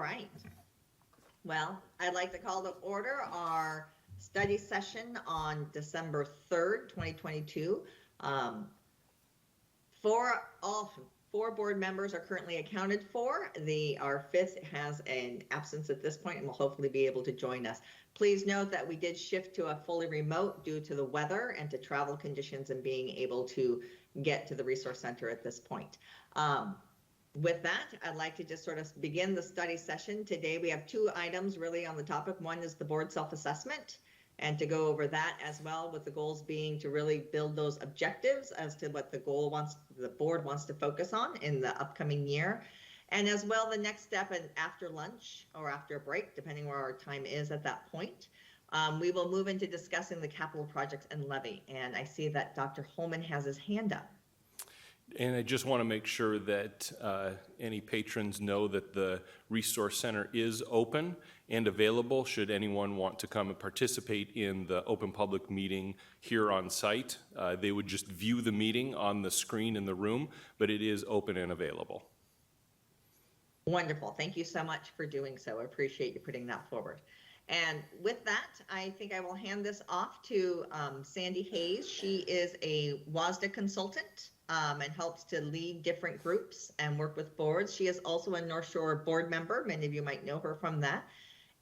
right. Well, I'd like to call to order our study session on December 3rd, 2022. All four board members are currently accounted for. Our fifth has an absence at this point and will hopefully be able to join us. Please note that we did shift to a fully remote due to the weather and to travel conditions and being able to get to the resource center at this point. With that, I'd like to just sort of begin the study session. Today we have two items really on the topic. One is the board self-assessment, and to go over that as well, with the goals being to really build those objectives as to what the board wants to focus on in the upcoming year. And as well, the next step after lunch or after a break, depending where our time is at that point, we will move into discussing the capital projects and levy. And I see that Dr. Holman has his hand up. And I just want to make sure that any patrons know that the Resource Center is open and available should anyone want to come and participate in the open public meeting here on site. They would just view the meeting on the screen in the room, but it is open and available. Wonderful. Thank you so much for doing so. I appreciate you putting that forward. And with that, I think I will hand this off to Sandy Hayes. She is a WASDA consultant and helps to lead different groups and work with boards. She is also a North Shore board member. Many of you might know her from that.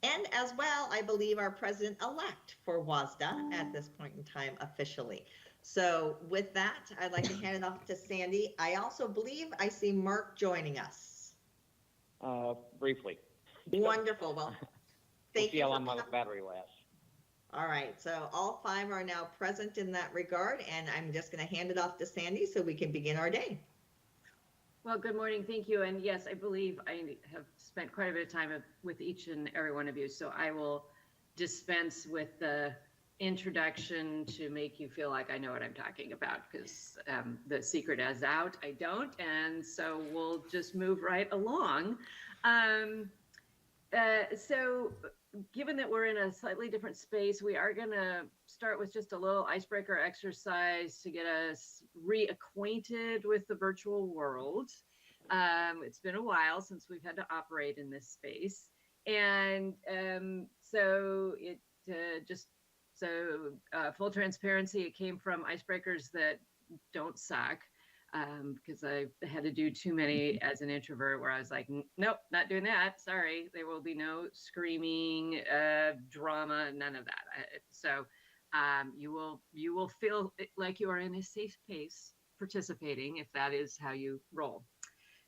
And as well, I believe our president-elect for WASDA at this point in time officially. So with that, I'd like to hand it off to Sandy. I also believe I see Mark joining us. Briefly. Wonderful. Well, thank you. We'll see how long my battery lasts. All right, so all five are now present in that regard, and I'm just going to hand it off to Sandy so we can begin our day. Well, good morning. Thank you. And yes, I believe I have spent quite a bit of time with each and every one of you, so I will dispense with the introduction to make you feel like I know what I'm talking about, because the secret is out. I don't, and so we'll just move right along. So given that we're in a slightly different space, we are going to start with just a little icebreaker exercise to get us reacquainted with the virtual world. It's been a while since we've had to operate in this space. And full transparency, it came from icebreakers that don't suck. Because I had to do too many as an introvert where I was like, nope, not doing that. Sorry, there will be no screaming, drama, none of that. So you will feel like you are in a safe space participating if that is how you roll.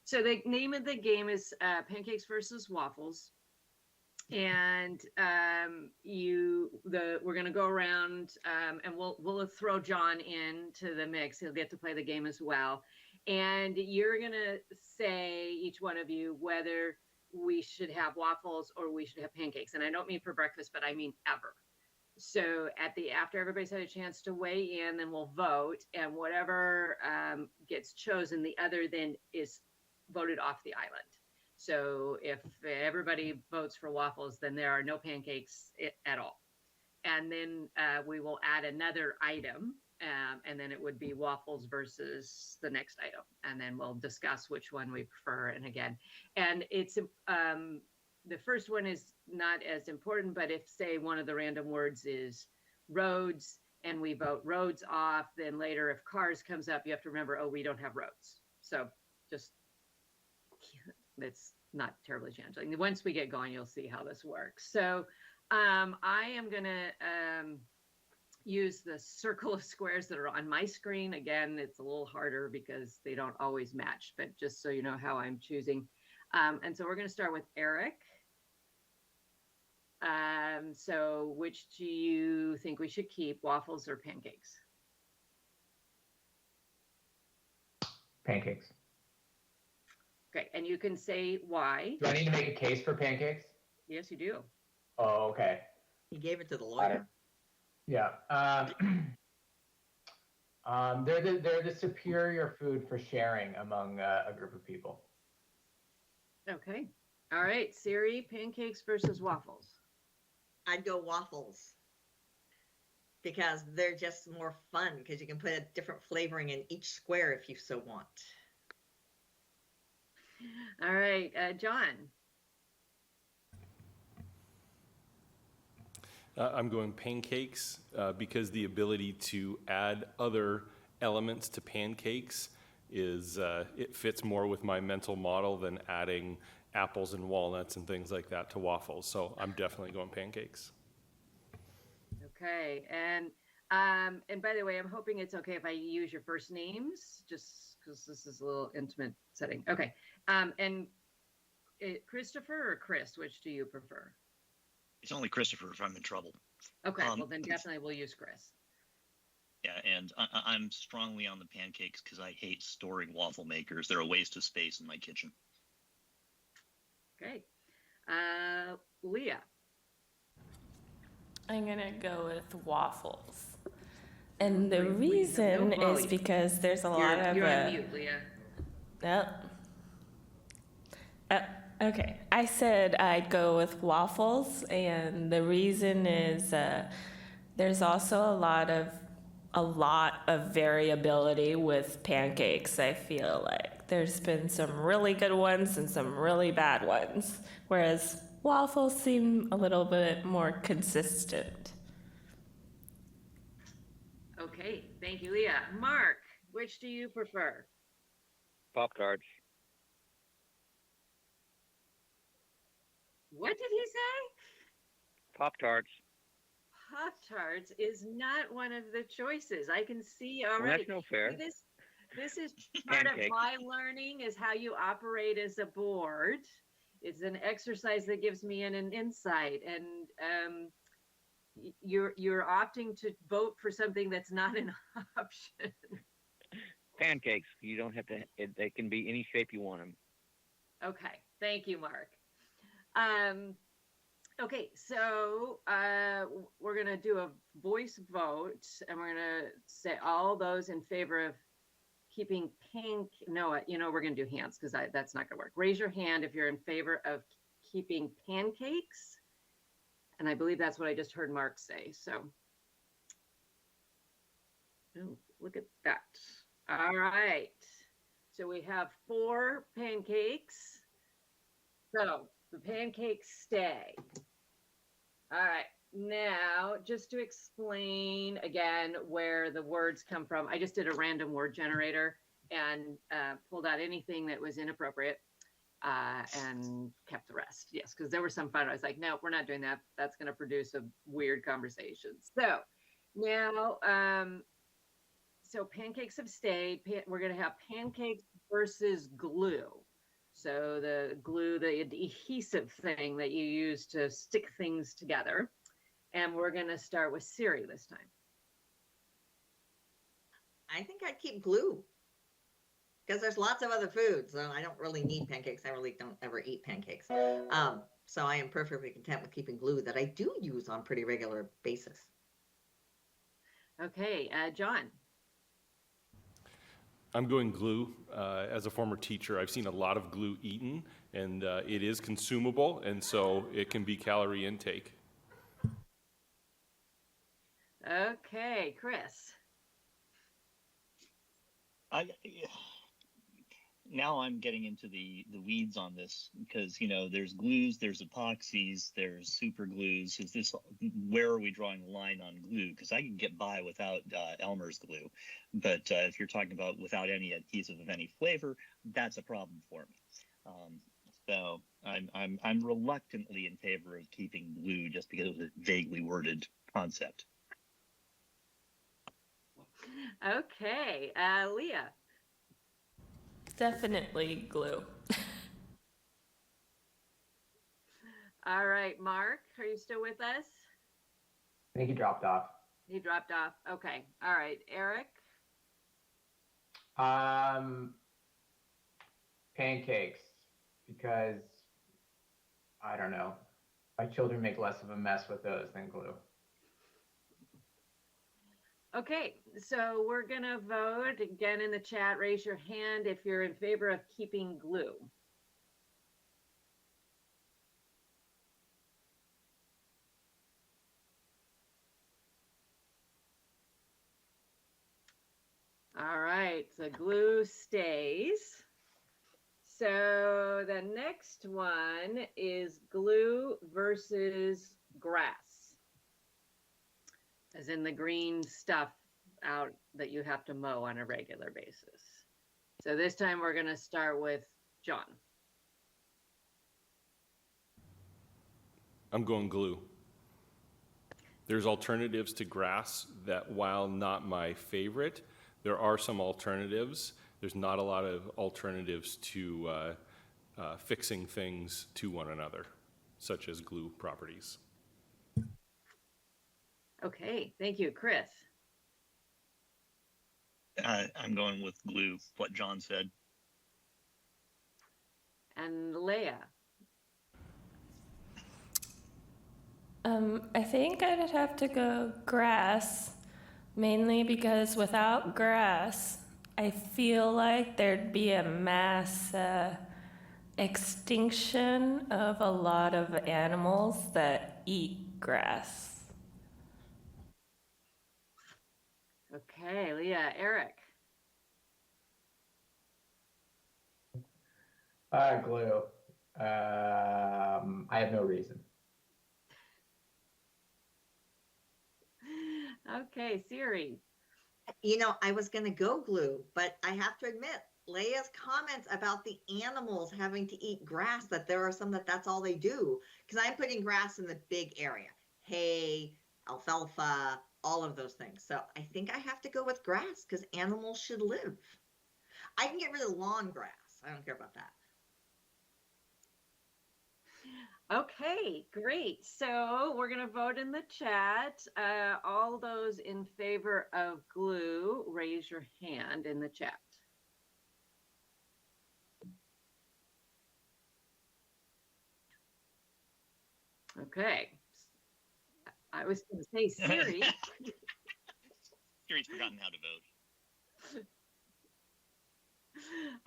So the name of the game is Pancakes versus Waffles. And we're going to go around and we'll throw John into the mix. He'll get to play the game as well. And you're going to say, each one of you, whether we should have waffles or we should have pancakes. And I don't mean for breakfast, but I mean ever. So after everybody's had a chance to weigh in, then we'll vote, and whatever gets chosen, the other then is voted off the island. So if everybody votes for waffles, then there are no pancakes at all. And then we will add another item, and then it would be waffles versus the next item. And then we'll discuss which one we prefer. And it's the first one is not as important, but if, say, one of the random words is roads and we vote roads off, then later if cars comes up, you have to remember, oh, we don't have roads. So just... it's not terribly challenging. Once we get going, you'll see how this works. So I am going to use the circle of squares that are on my screen. Again, it's a little harder because they don't always match, but just so you know how I'm choosing. And so we're going to start with Eric. So which do you think we should keep, waffles or pancakes? Pancakes. Okay, and you can say why. Do I need to make a case for pancakes? Yes, you do. Oh, okay. He gave it to the lawyer. Yeah. They're the superior food for sharing among a group of people. Okay. All right, Siri, pancakes versus waffles. I'd go waffles because they're just more fun because you can put a different flavoring in each square if you so want. All right, John. I'm going pancakes because the ability to add other elements to pancakes is, it fits more with my mental model than adding apples and walnuts and things like that to waffles. So I'm definitely going pancakes. Okay, and by the way, I'm hoping it's okay if I use your first names, just because this is a little intimate setting. Okay, and Christopher or Chris, which do you prefer? It's only Christopher if I'm in trouble. Okay, well then definitely we'll use Chris. Yeah, and I'm strongly on the pancakes because I hate storing waffle makers. They're a waste of space in my kitchen. Okay, Leah. I'm gonna go with waffles. And the Wait, no reason is volume. because there's a lot of You're on mute, Leah. Okay. I said I'd go with waffles, and the reason is there's also a lot of variability with pancakes. I feel like there's been some really good ones and some really bad ones, whereas waffles seem a little bit more consistent. Okay, thank you, Leah. Mark, which do you prefer? Pop-Tarts. What did he say? Pop-Tarts. Pop-Tarts is not one of the choices. I can see Well, already. that's no fair. See, this is part of Pancakes. my learning is how you operate as a board. It's an exercise that gives me an insight, and you're opting to vote for something that's not an option. Pancakes. You don't have to. They can be any shape you want them. Okay, thank you, Mark. Okay, so we're gonna do a voice vote, and we're gonna say all those in favor of keeping we're gonna do hands because that's not gonna work. Raise your hand if you're in favor of keeping pancakes, and I believe that's what I just heard Mark say. So, oh, look at that. All right, so we have 4 pancakes. So the pancakes stay. All right. Now, just to explain again where the words come from, I just did a random word generator and pulled out anything that was inappropriate and kept the rest. Yes, because there were some fun. I was like, no, we're not doing that. That's going to produce a weird conversation. So now, so pancakes have stayed. We're going to have pancakes versus glue. So the glue, the adhesive thing that you use to stick things together. And we're going to start with Siri this time. I think I'd keep glue because there's lots of other foods. So I don't really need pancakes. I really don't ever eat pancakes. So I am perfectly content with keeping glue that I do use on pretty regular basis. Okay, John. I'm going glue. As a former teacher, I've seen a lot of glue eaten, and it is consumable, and so it can be calorie intake. Okay, Chris. Now I'm getting into the weeds on this because there's glues, there's epoxies, there's super glues. Where are we drawing the line on glue? Because I can get by without Elmer's glue, but if you're talking about without any adhesive of any flavor, that's a problem for me. So I'm reluctantly in favor of keeping glue just because it was a vaguely worded concept. Okay, Leah. Definitely glue. All right, Mark, are you still with us? I think he dropped off. He dropped off. Okay. All right, Eric. Pancakes, because I don't know. My children make less of a mess with those than glue. Okay, so we're gonna vote again in the chat. Raise your hand if you're in favor of keeping glue. All right, so glue stays. So the next one is glue versus grass. as in the green stuff out that you have to mow on a regular basis. So this time we're going to start with John. I'm going glue. There's alternatives to grass that, while not my favorite, there are some alternatives. There's not a lot of alternatives to fixing things to one another, such as glue properties. Okay, thank you. Chris? I'm going with glue, what John said. And Leah? I think I'd have to go grass, mainly because without grass, I feel like there'd be a mass extinction of a lot of animals that eat grass. Okay, Leah. Eric? Glue. I have no reason. Okay, Siri? You know, I was going to go glue, but I have to admit, Leia's comments about the animals having to eat grass, that there are some that's all they do. Because I'm putting grass in the big area, hay, alfalfa, all of those things. So I think I have to go with grass because animals should live. I can get rid of lawn grass. I don't care about that. Okay, great. So we're going to vote in the chat. All those in favor of glue, raise your hand in the chat. Okay. I was going to say Siri. Siri's forgotten how to vote.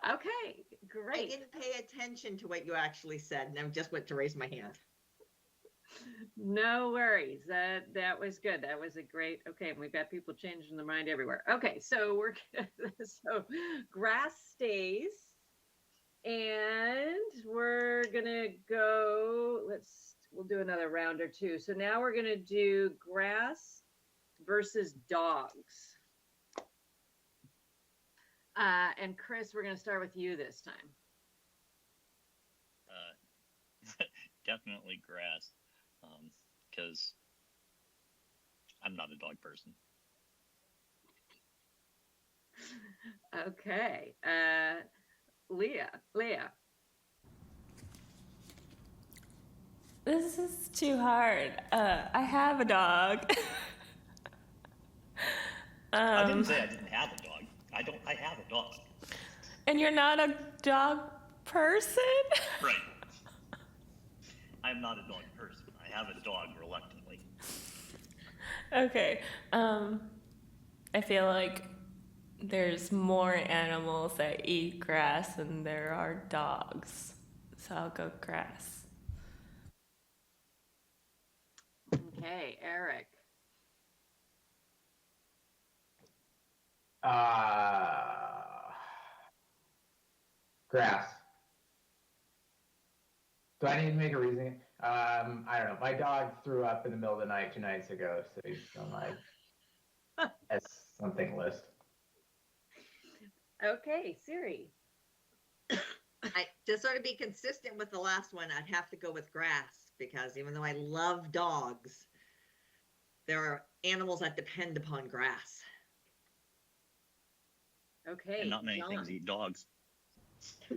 Okay, I great. didn't pay attention to what you actually said, and I just went to raise my hand. No worries. That was good. That was a great. Okay, we've got people changing their mind everywhere. Okay, so we're so grass stays, and we're gonna go. We'll do another round or two. So now we're gonna do grass versus dogs. And Chris, we're gonna start with you this time. Definitely grass, because I'm not a dog person. Okay, Leah. This is too hard. I have a dog. I didn't say I didn't have a dog. I have a dog. And you're not a dog person? Right. I'm not a dog person. I have a dog reluctantly. Okay. I feel like there's more animals that eat grass than there are dogs. So I'll go grass. Okay, Eric. Grass. Do I need to make a reason? I don't know. My dog threw up in the middle of the night 2 nights ago, so he's on my S something list. Okay, Siri. To sort of be consistent with the last one, I'd have to go with grass because even though I love dogs, there are animals that depend upon grass. Okay, And not many John. things eat dogs.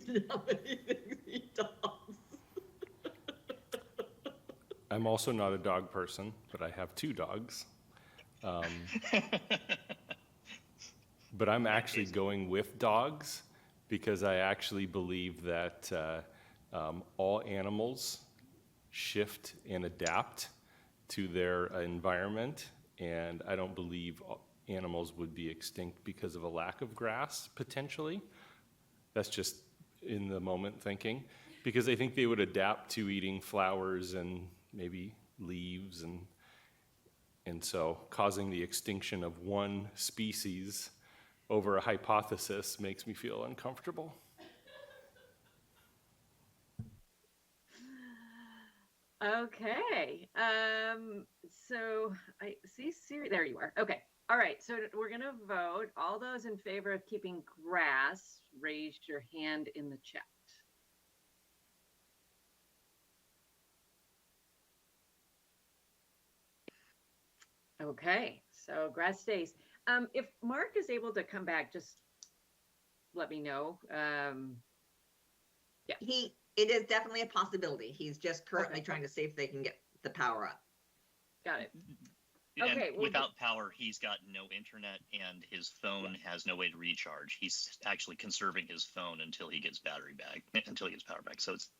Not many things eat dogs. I'm also not a dog person, but I have 2 dogs. But I'm actually going with dogs because I actually believe that all animals shift and adapt to their environment, and I don't believe animals would be extinct because of a lack of grass, potentially. That's just in the moment thinking, because I think they would adapt to eating flowers and maybe leaves, and so causing the extinction of one species over a hypothesis makes me feel uncomfortable. Okay. So I see Siri. There you are. Okay. All right. So we're going to vote. All those in favor of keeping grass, raise your hand in the chat. Okay. So grass stays. If Mark is able to come back, just let me know. It is definitely a possibility. He's just currently Okay. trying to see if they can get the power up. Got it. And Okay, well, without power, he's got no internet, and his phone has no way to recharge. He's actually conserving his phone until he gets battery back, until he gets power back. So it's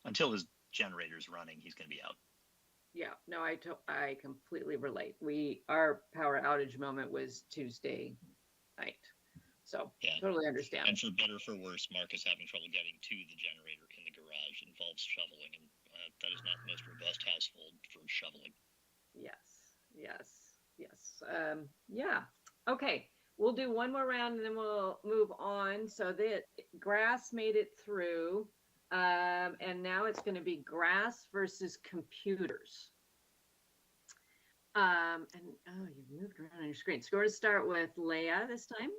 until his generator's running, he's going to be out. Yeah, no, I completely relate. Our power outage moment was Tuesday night. So Yeah. totally understand. And for better or for worse, Mark is having trouble getting to the generator in the garage. It involves shoveling, and that is not the most robust household for shoveling. Yes, yes, yes. Yeah. Okay. We'll do one more round and then we'll move on. So the grass made it through. And now it's going to be grass versus computers. And oh, you've moved around on your screen. So we're going to start with Leia this time.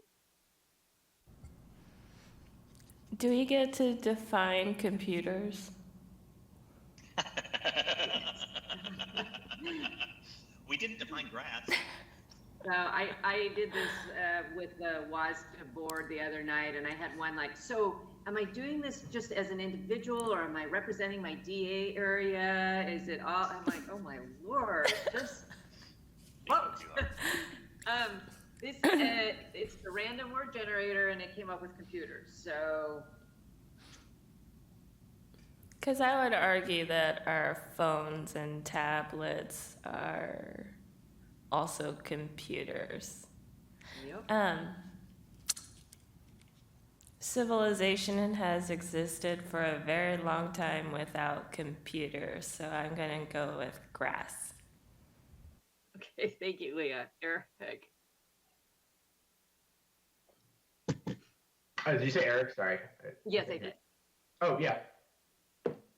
Do we get to define computers? We didn't define grass. So I did this with the WASD board the other night, and I had one like, so am I doing this just as an individual, or am I representing my DA area? Is it all? I'm like, oh my Lord, just. This it's the random word generator, and it came up with computers. So. Because I would argue that our phones and tablets are also computers. Yep. Civilization has existed for a very long time without computers, so I'm going to go with grass. Okay, thank you, Leah. Eric. Oh, did you say Eric? Sorry. Yes, I did. Oh, yeah.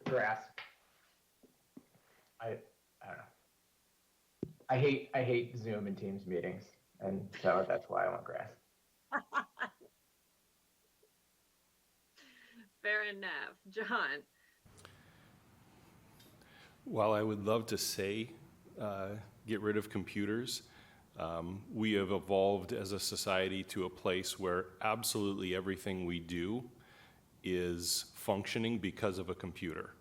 Grass. I don't know. I hate Zoom and Teams meetings, and so that's why I want grass. Fair enough. John. While I would love to say get rid of computers, we have evolved as a society to a place where absolutely everything we do is functioning because of a computer.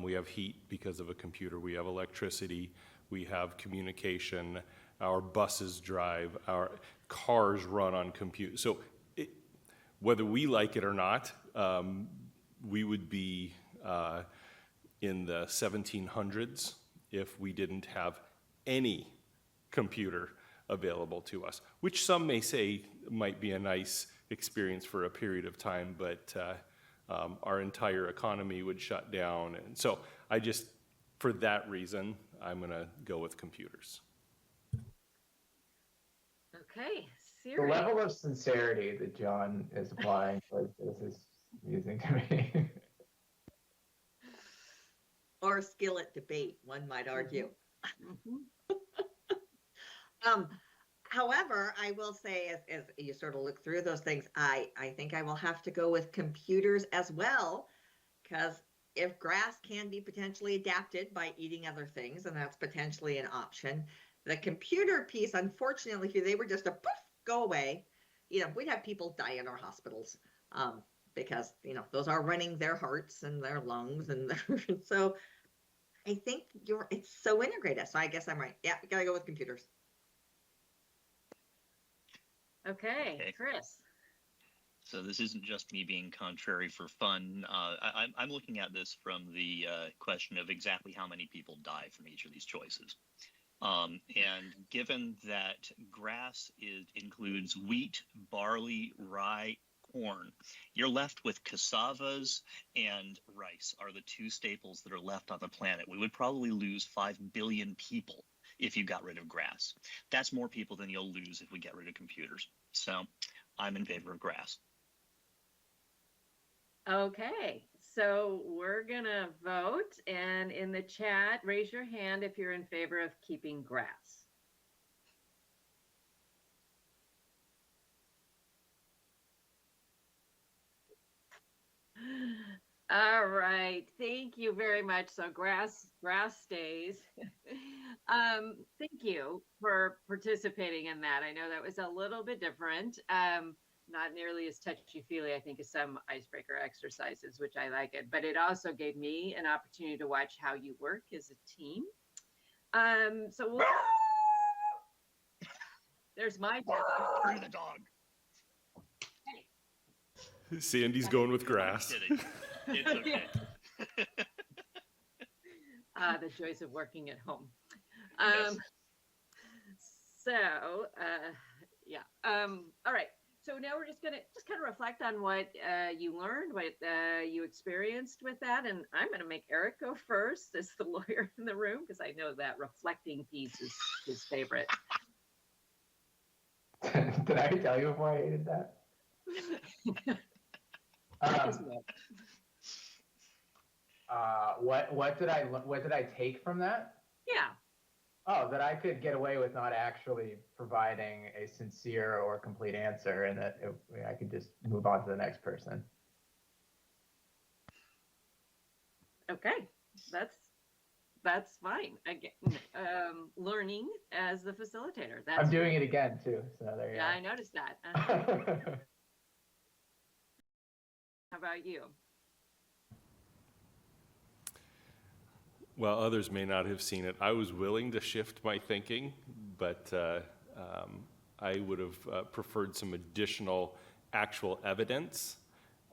We have heat because of a computer. We have electricity. We have communication. Our buses drive. Our cars run on computers. So whether we like it or not, we would be in the 1700s if we didn't have any computer available to us, which some may say might be a nice experience for a period of time, but our entire economy would shut down. And so for that reason, I'm going to go with computers. Okay, The Siri. level of sincerity that John is applying towards this is amusing to me. Or a skillet debate, one might argue. Mhm. However, I will say, as you sort of look through those things, I think I will have to go with computers as well, because if grass can be potentially adapted by eating other things, and that's potentially an option, the computer piece, unfortunately, if they were just a poof, go away, we'd have people die in our hospitals, because, those are running their hearts and their lungs. And so I think it's so integrated. So I guess I'm right. Yeah, we gotta go with computers. Okay, Chris. So this isn't just me being contrary for fun. I'm looking at this from the question of exactly how many people die from each of these choices. And given that grass includes wheat, barley, rye, corn, you're left with cassavas and rice are the two staples that are left on the planet. We would probably lose 5 billion people if you got rid of grass. That's more people than you'll lose if we get rid of computers. So I'm in favor of grass. Okay, So we're gonna vote, and in the chat, raise your hand if you're in favor of keeping grass. All right, thank you very much. So grass stays. Thank you for participating in that. I know that was a little bit different. Not nearly as touchy-feely, I think, as some icebreaker exercises, which I like it. But it also gave me an opportunity to watch how you work as a team. So there's my dog. Free the dog. Sandy's going with grass. Kidding. It's okay. The joys of working at home. Yes. Yeah. All right. So now we're just gonna kind of reflect on what you learned, what you experienced with that, and I'm gonna make Eric go first as the lawyer in the room because I know that reflecting piece is his favorite. Did I tell you before I hated that? What did I take from that? Yeah. Oh, that I could get away with not actually providing a sincere or complete answer, and that I could just move on to the next person. Okay. That's fine. Again, learning as the facilitator. That's I'm doing it again too. So there you Yeah, I go. noticed that. How about you? While others may not have seen it, I was willing to shift my thinking, but I would have preferred some additional actual evidence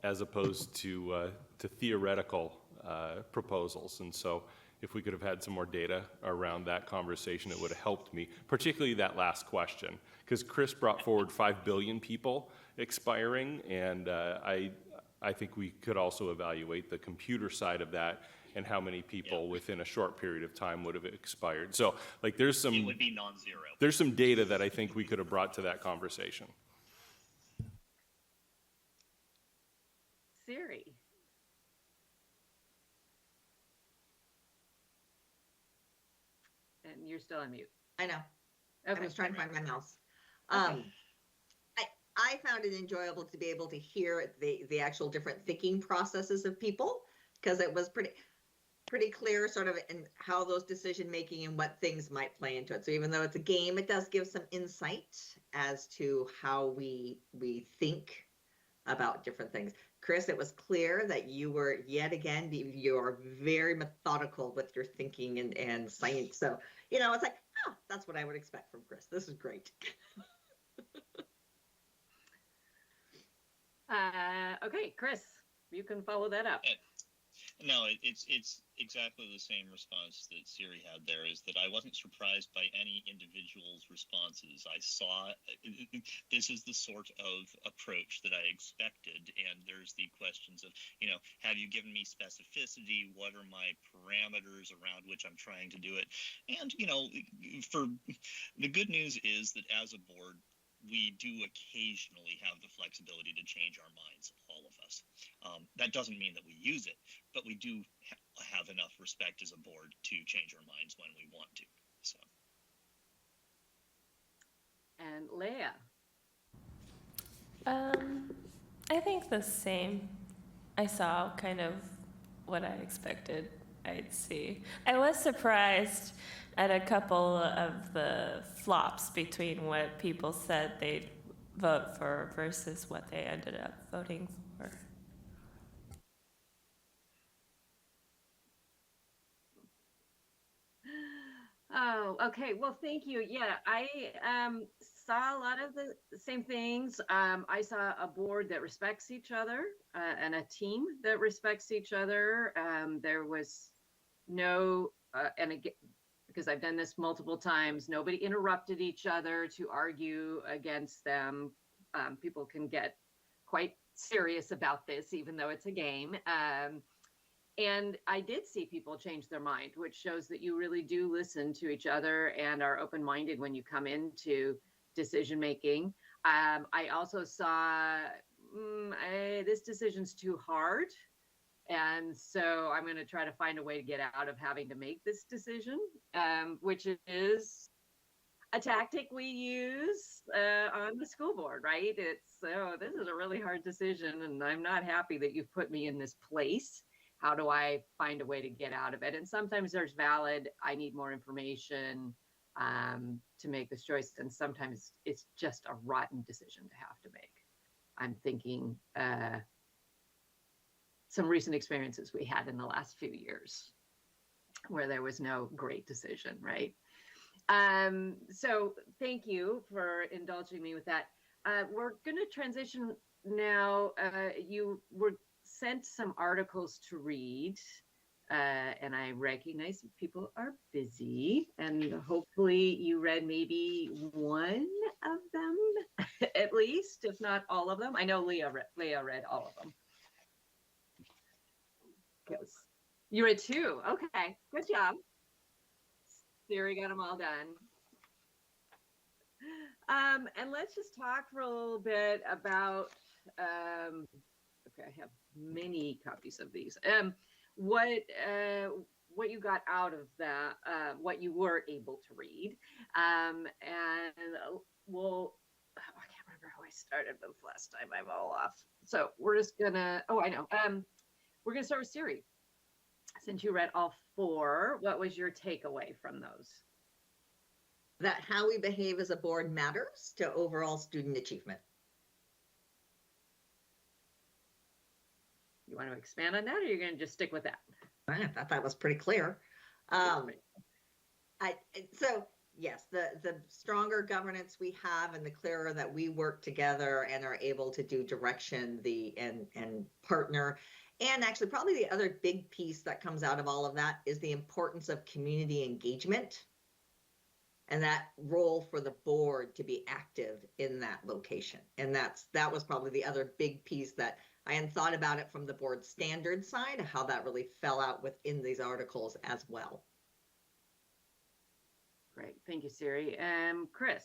as opposed to theoretical proposals. And so if we could have had some more data around that conversation, it would have helped me, particularly that last question, because Chris brought forward 5 billion people expiring, and I think we could also evaluate the computer side of that and how many people within a short period of time would have expired. So like there's some, It would be non-zero. there's some data that I think we could have brought to that conversation. Siri. And you're still on mute. I know. Okay. I was trying to find my mouse. Okay. I found it enjoyable to be able to hear the actual different thinking processes of people, because it was pretty clear sort of in how those decision making and what things might play into it. So even though it's a game, it does give some insight as to how we think about different things. Chris, it was clear that you were yet again, you are very methodical with your thinking and science. So, it's like, oh, that's what I would expect from Chris. This is great. Okay, Chris, you can follow that up. No, it's exactly the same response that Siri had there, is that I wasn't surprised by any individual's responses. I saw this is the sort of approach that I expected. And there's the questions of, have you given me specificity? What are my parameters around which I'm trying to do it? And, for the good news is that as a board, we do occasionally have the flexibility to change our minds, all of us. That doesn't mean that we use it, but we do have enough respect as a board to change our minds when we want to. So. And Leah. I think the same. I saw kind of what I expected I'd see. I was surprised at a couple of the flops between what people said they'd vote for versus what they ended up voting for. Oh, okay. Well, thank you. Yeah, I saw a lot of the same things. I saw a board that respects each other and a team that respects each other. There was no, and again, because I've done this multiple times, nobody interrupted each other to argue against them. People can get quite serious about this, even though it's a game. And I did see people change their mind, which shows that you really do listen to each other and are open-minded when you come into decision making. I also saw this decision's too hard. And so I'm going to try to find a way to get out of having to make this decision, which is a tactic we use on the school board, right? It's, oh, this is a really hard decision, and I'm not happy that you've put me in this place. How do I find a way to get out of it? And sometimes there's valid, I need more information to make this choice. And sometimes it's just a rotten decision to have to make. I'm thinking some recent experiences we had in the last few years where there was no great decision, right? So thank you for indulging me with that. We're going to transition now. You were sent some articles to read, and I recognize that people are busy, and hopefully you read maybe one of them, at least, if not all of them. I know Leah read all of them. You read two. Okay, good job. Siri got them all done. And let's just talk for a little bit about, okay, I have many copies of these. What you got out of that, what you were able to read. And we'll, I can't remember how I started this last time. I'm all off. So we're just gonna, oh, I know. We're gonna start with Siri. Since you read all four, what was your takeaway from those? That how we behave as a board matters to overall student achievement. You want to expand on that, or you're going to just stick with that? I thought that was pretty clear. So yes, the stronger governance we have and the clearer that we work together and are able to do direction and partner. And actually, probably the other big piece that comes out of all of that is the importance of community engagement and that role for the board to be active in that location. And that was probably the other big piece that I hadn't thought about it from the board standard side, how that really fell out within these articles as well. Great, thank you, Siri. Chris.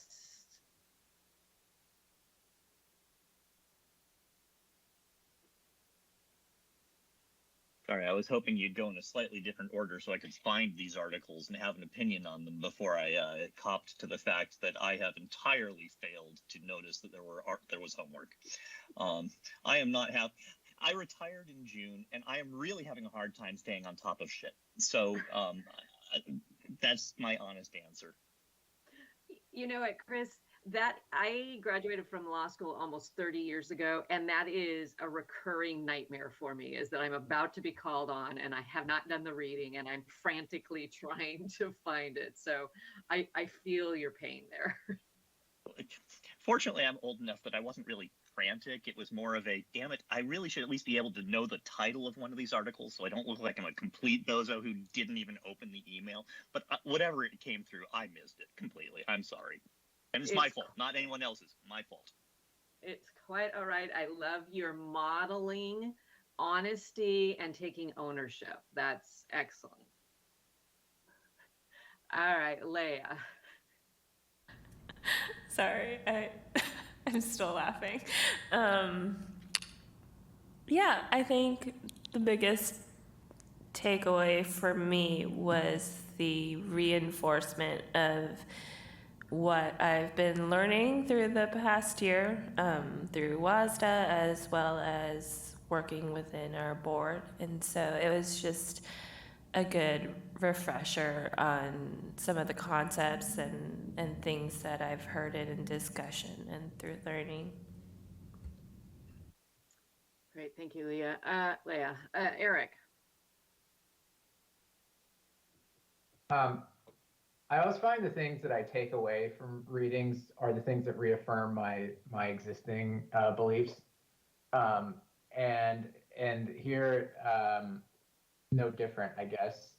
Sorry, I was hoping you'd go in a slightly different order so I could find these articles and have an opinion on them before I copped to the fact that I have entirely failed to notice that there was homework. I am not I retired in June, and I am really having a hard time staying on top of shit. So that's my honest answer. You know what, Chris? That I graduated from law school almost 30 years ago, and that is a recurring nightmare for me, is that I'm about to be called on and I have not done the reading and I'm frantically trying to find it. So I feel your pain there. Fortunately, I'm old enough that I wasn't really frantic. It was more of a, damn it, I really should at least be able to know the title of one of these articles so I don't look like I'm a complete bozo who didn't even open the email. But whatever it came through, I missed it completely. I'm sorry. And it's my fault, not anyone else's. My fault. It's quite all right. I love your modeling honesty and taking ownership. That's excellent. All right, Leah. Sorry, I'm still laughing. Yeah, I think the biggest takeaway for me was the reinforcement of what I've been learning through the past year, through WASDA, as well as working within our board. And so it was just a good refresher on some of the concepts and things that I've heard in discussion and through learning. Great, thank you, Leah. Eric. I always find the things that I take away from readings are the things that reaffirm my existing beliefs, and here no different, I guess.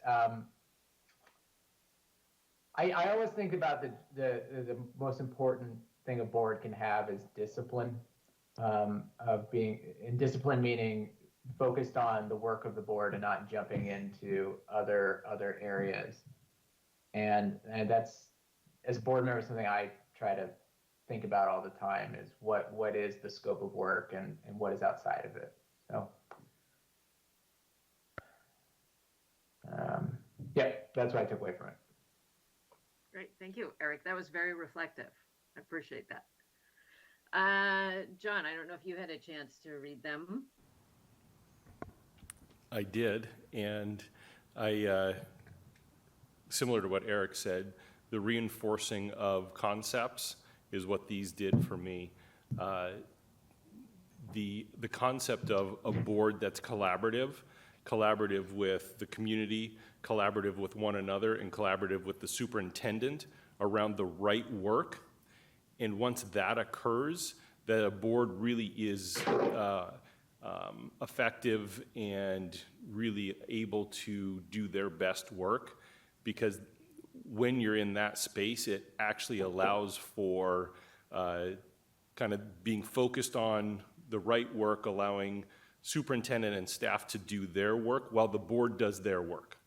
I always think about the most important thing a board can have is discipline, of being in discipline, meaning focused on the work of the board and not jumping into other areas. And that's, as a board member, something I try to think about all the time is what is the scope of work and what is outside of it. So that's what I took away from it. Great, thank you, Eric. That was very reflective. I appreciate that. John, I don't know if you had a chance to read them. I did, and I, similar to what Eric said, the reinforcing of concepts is what these did for me. The concept of a board that's collaborative with the community, collaborative with one another, and collaborative with the superintendent around the right work. And once that occurs, that a board really is effective and really able to do their best work, because when you're in that space, it actually allows for kind of being focused on the right work, allowing superintendent and staff to do their work while the board does their work,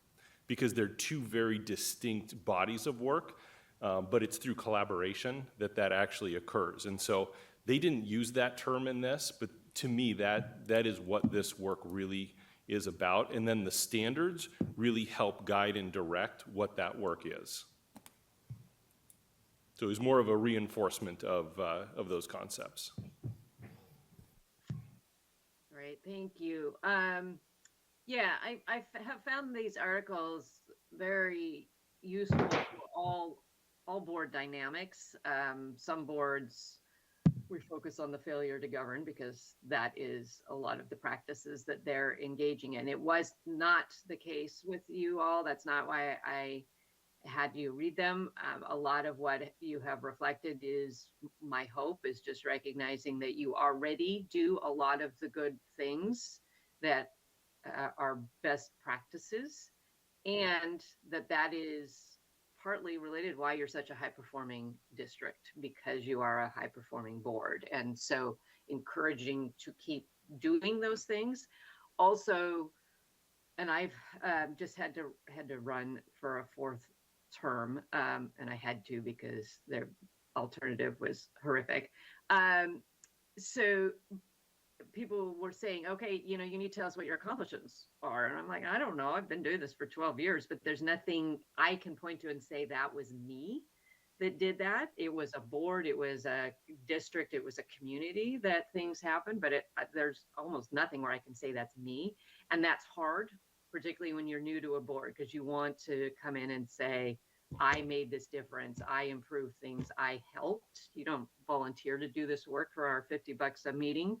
because they're two very distinct bodies of work, but it's through collaboration that actually occurs. And so they didn't use that term in this, but to me, that is what this work really is about. And then the standards really help guide and direct what that work is. So it was more of a reinforcement of those concepts. Great, thank you. Yeah, I have found these articles very useful for all board dynamics. Some boards, we focus on the failure to govern because that is a lot of the practices that they're engaging in. It was not the case with you all. That's not why I had you read them. A lot of what you have reflected is, my hope is just recognizing that you already do a lot of the good things that are best practices, and that is partly related why you're such a high performing district, because you are a high performing board. And so encouraging to keep doing those things. Also, and I've just had to run for a fourth term, and I had to because their alternative was horrific. So people were saying, okay, you need to tell us what your accomplishments are. And I'm like, I don't know. I've been doing this for 12 years, but there's nothing I can point to and say that was me that did that. It was a board, it was a district, it was a community that things happened, but there's almost nothing where I can say that's me. And that's hard, particularly when you're new to a board, because you want to come in and say, I made this difference, I improved things, I helped. You don't volunteer to do this work for our $50 a meeting.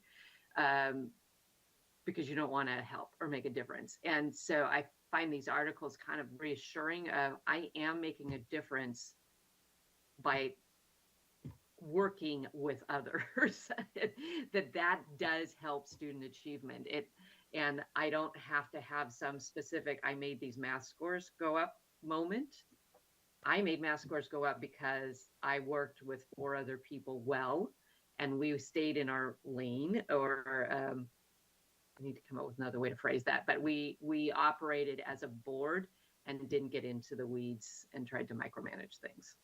Because you don't want to help or make a difference. And so I find these articles kind of reassuring of, I am making a difference by working with others, that does help student achievement. And I don't have to have some specific, I made these math scores go up moment. I made math scores go up because I worked with 4 other people well, and we stayed in our lane, or I need to come up with another way to phrase that, but we operated as a board and didn't get into the weeds and tried to micromanage things.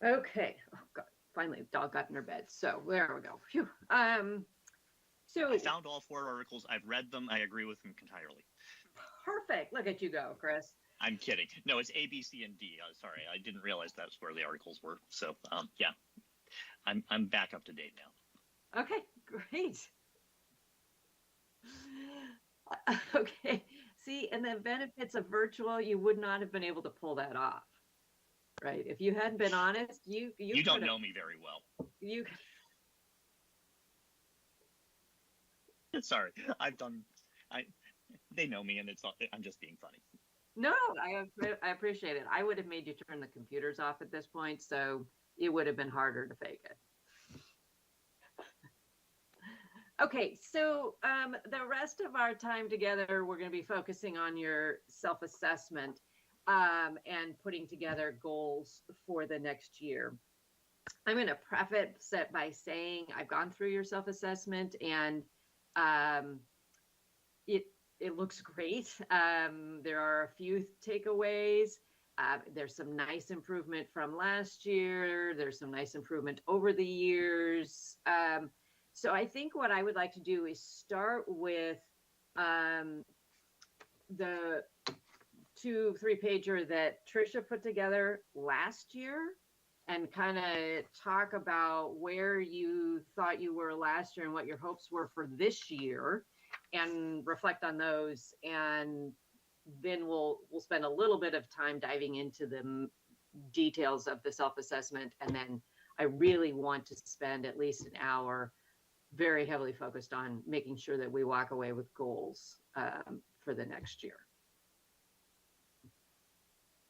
Okay, oh God, finally the dog got in her bed. So there we go. Phew. So I found all 4 articles. I've read them. I agree with them entirely. Perfect. Look at you go, Chris. I'm kidding. No, it's A, B, C, and D. Sorry, I didn't realize that's where the articles were. So, yeah, I'm back up to date now. Okay, great. Okay, see, and the benefits of virtual, you would not have been able to pull that off, right? If you hadn't been honest, you don't know me very well. You. Sorry, they know me, and I'm just being funny. No, I appreciate it. I would have made you turn the computers off at this point, so it would have been harder to fake it. Okay, so the rest of our time together, we're going to be focusing on your self-assessment and putting together goals for the next year. I'm going to preface it by saying I've gone through your self-assessment, and it looks great. There are a few takeaways. There's some nice improvement from last year. There's some nice improvement over the years. So I think what I would like to do is start with the 2-3 pager that Trisha put together last year and kind of talk about where you thought you were last year and what your hopes were for this year and reflect on those. And then we'll spend a little bit of time diving into the details of the self-assessment. And then I really want to spend at least an hour very heavily focused on making sure that we walk away with goals for the next year.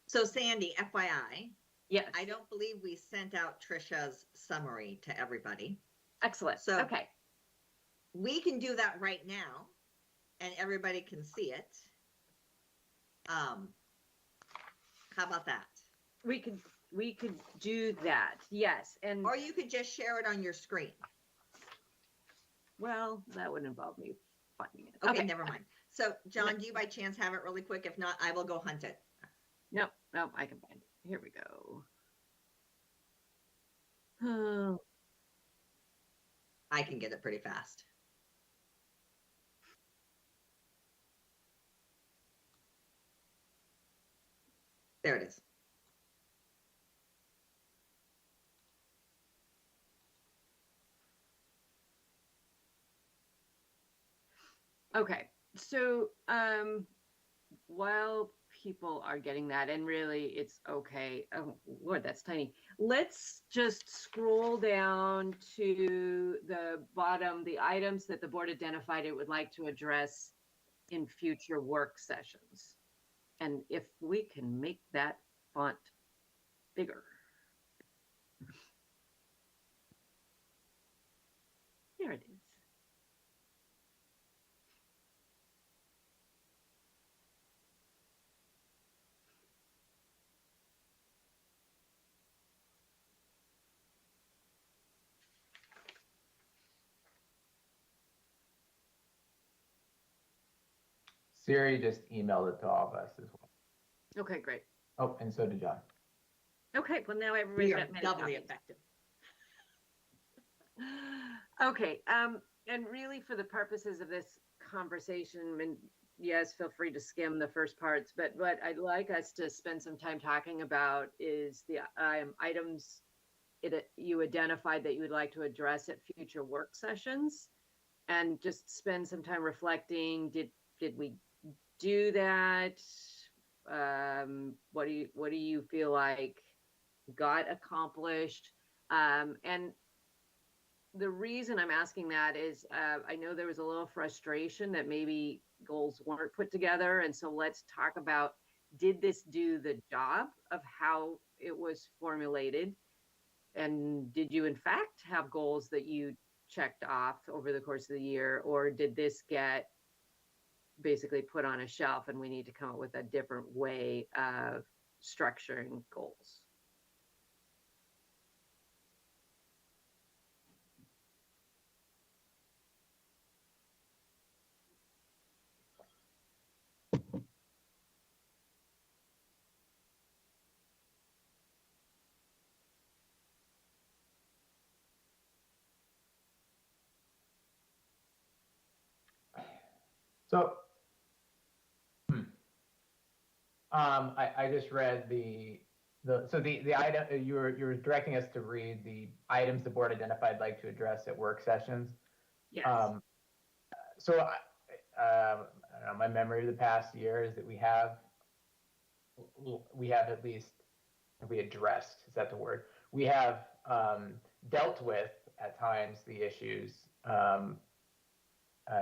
So Sandy, FYI, Yes. I don't believe we sent out Trisha's summary to everybody. Excellent. So- Okay. We can do that right now and everybody can see it. How about that? We could do that. Yes. And Or you could just share it on your screen. well, that would involve me finding it. Okay, never mind. So John, do you by chance have it really quick? If not, I will go hunt it. No, I can find it. Here we go. Oh, I can get it pretty fast. There it is. okay. So, while people are getting that, and really it's okay. Oh, Lord, that's tiny. Let's just scroll down to the bottom, the items that the board identified it would like to address in future work sessions. And if we can make that font bigger. There it is. Siri just emailed it to all of us as well. Okay, great. Oh, and so did John. Okay, well now everybody's We are got many doubly copies. effective. Okay, and really for the purposes of this conversation, and yes, feel free to skim the first parts, but what I'd like us to spend some time talking about is the items you identified that you would like to address at future work sessions, and just spend some time reflecting. Did we do that? What do you feel like got accomplished? And the reason I'm asking that is I know there was a little frustration that maybe goals weren't put together. And so let's talk about, did this do the job of how it was formulated? And did you in fact have goals that you checked off over the course of the year? Or did this get basically put on a shelf and we need to come up with a different way of structuring goals? So, I just read the item you were directing us to read the items the board identified like to address at work sessions. Yes. So I don't know, my memory of the past year is that we have at least, have we addressed, is that the word? We have dealt with at times the issues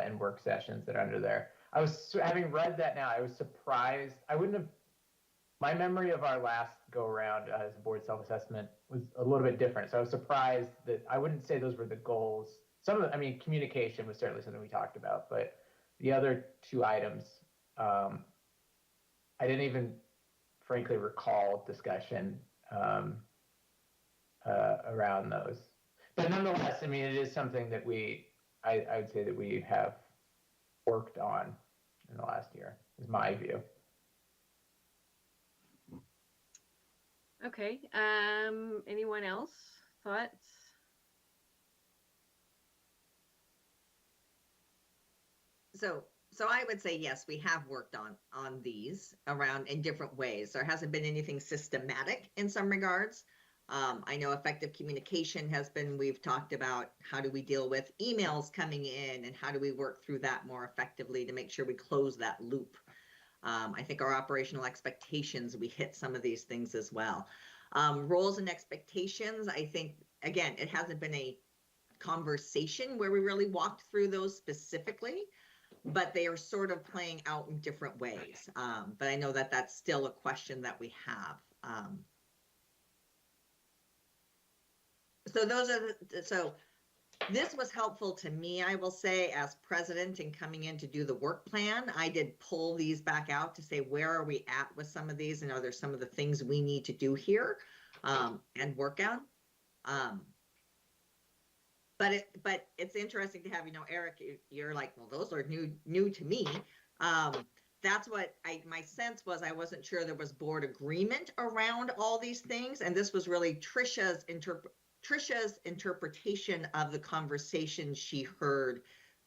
in work sessions that are under there. I was, having read that now, I was surprised. I wouldn't have, my memory of our last go around as a board self-assessment was a little bit different. So I was surprised that, I wouldn't say those were the goals. Some of, I mean, communication was certainly something we talked about, but the other two items, I didn't even frankly recall discussion around those. But nonetheless, I mean, it is something that I would say that we have worked on in the last year, is my view. Okay. Anyone else? Thoughts? So So I would say, yes, we have worked on these around in different ways. There hasn't been anything systematic in some regards. I know effective communication has been, we've talked about how do we deal with emails coming in and how do we work through that more effectively to make sure we close that loop. I think our operational expectations, we hit some of these things as well. Roles and expectations, I think, again, it hasn't been a conversation where we really walked through those specifically, but they are sort of playing out in different ways. But I know that that's still a question that we have. So those are so this was helpful to me, I will say, as president and coming in to do the work plan. I did pull these back out to say, where are we at with some of these? And are there some of the things we need to do here and work on? But it's interesting to have, Eric, you're like, well, those are new to me. That's what my sense was. I wasn't sure there was board agreement around all these things. And this was really Trisha's interpretation of the conversation she heard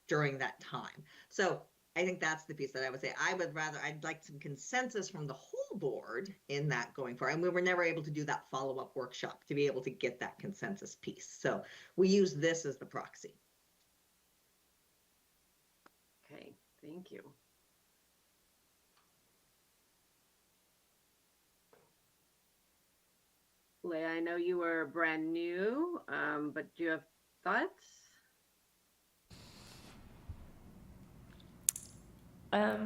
during that time. So I think that's the piece that I would say. I'd like some consensus from the whole board in that going forward. And we were never able to do that follow-up workshop to be able to get that consensus piece. So we use this as the proxy. Okay, thank you. Leah, I know you were brand new, but do you have thoughts? I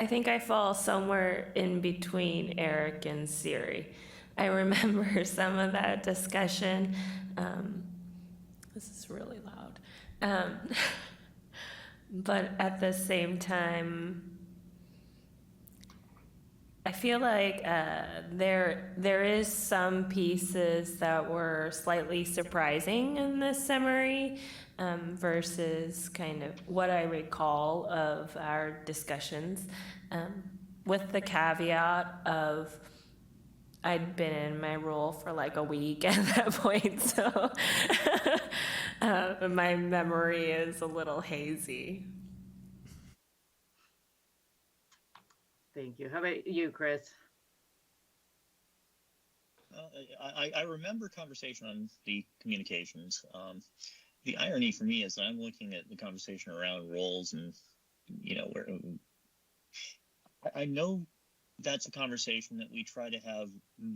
think I fall somewhere in between Eric and Siri. I remember some of that discussion. This is really loud. But at the same time, I feel like there is some pieces that were slightly surprising in this summary versus kind of what I recall of our discussions, with the caveat of I'd been in my role for like a week at that point, so my memory is a little hazy. Thank you. How about you, Chris? I remember conversation on the communications. The irony for me is that I'm looking at the conversation around roles and, where I know that's a conversation that we try to have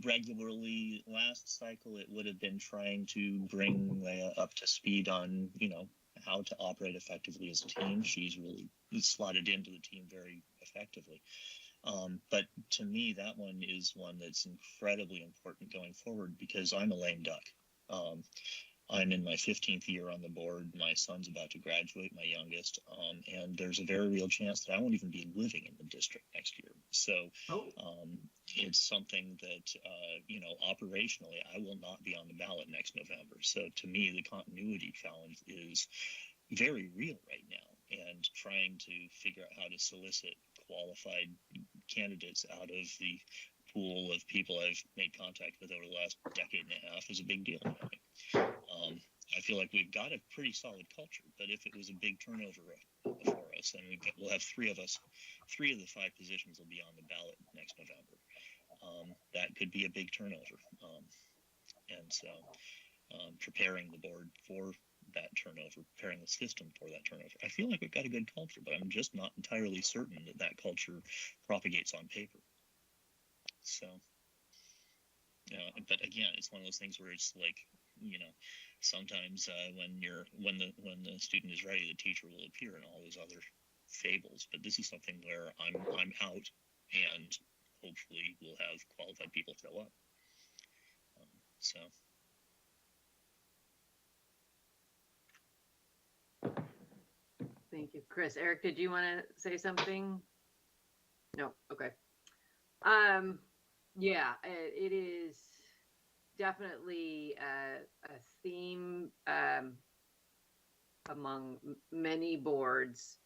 regularly. Last cycle, it would have been trying to bring Leah up to speed on, how to operate effectively as a team. She's really slotted into the team very effectively. But to me, that one is one that's incredibly important going forward because I'm a lame duck. I'm in my 15th year on the board. My son's about to graduate, my youngest, and there's a very real chance that I won't even be living in the district next year. So it's something that, operationally, I will not be on the ballot next November. So to me, the continuity challenge is very real right now, and trying to figure out how to solicit qualified candidates out of the pool of people I've made contact with over the last decade and a half is a big deal. I feel like we've got a pretty solid culture, but if it was a big turnover for us, and we'll have three of the 5 positions will be on the ballot next November. That could be a big turnover. And so preparing the board for that turnover, preparing the system for that turnover. I feel like we've got a good culture, but I'm just not entirely certain that culture propagates on paper. So, but again, it's one of those things where it's like, sometimes when the student is ready, the teacher will appear, and all those other fables. But this is something where I'm out, and hopefully we'll have qualified people show up. So. Thank you, Chris. Eric, did you want to say something? No. Okay. Yeah, it is definitely a theme among many boards,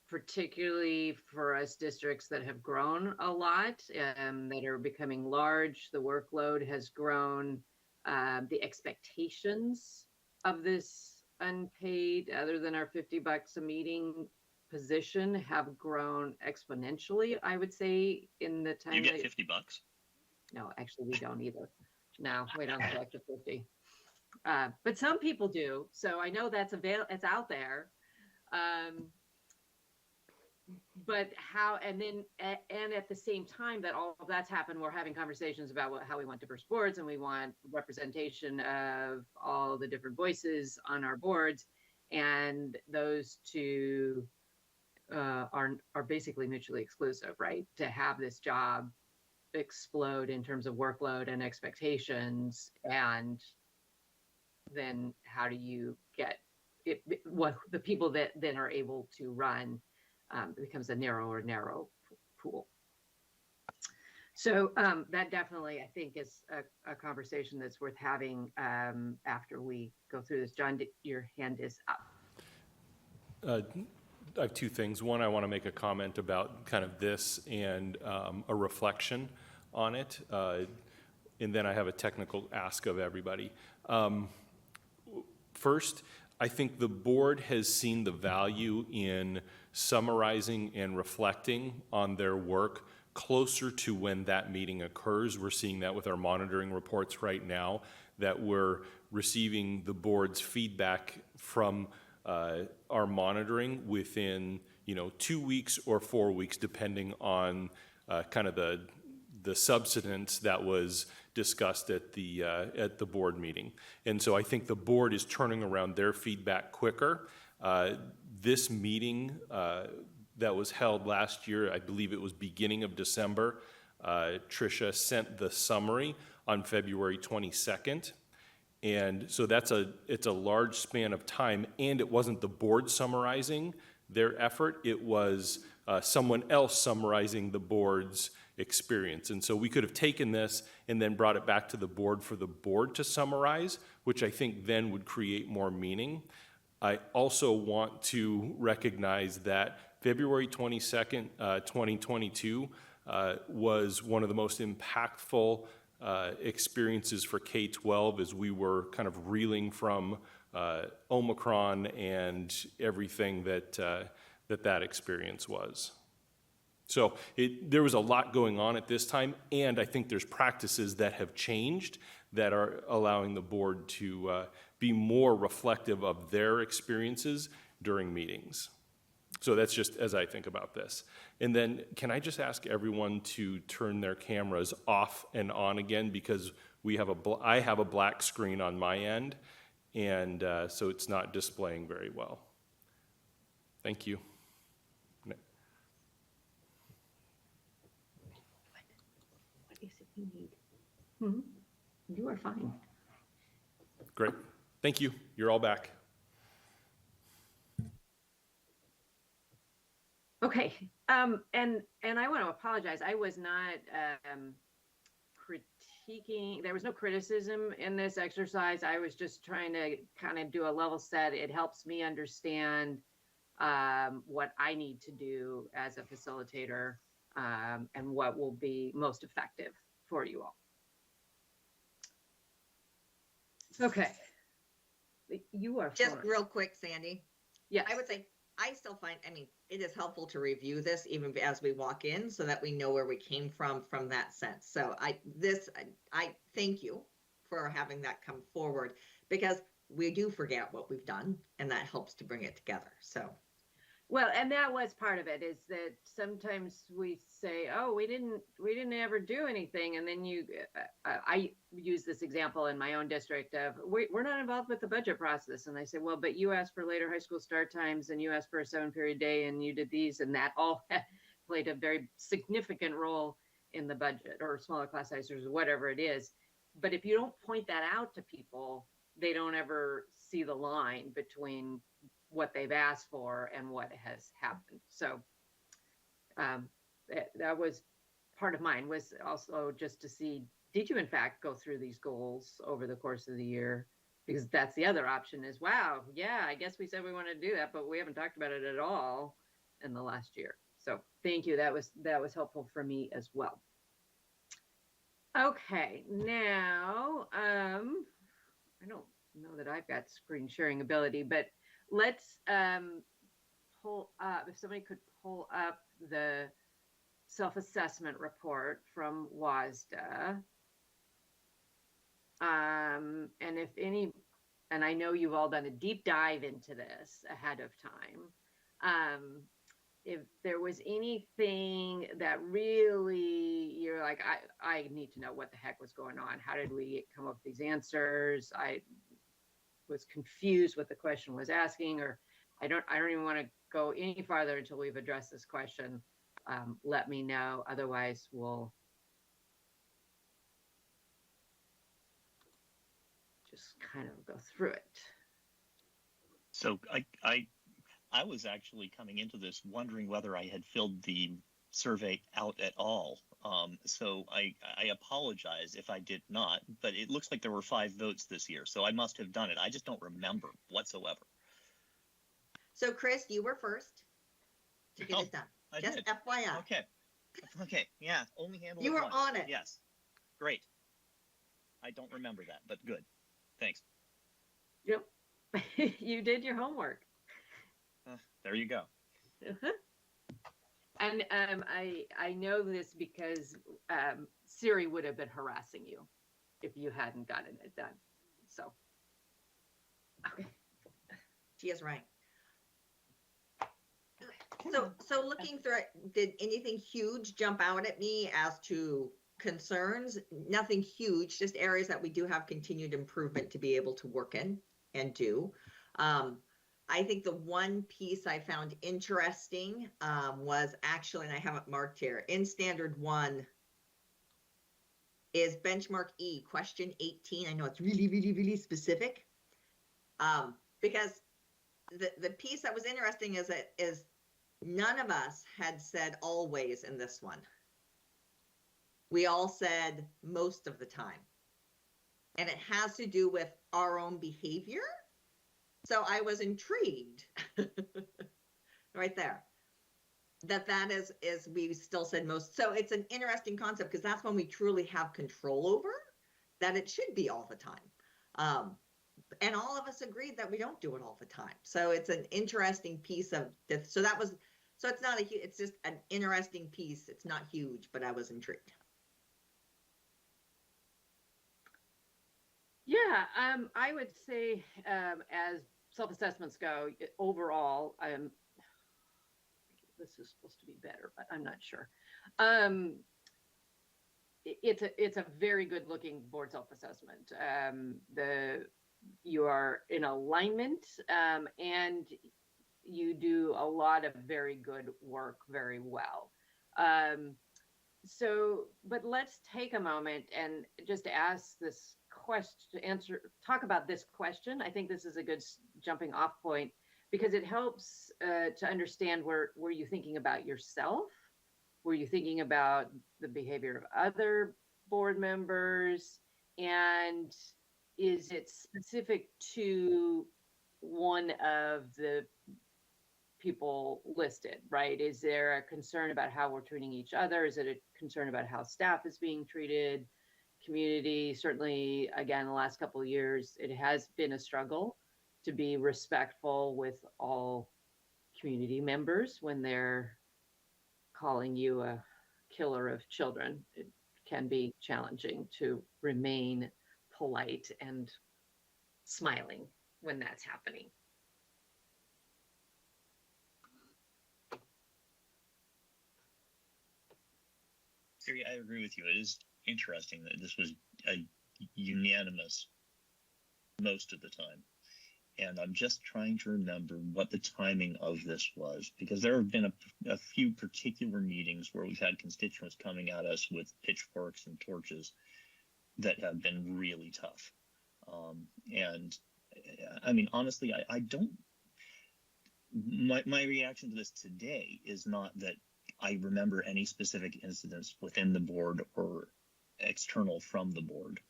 particularly for us districts that have grown a lot, that are becoming large. The workload has grown. The expectations of this unpaid, other than our $50 a meeting position, have grown exponentially, I would say, in the time You get that, $50. no, actually, we don't either. No, we don't collect the 50. But some people do. So I know that's it's out there. But how, and then, and at the same time that all of that's happened, we're having conversations about how we want diverse boards, and we want representation of all the different voices on our boards. And those two are basically mutually exclusive, right? To have this job explode in terms of workload and expectations, and then how do you get it, what the people that then are able to run, it becomes a narrow pool. So that definitely, I think, is a conversation that's worth having after we go through this. John, your hand is up. I have two things. One, I want to make a comment about kind of this and a reflection on it. And then I have a technical ask of everybody. First, I think the board has seen the value in summarizing and reflecting on their work closer to when that meeting occurs. We're seeing that with our monitoring reports right now, that we're receiving the board's feedback from our monitoring within 2 weeks or 4 weeks, depending on kind of the substance that was discussed at the board meeting. And so I think the board is turning around their feedback quicker. This meeting that was held last year, I believe it was beginning of December, Tricia sent the summary on February 22nd. And so it's a large span of time, and it wasn't the board summarizing their effort, it was someone else summarizing the board's experience. And so we could have taken this and then brought it back to the board for the board to summarize, which I think then would create more meaning. I also want to recognize that February 22nd, 2022 was one of the most impactful experiences for K-12 as we were kind of reeling from Omicron and everything that experience was. So there was a lot going on at this time, and I think there's practices that have changed that are allowing the board to be more reflective of their experiences during meetings. So that's just as I think about this. And then can I just ask everyone to turn their cameras off and on again, because I have a black screen on my end, and so it's not displaying very well. Thank you. What is it you need? You are fine. Great. Thank you. You're all back. Okay. And I want to apologize. I was not critiquing. There was no criticism in this exercise. I was just trying to kind of do a level set. It helps me understand what I need to do as a facilitator, and what will be most effective for you all. Okay. You are Just first. real quick, Sandy. Yes. I would say I still find, it is helpful to review this even as we walk in so that we know where we came from that sense. So I thank you for having that come forward, because we do forget what we've done, and that helps to bring it together. So. Well, and that was part of it, is that sometimes we say, oh, we didn't ever do anything. And then I use this example in my own district of, we're not involved with the budget process. And I say, well, but you asked for later high school start times, and you asked for a 7-period day, and you did these, and that all played a very significant role in the budget, or smaller class sizes, or whatever it is. But if you don't point that out to people, they don't ever see the line between what they've asked for and what has happened. So that was part of mine, was also just to see, did you in fact go through these goals over the course of the year? Because that's the other option is, wow, yeah, I guess we said we wanted to do that, but we haven't talked about it at all in the last year. So thank you. That was helpful for me as well. Okay, now I don't know that I've got screen sharing ability, but let's pull up, if somebody could pull up the self-assessment report from WASDA. And if any, and I know you've all done a deep dive into this ahead of time. If there was anything that really you're like, I need to know what the heck was going on. How did we come up with these answers? I was confused what the question was asking, or I don't even want to go any farther until we've addressed this question. Let me know. Otherwise, we'll just kind of go through it. So I was actually coming into this wondering whether I had filled the survey out at all. So I apologize if I did not, but it looks like there were 5 votes this year, so I must have done it. I just don't remember whatsoever. So Chris, you were first to get it done. I Just did. FYI. Okay. Yeah. Only handle You it were once. on it. Yes. Great. I don't remember that, but good. Thanks. Yep. You did your homework. There you go. And I know this because Siri would have been harassing you if you hadn't gotten it done. So, okay. She is right. So looking through it, did anything huge jump out at me as to concerns? Nothing huge, just areas that we do have continued improvement to be able to work in and do. I think the one piece I found interesting was actually, and I have it marked here, in standard 1 is benchmark E, question 18. I know it's really, really, really specific because the piece that was interesting is none of us had said always in this one. We all said most of the time. And it has to do with our own behavior. So I was intrigued right there that is we still said most. So it's an interesting concept because that's when we truly have control over that it should be all the time. And all of us agreed that we don't do it all the time. So it's an interesting piece of this. So it's not it's just an interesting piece. It's not huge, but I was intrigued. Yeah, I would say as self-assessments go, overall, this is supposed to be better, but I'm not sure. It's a very good looking board self-assessment. You are in alignment and you do a lot of very good work very well. But let's take a moment and just ask this question, talk about this question. I think this is a good jumping off point because it helps to understand were you thinking about yourself? Were you thinking about the behavior of other board members? And is it specific to one of the people listed, right? Is there a concern about how we're treating each other? Is it a concern about how staff is being treated? Community, certainly, again, the last couple of years, it has been a struggle to be respectful with all community members when they're calling you a killer of children. It can be challenging to remain polite and smiling when that's happening. Siri, I agree with you. It is interesting that this was a unanimous most of the time. And I'm just trying to remember what the timing of this was, because there have been a few particular meetings where we've had constituents coming at us with pitchforks and torches that have been really tough. And I mean, honestly, I don't, my reaction to this today is not that I remember any specific incidents within the board or external from the board.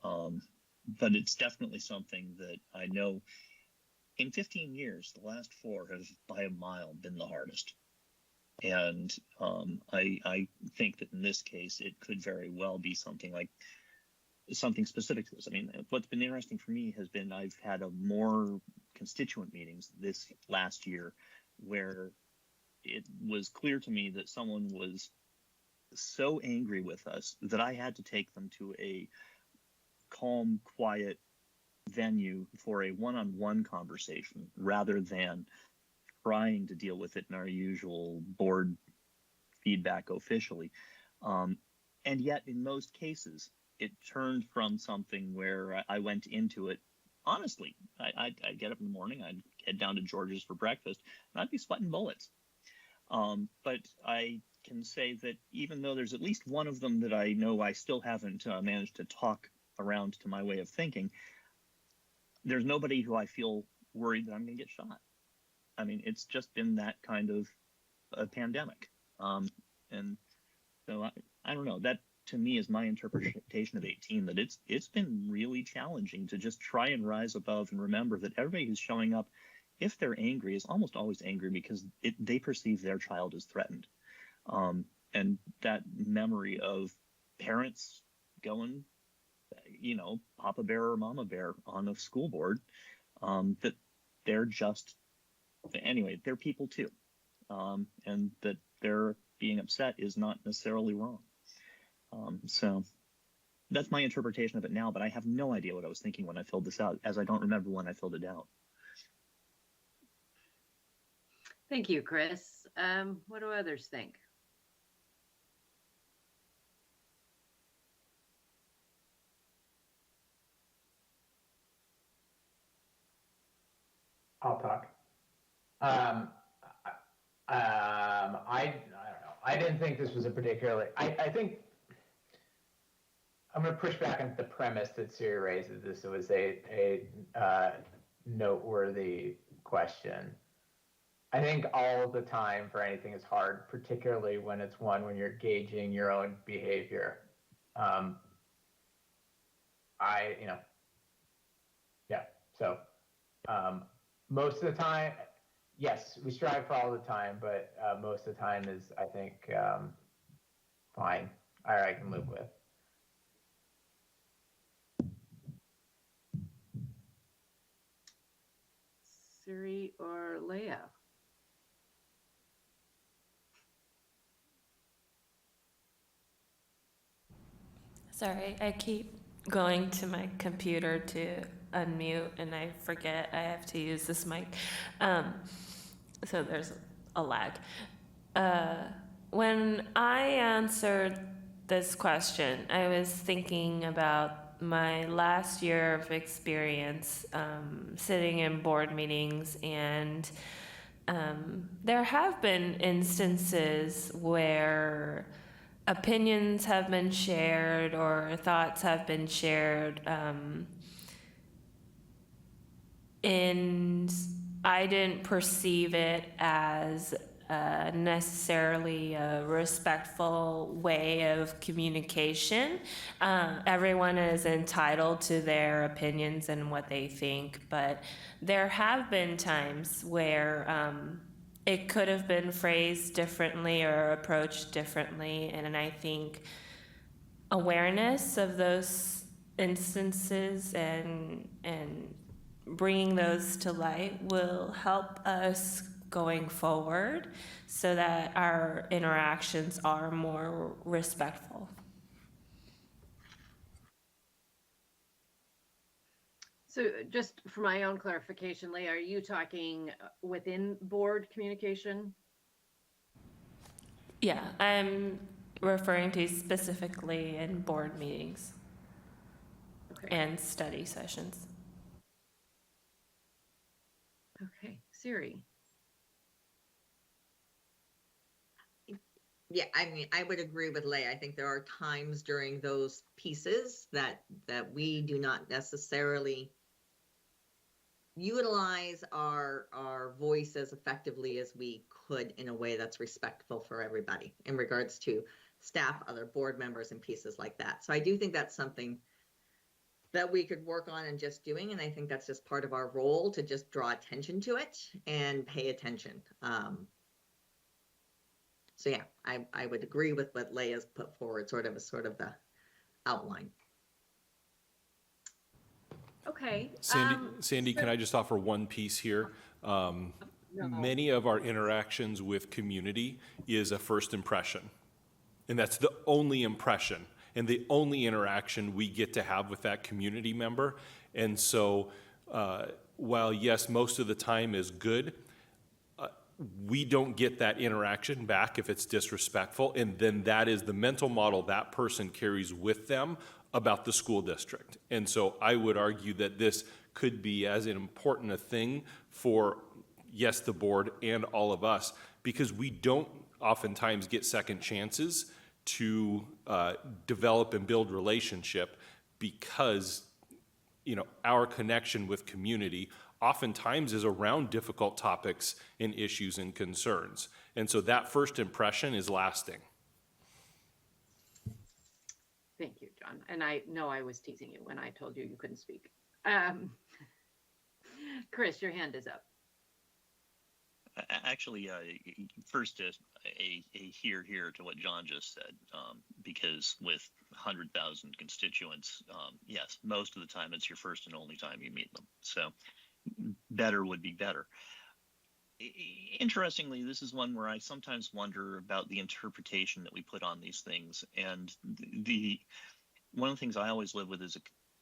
But it's definitely something that I know in 15 years, the last 4 have by a mile been the hardest. And I think that in this case, it could very well be something like something specific to this. I mean, what's been interesting for me has been I've had a more constituent meetings this last year where it was clear to me that someone was so angry with us that I had to take them to a calm, quiet venue for a one-on-one conversation rather than trying to deal with it in our usual board feedback officially. And yet, in most cases, it turned from something where I went into it honestly. I'd get up in the morning, I'd head down to George's for breakfast, and I'd be sweating bullets. But I can say that even though there's at least one of them that I know I still haven't managed to talk around to my way of thinking, there's nobody who I feel worried that I'm going to get shot. I mean, it's just been that kind of a pandemic. And so I don't know. That to me is my interpretation of 18, that it's been really challenging to just try and rise above and remember that everybody who's showing up, if they're angry, is almost always angry because they perceive their child as threatened. And that memory of parents going, Papa Bear or Mama Bear on a school board, that they're just, anyway, they're people too. And that their being upset is not necessarily wrong. So that's my interpretation of it now, but I have no idea what I was thinking when I filled this out, as I don't remember when I filled it out. Thank you, Chris. What do others think? I'll talk. I don't know. I didn't think this was a particularly. I think I'm going to push back on the premise that Siri raises. This was a noteworthy question. I think all the time for anything is hard, particularly when it's one when you're gauging your own behavior. So most of the time, yes, we strive for all the time, but most of the time is, I think, fine. I can live with. Siri or Leah? Sorry, I keep going to my computer to unmute and I forget I have to use this mic. So there's a lag. When I answered this question, I was thinking about my last year of experience sitting in board meetings, and there have been instances where opinions have been shared or thoughts have been shared, and I didn't perceive it as necessarily a respectful way of communication. Everyone is entitled to their opinions and what they think, but there have been times where it could have been phrased differently or approached differently, and I think awareness of those instances and bringing those to light will help us going forward so that our interactions are more respectful. So just for my own clarification, Leah, are you talking within board communication? Yeah, I'm referring to specifically in board meetings and study sessions. Okay, Siri. Yeah, I mean, I would agree with Leigh. I think there are times during those pieces that we do not necessarily utilize our voice as effectively as we could in a way that's respectful for everybody in regards to staff, other board members, and pieces like that. So I do think that's something that we could work on and just doing, and I think that's just part of our role to just draw attention to it and pay attention. So yeah, I would agree with what Leah's put forward, sort of the outline. Okay. Sandy, can I just offer one piece here? No. Many of our interactions with community is a first impression. And that's the only impression and the only interaction we get to have with that community member. And so while yes, most of the time is good, we don't get that interaction back if it's disrespectful. And then that is the mental model that person carries with them about the school district. And so I would argue that this could be as important a thing for, yes, the board and all of us, because we don't oftentimes get second chances to develop and build relationship because, you know, our connection with community oftentimes is around difficult topics and issues and concerns. And so that first impression is lasting. Thank you, John. And I know I was teasing you when I told you couldn't speak. Chris, your hand is up. Actually, first, a here to what John just said, because with 100,000 constituents, yes, most of the time it's your first and only time you meet them. So better would be better. Interestingly, this is one where I sometimes wonder about the interpretation that we put on these things. And one of the things I always live with is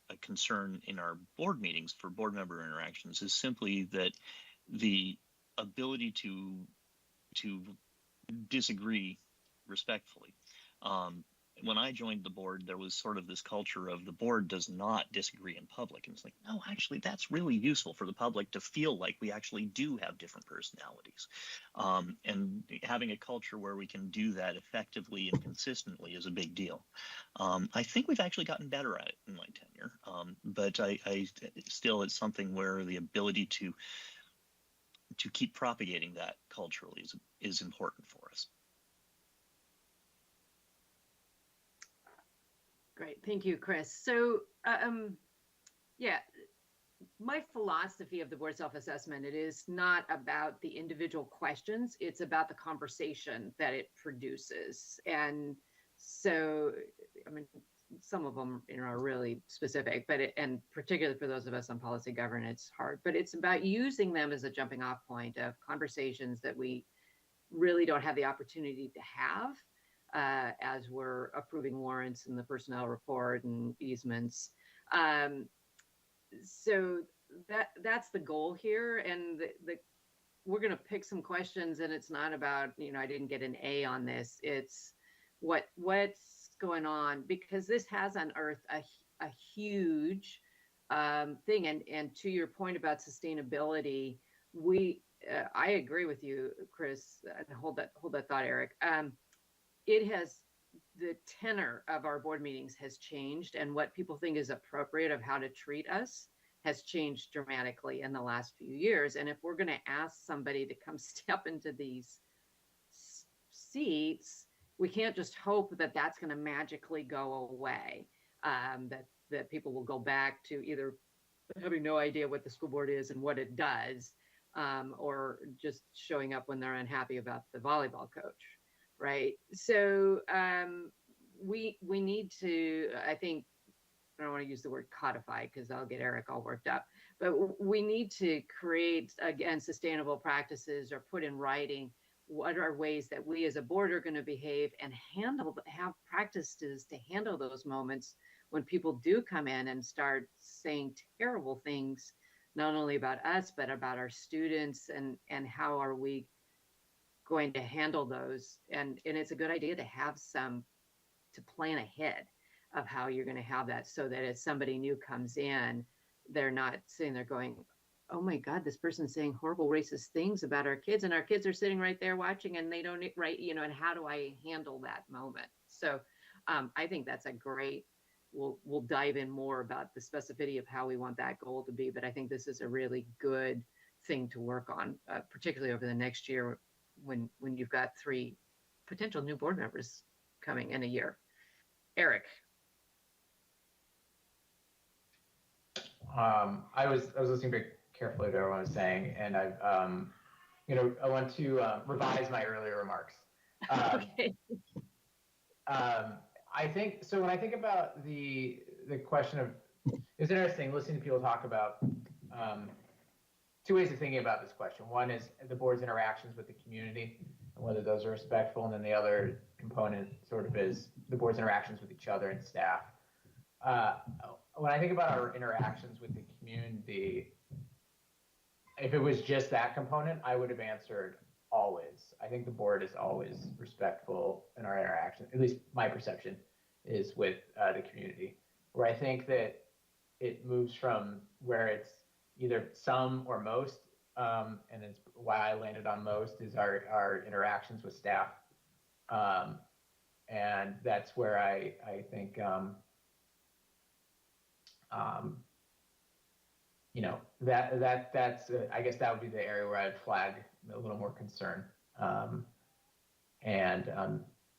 a concern in our board meetings for board member interactions is simply that the ability to disagree respectfully. When I joined the board, there was sort of this culture of the board does not disagree in public. And it's like, no, actually, that's really useful for the public to feel like we actually do have different personalities. And having a culture where we can do that effectively and consistently is a big deal. I think we've actually gotten better at it in my tenure. But I still, it's something where the ability to keep propagating that culturally is important for us. Great. Thank you, Chris. So, yeah, my philosophy of the board self-assessment, it is not about the individual questions. It's about the conversation that it produces. And so, I mean, some of them, you know, are really specific, but and particularly for those of us on policy governance, hard, but it's about using them as a jumping off point of conversations that we really don't have the opportunity to have as we're approving warrants and the personnel report and easements. So that's the goal here. And we're going to pick some questions, and it's not about, you know, I didn't get an A on this. It's what's going on, because this has unearthed a huge thing. And to your point about sustainability, I agree with you, Chris. Hold that thought, Eric. The tenor of our board meetings has changed, and what people think is appropriate of how to treat us has changed dramatically in the last few years. And if we're going to ask somebody to come step into these seats, we can't just hope that that's going to magically go away, that people will go back to either having no idea what the school board is and what it does, or just showing up when they're unhappy about the volleyball coach. Right. So we need to, I think, I don't want to use the word codify because I'll get Eric all worked up, but we need to create, again, sustainable practices or put in writing what are ways that we as a board are going to behave and have practices to handle those moments when people do come in and start saying terrible things, not only about us, but about our students, and how are we going to handle those. And it's a good idea to plan ahead of how you're going to have that, so that if somebody new comes in, they're not sitting there going, oh my God, this person's saying horrible racist things about our kids, and our kids are sitting right there watching, and they don't, right, you know, and how do I handle that moment? So I think that's a great, we'll dive in more about the specificity of how we want that goal to be, but I think this is a really good thing to work on, particularly over the next year, when you've got 3 potential new board members coming in a year. Eric. I was listening very carefully to what everyone was saying, and I want to revise my earlier remarks. Okay. I think so. When I think about the question of It's interesting listening to people talk about two ways of thinking about this question. One is the board's interactions with the community and whether those are respectful, and then the other component sort of is the board's interactions with each other and staff. When I think about our interactions with the community, if it was just that component, I would have answered always. I think the board is always respectful in our interaction. At least my perception is with the community, where I think that it moves from where it's either some or most, and it's why I landed on most is our interactions with staff, and that's where I think you know, that's I guess that would be the area where I'd flag a little more concern, and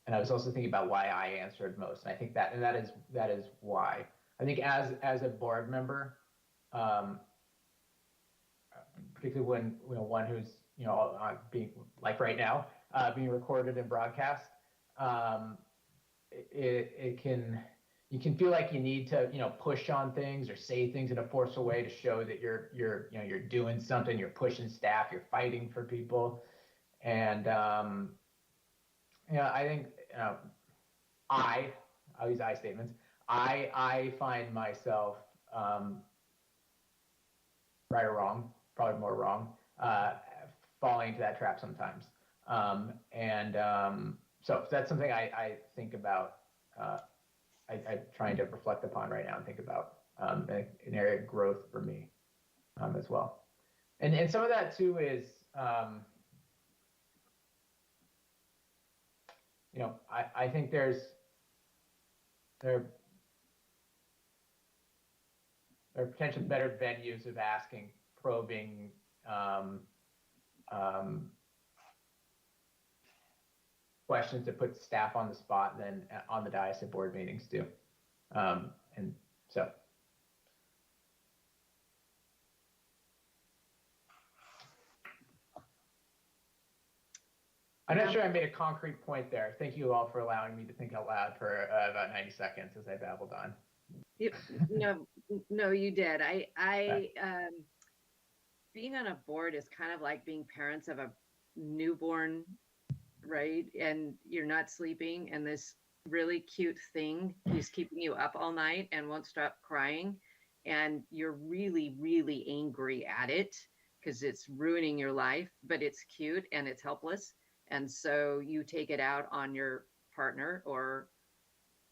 I was also thinking about why I answered most, and I think that is why. I think as a board member, particularly when one who's being like right now being recorded and broadcast, you can feel like you need to push on things or say things in a forceful way to show that you're doing something, you're pushing staff, you're fighting for people, and I think I'll use I statements. I find myself right or wrong, probably more wrong, falling into that trap sometimes, and so that's something I think about. I'm trying to reflect upon right now and think about an area of growth for me as well. And some of that too is, I think there are potentially better venues of asking probing questions that put staff on the spot than on the dais at board meetings do. And so. I'm not sure I made a concrete point there. Thank you all for allowing me to think out loud for about 90 seconds as I babbled on. No, you did. Being on a board is kind of like being parents of a newborn, right? And you're not sleeping, and this really cute thing is keeping you up all night and won't stop crying, and you're really, really angry at it because it's ruining your life, but it's cute and it's helpless. And so you take it out on your partner or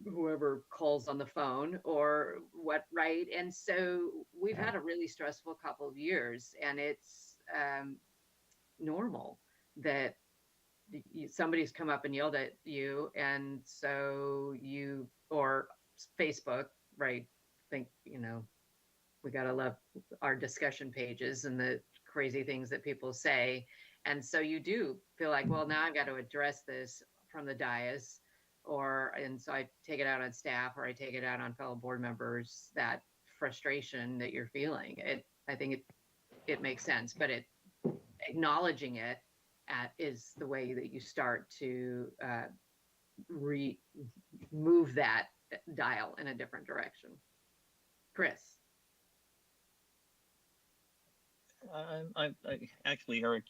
whoever calls on the phone or what, right? And so we've had a really stressful couple of years, and it's normal that somebody's come up and yelled at you, and so you, or Facebook, right? Think, we gotta love our discussion pages and the crazy things that people say. And so you do feel like, well, now I've got to address this from the dais, and so I take it out on staff, or I take it out on fellow board members, that frustration that you're feeling. I think it makes sense, but acknowledging it is the way that you start to move that dial in a different direction. Chris. I actually, Eric,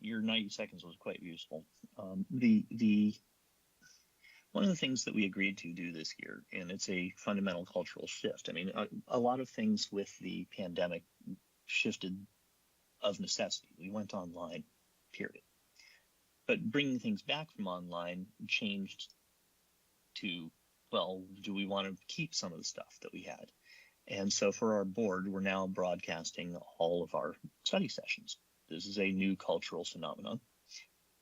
your 90 seconds was quite useful. One of the things that we agreed to do this year, and it's a fundamental cultural shift. I mean, a lot of things with the pandemic shifted of necessity. We went online, period. But bringing things back from online changed to, well, do we want to keep some of the stuff that we had? And so for our board, we're now broadcasting all of our study sessions. This is a new cultural phenomenon.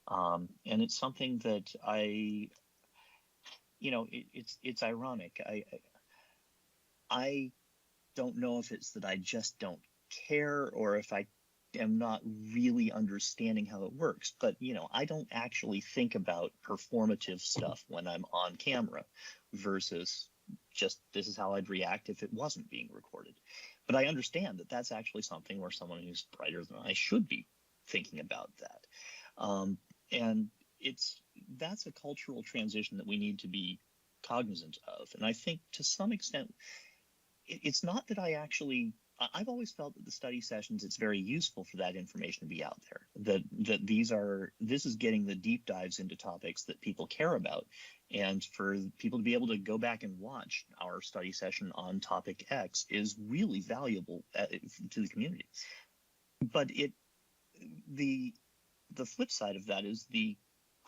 And it's something that it's ironic. I don't know if it's that I just don't care, or if I am not really understanding how it works, but I don't actually think about performative stuff when I'm on camera versus just this is how I'd react if it wasn't being recorded. But I understand that that's actually something where someone who's brighter than I should be thinking about that. And that's a cultural transition that we need to be cognizant of. And I think to some extent, it's not that I've always felt that the study sessions, it's very useful for that information to be out there. This is getting the deep dives into topics that people care about, and for people to be able to go back and watch our study session on topic X is really valuable to the community. But the flip side of that is the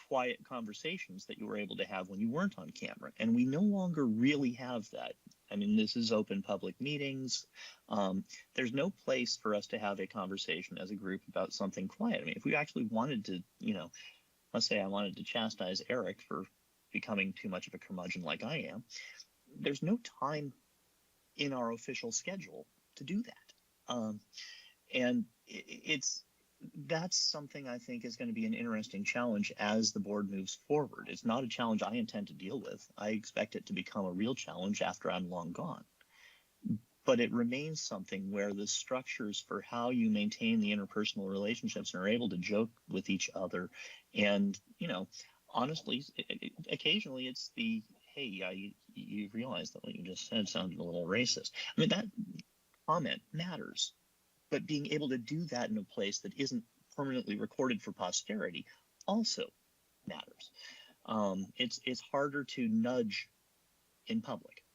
quiet conversations that you were able to have when you weren't on camera, and we no longer really have that. I mean, this is open public meetings. There's no place for us to have a conversation as a group about something quiet. I mean, if we actually wanted to, let's say I wanted to chastise Eric for becoming too much of a curmudgeon like I am, there's no time in our official schedule to do that. And that's something I think is going to be an interesting challenge as the board moves forward. It's not a challenge I intend to deal with. I expect it to become a real challenge after I'm long gone. But it remains something where the structures for how you maintain the interpersonal relationships and are able to joke with each other. And, honestly, occasionally it's the, hey, you realize that what you just said sounded a little racist. I mean, that comment matters. But being able to do that in a place that isn't permanently recorded for posterity also matters. It's harder to nudge in public.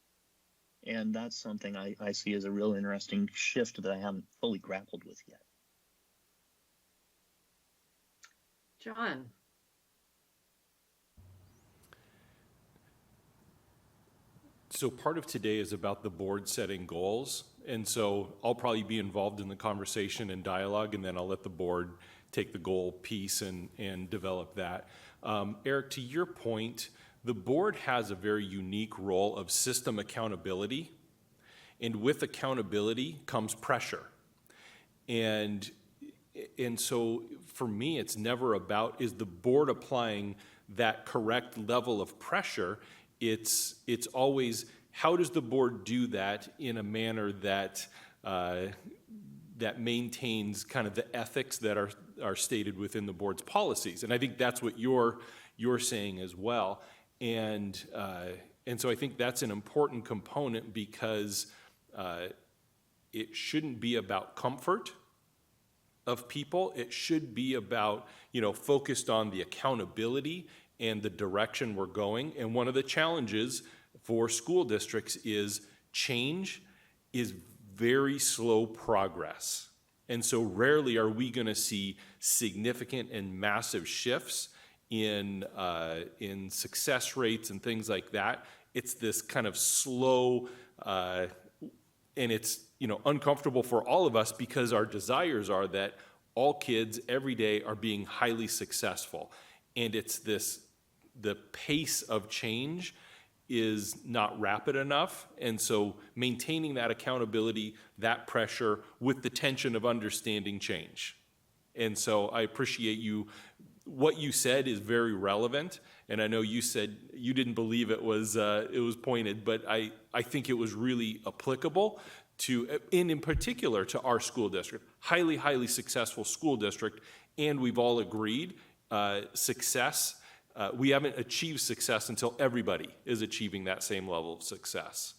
And that's something I see as a real interesting shift that I haven't fully grappled with yet. John. So part of today is about the board setting goals. And so I'll probably be involved in the conversation and dialogue, and then I'll let the board take the goal piece and develop that. Eric, to your point, the board has a very unique role of system accountability. And with accountability comes pressure. And so for me, it's never about, is the board applying that correct level of pressure? It's always, how does the board do that in a manner that that maintains kind of the ethics that are stated within the board's policies? And I think that's what you're saying as well. And so I think that's an important component, because it shouldn't be about comfort of people. It should be about, focused on the accountability and the direction we're going. And one of the challenges for school districts is change is very slow progress. And so rarely are we going to see significant and massive shifts in success rates and things like that. It's this kind of slow, and it's uncomfortable for all of us, because our desires are that all kids every day are being highly successful. And it's the pace of change is not rapid enough. And so maintaining that accountability, that pressure, with the tension of understanding change. And so I appreciate what you said is very relevant. And I know you said you didn't believe it was pointed, but I think it was really applicable to, and in particular to our school district, highly, highly successful school district. And we've all agreed success, we haven't achieved success until everybody is achieving that same level of success.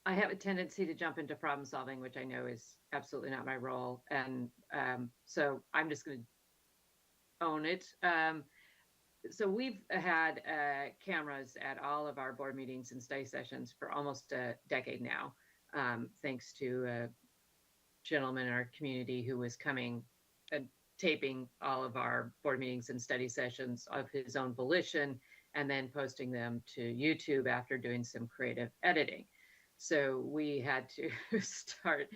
I have a tendency to jump into problem solving, which I know is absolutely not my role. And so I'm just going to own it. So we've had cameras at all of our board meetings and study sessions for almost a decade now, thanks to a gentleman in our community who was coming and taping all of our board meetings and study sessions of his own volition, and then posting them to YouTube after doing some creative editing. So we had to start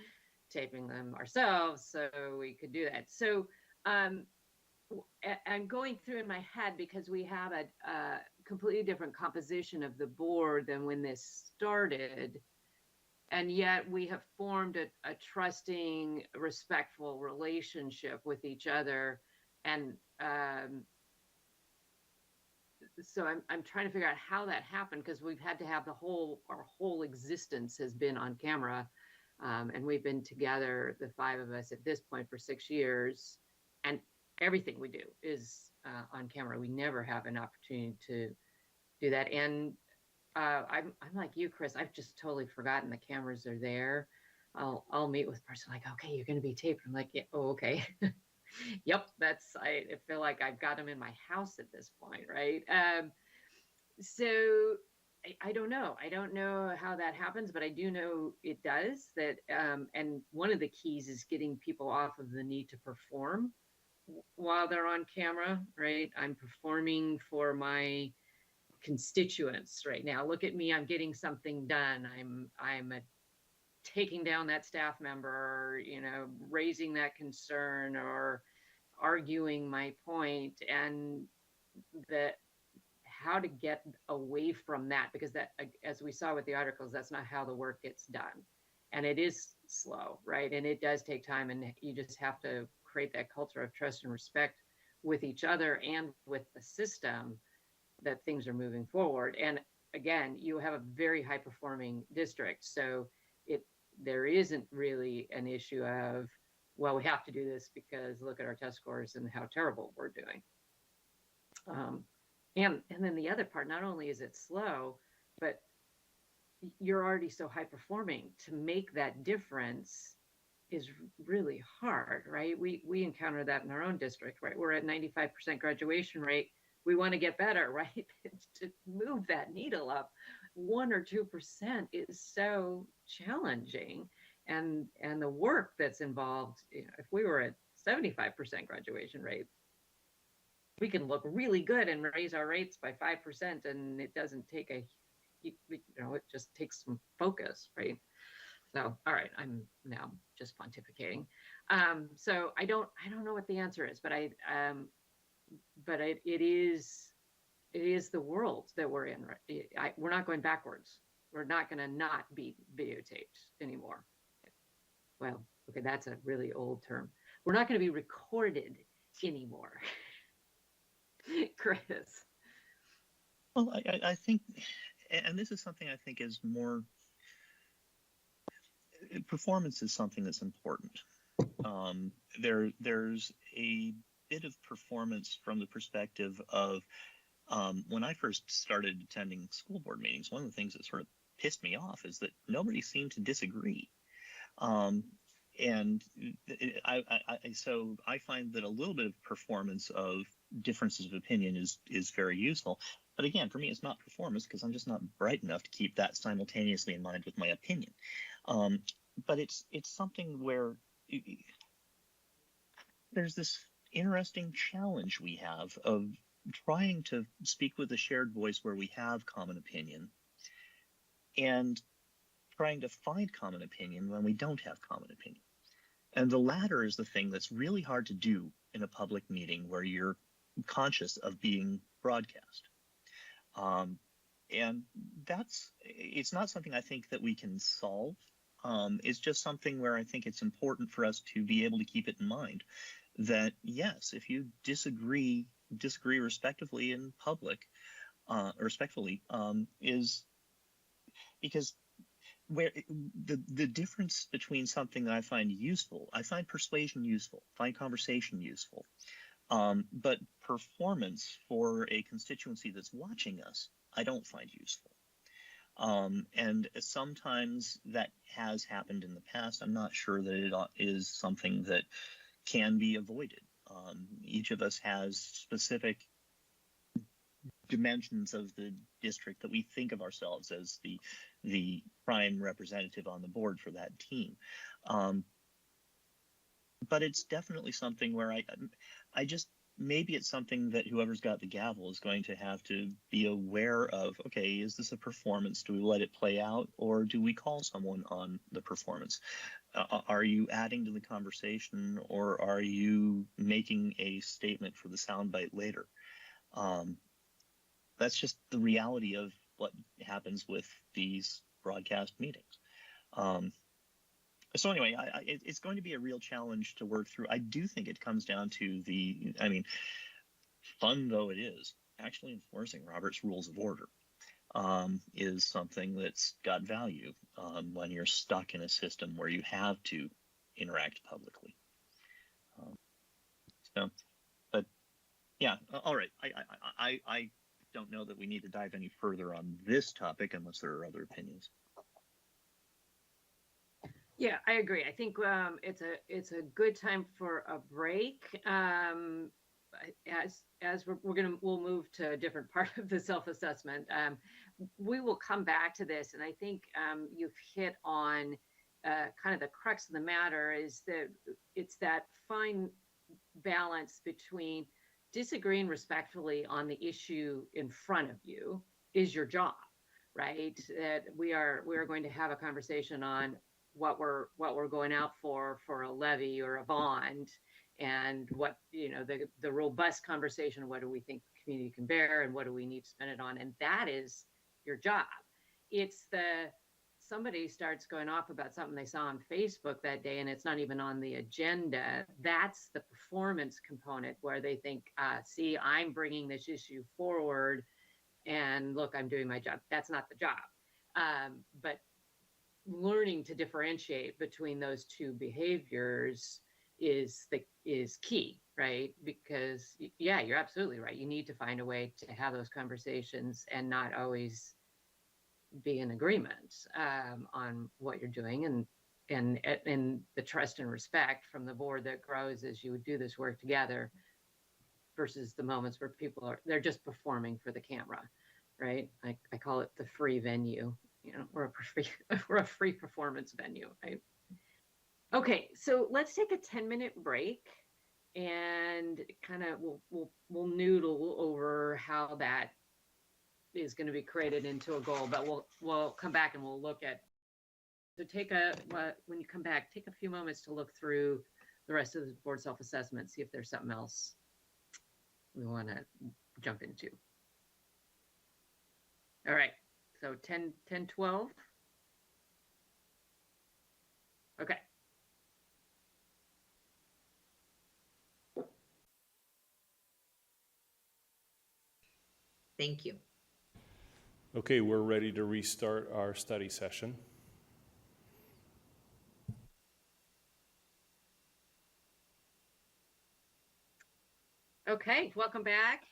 taping them ourselves so we could do that. So I'm going through in my head, because we have a completely different composition of the board than when this started. And yet we have formed a trusting, respectful relationship with each other. And so I'm trying to figure out how that happened, because we've had to have our whole existence has been on camera. And we've been together, the five of us at this point, for 6 years. and everything we do is on camera. We never have an opportunity to do that. And I'm like you, Chris. I've just totally forgotten the cameras are there. I'll meet with a person like, okay, you're going to be taped. I'm like, yeah, oh, okay. Yep, I feel like I've got them in my house at this point, right? So I don't know. I don't know how that happens, but I do know it does. That and one of the keys is getting people off of the need to perform while they're on camera, right? I'm performing for my constituents right now. Look at me, I'm getting something done. I'm taking down that staff member, raising that concern or arguing my point, and that how to get away from that, because that, as we saw with the articles, that's not how the work gets done. And it is slow, right? And it does take time, and you just have to create that culture of trust and respect with each other and with the system, that things are moving forward. And again, you have a very high performing district, so there isn't really an issue of, well, we have to do this because look at our test scores and how terrible we're doing. And then the other part, not only is it slow, but you're already so high performing. To make that difference is really hard, right? We encounter that in our own district, right? We're at 95% graduation rate. We want to get better, right? To move that needle up 1 or 2% is so challenging. And the work that's involved, if we were at 75% graduation rate, we can look really good and raise our rates by 5%, and it doesn't take it just takes some focus, right? So, all right, I'm now just pontificating. So I don't know what the answer is, but it is the world that we're in. We're not going backwards. We're not going to not be videotaped anymore. Well, okay, that's a really old term. We're not going to be recorded anymore. Chris. Well, I think, and this is something I think is more, performance is something that's important. There's a bit of performance from the perspective of, when I first started attending school board meetings, one of the things that sort of pissed me off is that nobody seemed to disagree. And so I find that a little bit of performance of differences of opinion is very useful. But again, for me, it's not performance because I'm just not bright enough to keep that simultaneously in mind with my opinion. But it's something where there's this interesting challenge we have of trying to speak with a shared voice where we have common opinion, and trying to find common opinion when we don't have common opinion. And the latter is the thing that's really hard to do in a public meeting where you're conscious of being broadcast. And it's not something I think that we can solve. It's just something where I think it's important for us to be able to keep it in mind that, yes, if you disagree respectively in public, respectfully, is because where the difference between something that I find useful, I find persuasion useful, find conversation useful, but performance for a constituency that's watching us, I don't find useful. And sometimes that has happened in the past. I'm not sure that it is something that can be avoided. Each of us has specific dimensions of the district that we think of ourselves as the prime representative on the board for that team. But it's definitely something where I just, maybe it's something that whoever's got the gavel is going to have to be aware of. Okay, is this a performance? Do we let it play out, or do we call someone on the performance? Are you adding to the conversation, or are you making a statement for the soundbite later? That's just the reality of what happens with these broadcast meetings. So anyway, it's going to be a real challenge to work through. I do think it comes down to fun though it is, actually enforcing Robert's Rules of Order is something that's got value when you're stuck in a system where you have to interact publicly. So, but yeah, all right. I don't know that we need to dive any further on this topic unless there are other opinions. Yeah, I agree. I think it's a good time for a break. As we'll move to a different part of the self-assessment. We will come back to this, and I think you've hit on kind of the crux of the matter is that it's that fine balance between disagreeing respectfully on the issue in front of you is your job, right? That we are going to have a conversation on what we're going out for a levy or a bond, and what, you know, the robust conversation, what do we think the community can bear and what do we need to spend it on, and that is your job. It's somebody starts going off about something they saw on Facebook that day and it's not even on the agenda. That's the performance component where they think, see, I'm bringing this issue forward and look, I'm doing my job. That's not the job. But learning to differentiate between those two behaviors is key, right? Because yeah, you're absolutely right. You need to find a way to have those conversations and not always be in agreement on what you're doing, and the trust and respect from the board that grows as you would do this work together, versus the moments where they're just performing for the camera, right? I call it the free venue. You know, we're a free performance venue, right? Okay, so let's take a 10-minute break and kind of we'll noodle over how that is going to be created into a goal, but we'll come back and we'll look at. So when you come back, take a few moments to look through the rest of the board self-assessment, see if there's something else we want to jump into. All right. So 10, 12. Okay. Thank you. Okay, we're ready to restart our study session. Okay, welcome back.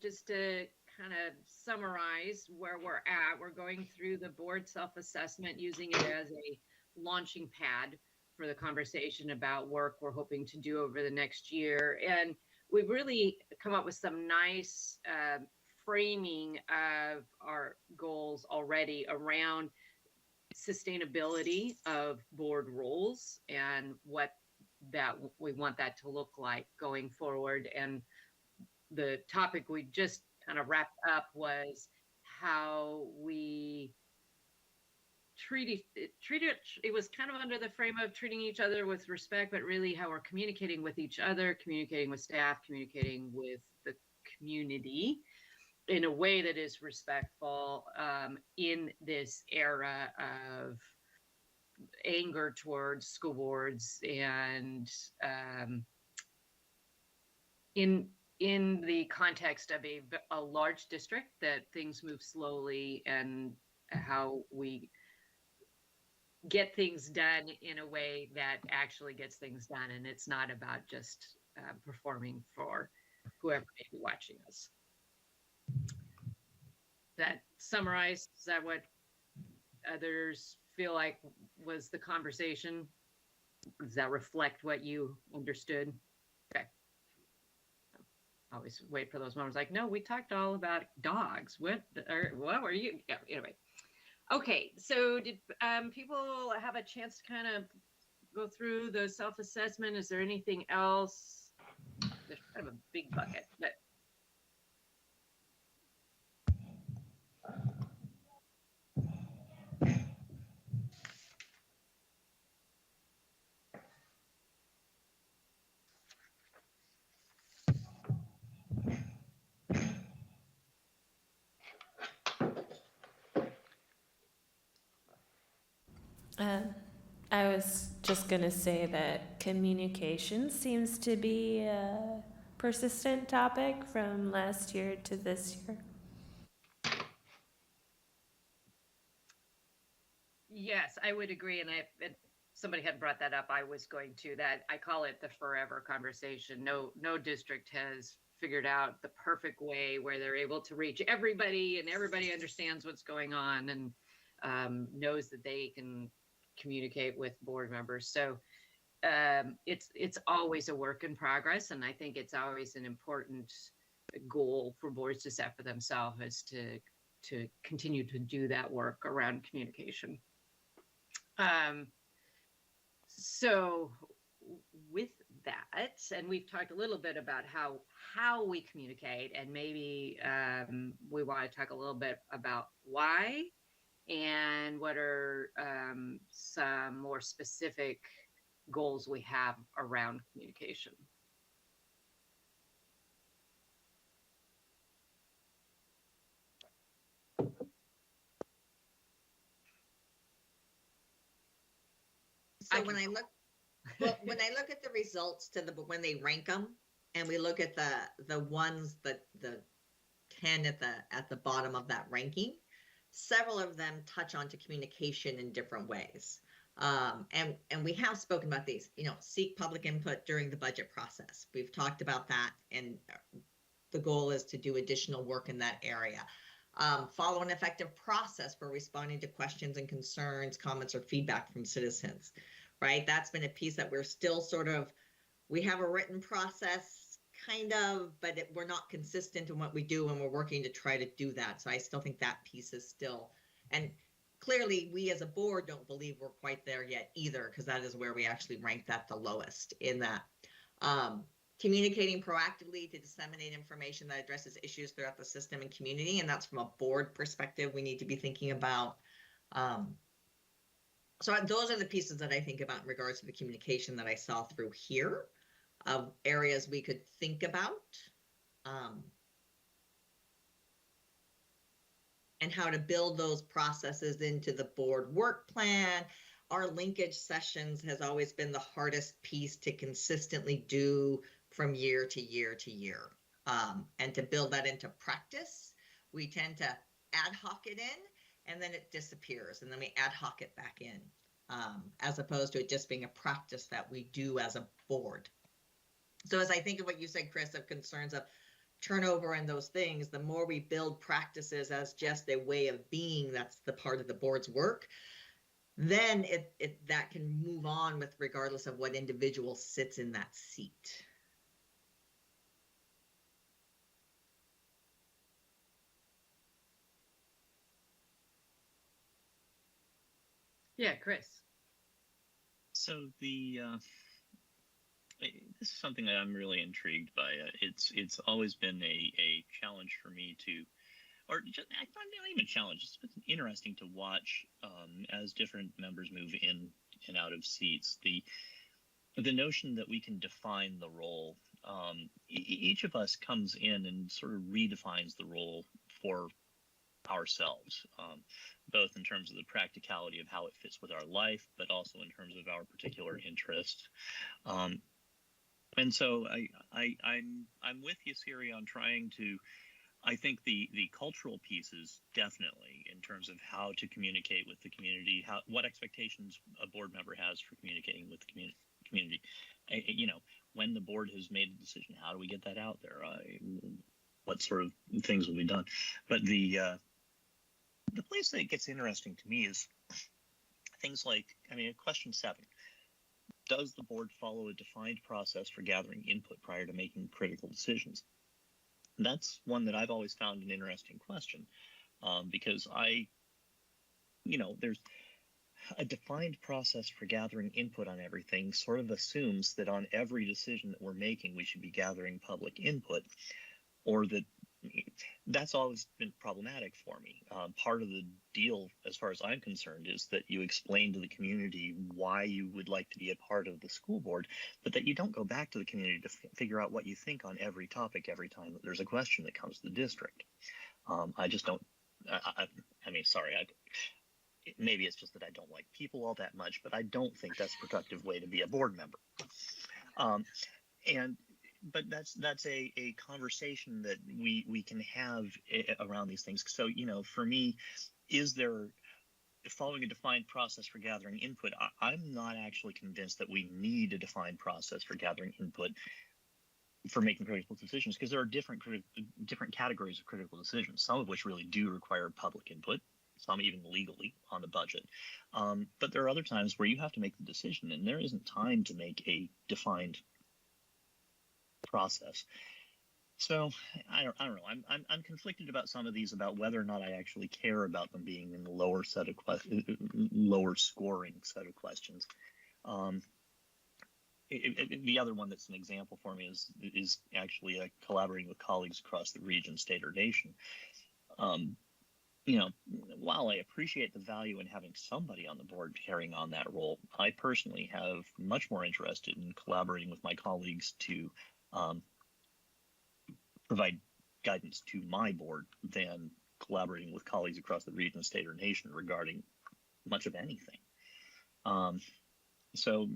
Just to kind of summarize where we're at, we're going through the board self-assessment, using it as a launching pad for the conversation about work we're hoping to do over the next year. And we've really come up with some nice framing of our goals already around sustainability of board roles and what that we want that to look like going forward. And the topic we just kind of wrapped up was how we treat it was kind of under the frame of treating each other with respect, but really how we're communicating with each other, communicating with staff, communicating with the community in a way that is respectful in this era of anger towards school boards, and in the context of a large district that things move slowly, and how we get things done in a way that actually gets things done, and it's not about just performing for whoever may be watching us. That summarized, is that what others feel like was the conversation? Does that reflect what you understood? Okay. I always wait for those moments like, no, we talked all about dogs. What were you? Yeah, anyway. Okay, so did people have a chance to kind of go through the self-assessment? Is there anything else? There's kind of a big bucket, but I was just going to say that communication seems to be a persistent topic from last year to this year. yes, I would agree. And somebody had brought that up, I was going to, that I call it the forever conversation. No district has figured out the perfect way where they're able to reach everybody and everybody understands what's going on and knows that they can communicate with board members. So it's always a work in progress, and I think it's always an important goal for boards to set for themselves is to continue to do that work around communication. So with that, and we've talked a little bit about how we communicate, and maybe we want to talk a little bit about why and what are some more specific goals we have around communication. So when I look at the results when they rank them, and we look at the ones that the 10 at the bottom of that ranking, several of them touch onto communication in different ways. And we have spoken about these, seek public input during the budget process. We've talked about that, and the goal is to do additional work in that area. Follow an effective process for responding to questions and concerns, comments, or feedback from citizens, right? That's been a piece that we're still we have a written process, kind of, but we're not consistent in what we do, and we're working to try to do that. So I still think that piece is still, and clearly we as a board don't believe we're quite there yet either, because that is where we actually rank that the lowest in that. Communicating proactively to disseminate information that addresses issues throughout the system and community, and that's from a board perspective we need to be thinking about. So those are the pieces that I think about in regards to the communication that I saw through here, of areas we could think about, and how to build those processes into the board work plan. Our linkage sessions has always been the hardest piece to consistently do from year to year to year. And to build that into practice, we tend to ad hoc it in, and then it disappears, and then we ad hoc it back in, as opposed to it just being a practice that we do as a board. So as I think of what you said, Chris, of concerns of turnover and those things, the more we build practices as just a way of being, that's the part of the board's work, then that can move on with regardless of what individual sits in that seat. Yeah, Chris. So this is something that I'm really intrigued by. It's always been a challenge for me to, or just, not even challenge. It's been interesting to watch as different members move in and out of seats. The notion that we can define the role. Each of us comes in and sort of redefines the role for ourselves, both in terms of the practicality of how it fits with our life, but also in terms of our particular interest. And so I'm with you, Siri, on trying to. I think the cultural pieces definitely, in terms of how to communicate with the community, what expectations a board member has for communicating with the community. When the board has made a decision, how do we get that out there? What sort of things will be done? But the place that gets interesting to me is things like, question 7. Does the board follow a defined process for gathering input prior to making critical decisions? That's one that I've always found an interesting question, because there's a defined process for gathering input on everything sort of assumes that on every decision that we're making, we should be gathering public input, or that's always been problematic for me. Part of the deal, as far as I'm concerned, is that you explain to the community why you would like to be a part of the school board, but that you don't go back to the community to figure out what you think on every topic every time that there's a question that comes to the district. I just don't. Sorry. Maybe it's just that I don't like people all that much, but I don't think that's a productive way to be a board member. But that's a conversation that we can have around these things. So, for me, is there following a defined process for gathering input, I'm not actually convinced that we need a defined process for gathering input for making critical decisions, because there are different categories of critical decisions, some of which really do require public input, some even legally on the budget. But there are other times where you have to make the decision and there isn't time to make a defined process. So I don't know. I'm conflicted about some of these, about whether or not I actually care about them being in the lower scoring set of questions. The other one that's an example for me is actually collaborating with colleagues across the region, state, or nation. While I appreciate the value in having somebody on the board carrying on that role, I personally have much more interest in collaborating with my colleagues to provide guidance to my board than collaborating with colleagues across the region, state, or nation regarding much of anything. So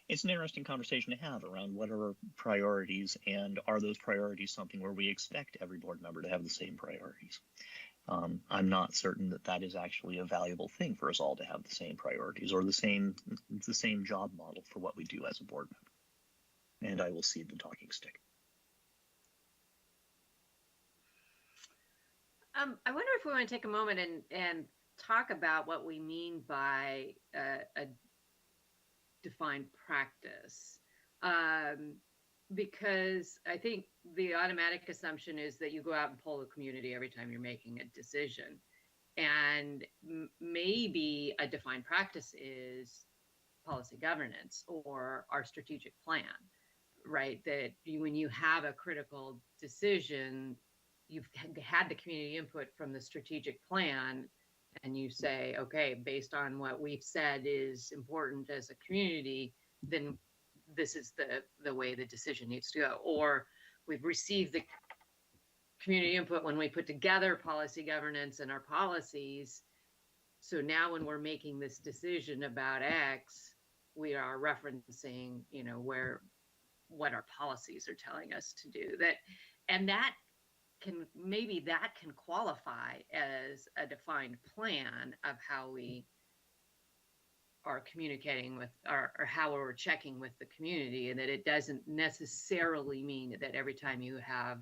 it's an interesting conversation to have around what are our priorities, and are those priorities something where we expect every board member to have the same priorities? I'm not certain that that is actually a valuable thing for us all to have the same priorities or the same job model for what we do as a board member. And I will cede the talking stick. I wonder if we want to take a moment and talk about what we mean by a defined practice. Because I think the automatic assumption is that you go out and poll the community every time you're making a decision. And maybe a defined practice is policy governance or our strategic plan, right? That when you have a critical decision, you've had the community input from the strategic plan, and you say, okay, based on what we've said is important as a community, then this is the way the decision needs to go. Or we've received the community input when we put together policy governance and our policies. So now when we're making this decision about X, we are referencing, what our policies are telling us to do. That can qualify as a defined plan of how we are communicating with or how we're checking with the community, and that it doesn't necessarily mean that every time you have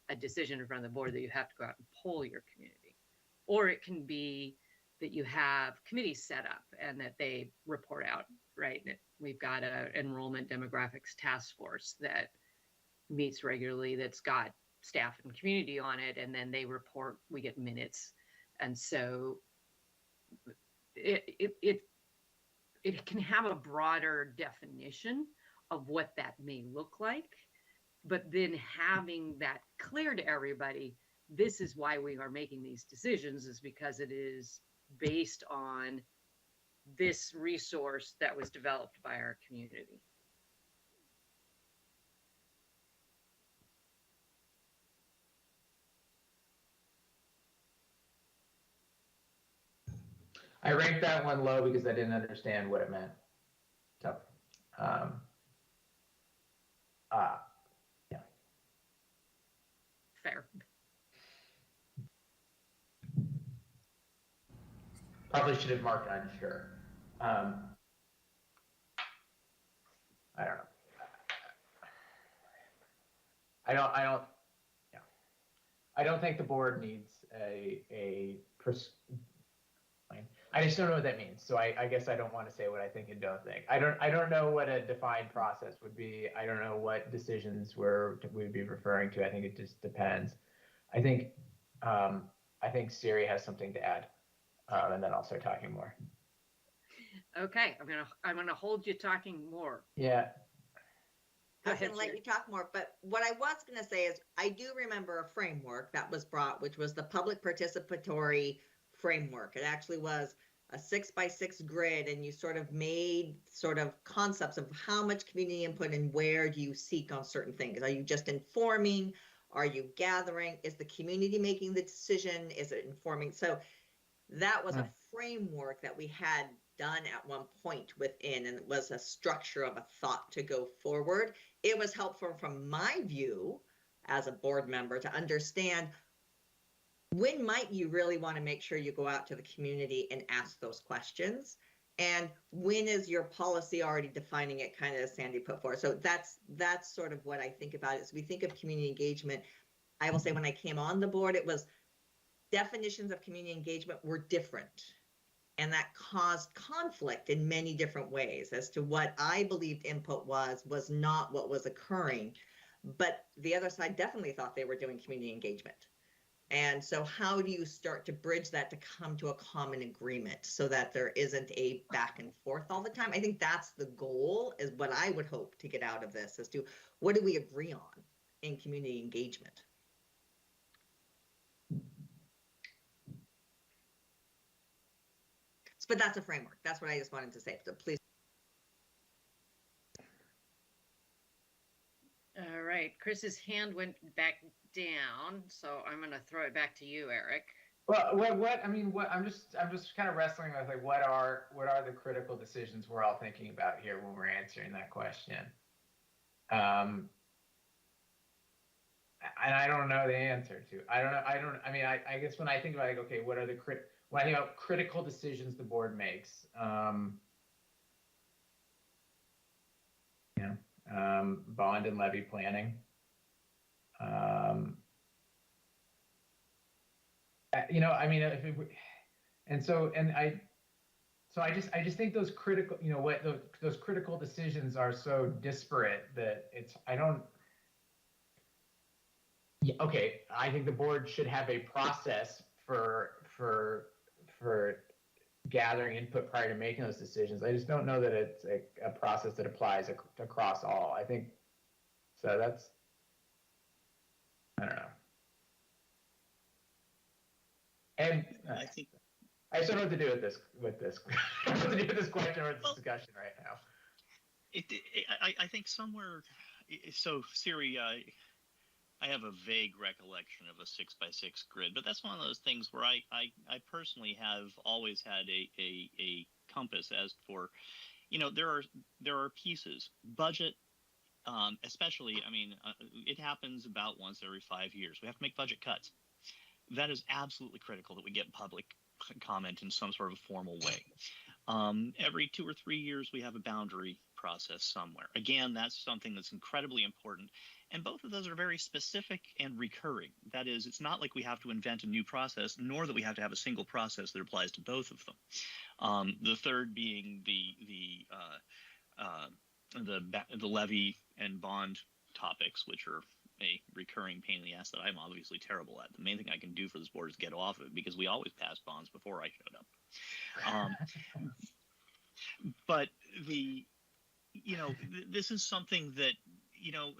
a decision in front of the board that you have to go out and poll your community. Or it can be that you have committees set up and that they report out, right? We've got an enrollment demographics task force that meets regularly, that's got staff and community on it, and then they report, we get minutes. And so it can have a broader definition of what that may look like, but then having that clear to everybody, this is why we are making these decisions, is because it is based on this resource that was developed by our community. I ranked that one low because I didn't understand what it meant. So, yeah. Fair. Probably should have marked unsure. I don't know. I don't think the board needs I just don't know what that means. So I guess I don't want to say what I think and don't think. I don't know what a defined process would be. I don't know what decisions we'd be referring to. I think it just depends. I think Siri has something to add, and then I'll start talking more. Okay, I'm gonna hold you talking more. Yeah. I was going to let you talk more, but what I was going to say is I do remember a framework that was brought, which was the public participatory framework. It actually was a 6x6 grid, and you sort of made sort of concepts of how much community input and where do you seek on certain things. Are you just informing? Are you gathering? Is the community making the decision? Is it informing? So that was a framework that we had done at one point within, and it was a structure of a thought to go forward. It was helpful from my view as a board member to understand when might you really want to make sure you go out to the community and ask those questions? And when is your policy already defining it, kind of as Sandy put forward? So that's sort of what I think about it. So we think of community engagement. I will say when I came on the board, it was definitions of community engagement were different. And that caused conflict in many different ways as to what I believed input was not what was occurring. But the other side definitely thought they were doing community engagement. And so how do you start to bridge that to come to a common agreement so that there isn't a back and forth all the time? I think that's the goal, is what I would hope to get out of this, as to what do we agree on in community engagement? But that's a framework. That's what I just wanted to say. So please. All right, Chris's hand went back down, so I'm gonna throw it back to you, Eric. Well, I'm just kind of wrestling with, like, what are the critical decisions we're all thinking about here when we're answering that question? And I don't know the answer to. I mean, I guess when I think about, like, okay, what are the when I think about critical decisions the board makes, bond and levy planning. I mean, I just think those critical, those critical decisions are so disparate that okay, I think the board should have a process for gathering input prior to making those decisions. I just don't know that it's a process that applies across all. I think so. I don't know. And I think I just don't know what to do with this what to do with this question or this discussion right now. I think somewhere. So Siri, I have a vague recollection of a 6x6 grid, but that's one of those things where I personally have always had a compass as for, there are pieces, budget, especially. I mean, it happens about once every 5 years. We have to make budget cuts. That is absolutely critical that we get public comment in some sort of formal way. Every 2 or 3 years, we have a boundary process somewhere. Again, that's something that's incredibly important. And both of those are very specific and recurring. That is, it's not like we have to invent a new process, nor that we have to have a single process that applies to both of them. The third being the levy and bond topics, which are a recurring pain in the ass that I'm obviously terrible at. The main thing I can do for this board is get off of it, because we always passed bonds before I showed up. But this is something that,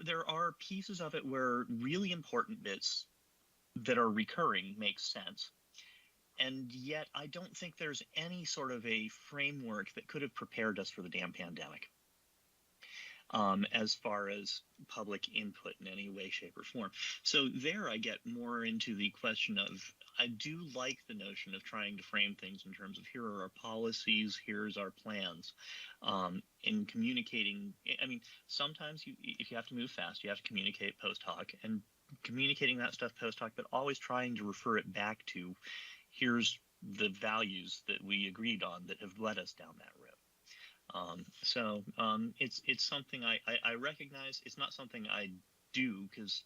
there are pieces of it where really important bits that are recurring make sense. And yet I don't think there's any sort of a framework that could have prepared us for the damn pandemic. As far as public input in any way, shape, or form. So there I get more into the question of, I do like the notion of trying to frame things in terms of, here are our policies, here's our plans. In communicating, I mean, sometimes if you have to move fast, you have to communicate post hoc, and communicating that stuff post hoc, but always trying to refer it back to, here's the values that we agreed on that have led us down that road. It's something I recognize. It's not something I do because,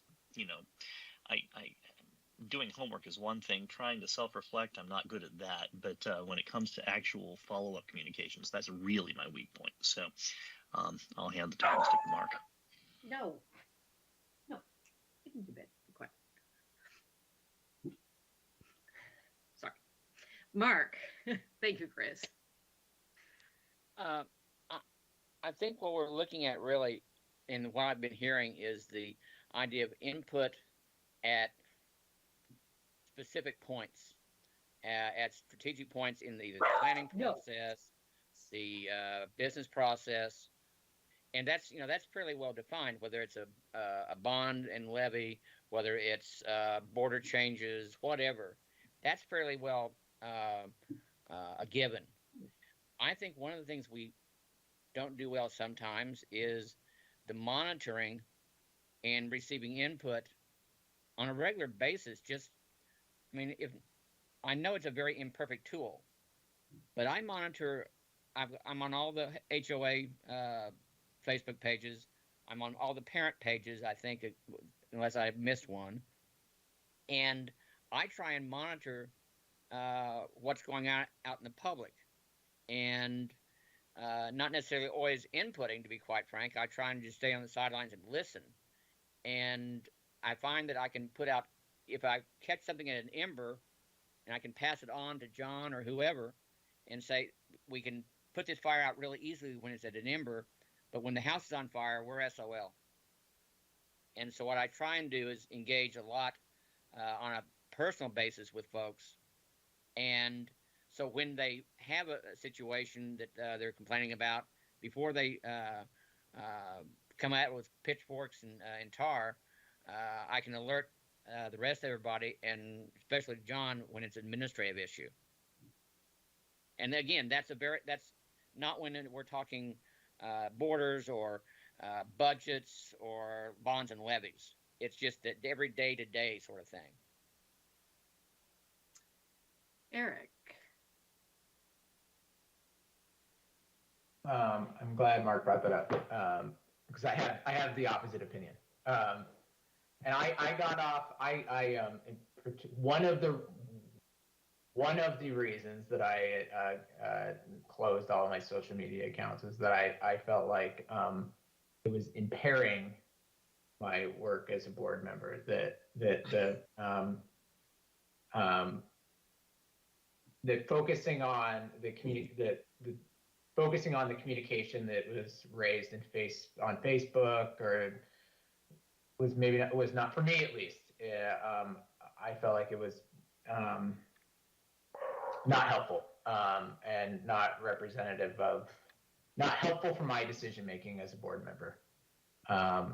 doing homework is one thing. Trying to self-reflect, I'm not good at that. But when it comes to actual follow-up communications, that's really my weak point. So I'll hand the talking stick to Mark. No, you can do that. Be quiet. Sorry, Mark. Thank you, Chris. I think what we're looking at really, and what I've been hearing, is the idea of input at specific points, at strategic points in the planning process, the business process, and that's fairly well defined. Whether it's a bond and levy, whether it's border changes, whatever, that's fairly well a given. I think one of the things we don't do well sometimes is the monitoring and receiving input on a regular basis, just I mean, if I know it's a very imperfect tool, but I monitor. I'm on all the HOA Facebook pages. I'm on all the parent pages. I think, unless I missed one, and I try and monitor what's going on out in the public, and not necessarily always inputting. To be quite frank, I try and just stay on the sidelines and listen. And I find that I can put out, if I catch something at an ember, and I can pass it on to John or whoever, and say we can put this fire out really easily when it's at an ember, but when the house is on fire, we're SOL. And so what I try and do is engage a lot on a personal basis with folks. And so when they have a situation that they're complaining about, before they come out with pitchforks and tar, I can alert the rest of everybody, and especially John, when it's an administrative issue. And again, that's not when we're talking borders or budgets or bonds and levies. It's just that every day-to-day sort of thing. Eric. I'm glad Mark brought that up, because I have the opposite opinion. And I got off. One of the reasons that I closed all my social media accounts is that I felt like it was impairing my work as a board member. That focusing on the communication that was raised on Facebook, or was not for me, at least. I felt like it was not helpful, and not representative of, not helpful for my decision making as a board member. I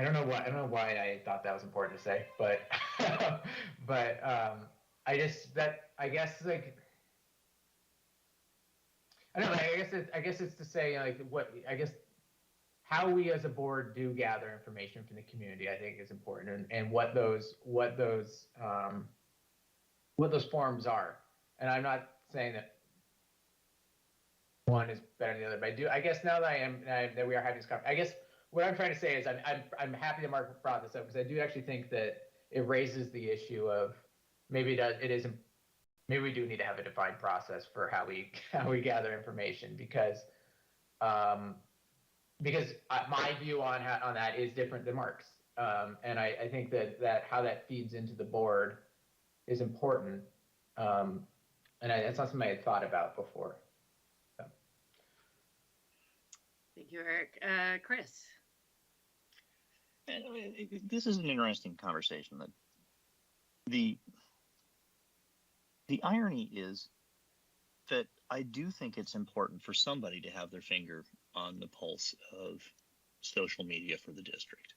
don't know why I thought that was important to say, but I guess like, I don't know. I guess it's to say, like, how we as a board do gather information from the community, I think, is important, and what those forums are. And I'm not saying that one is better than the other, but I guess now that that we are having this conversation, I guess what I'm trying to say is I'm happy that Mark brought this up, because I do actually think that it raises the issue of maybe we do need to have a defined process for how we gather information, because my view on that is different than Mark's, and I think that how that feeds into the board is important, and that's not something I had thought about before. So. Thank you, Eric. Chris. This is an interesting conversation. That the irony is that I do think it's important for somebody to have their finger on the pulse of social media for the district.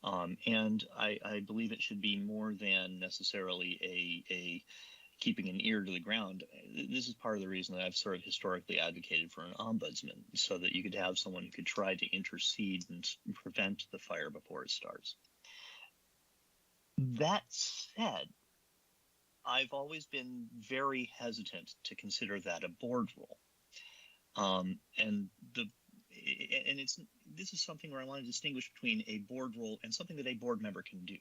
And I believe it should be more than necessarily a keeping an ear to the ground. This is part of the reason that I've sort of historically advocated for an ombudsman, so that you could have someone who could try to intercede and prevent the fire before it starts. That said, I've always been very hesitant to consider that a board role. This is something where I want to distinguish between a board role and something that a board member can do.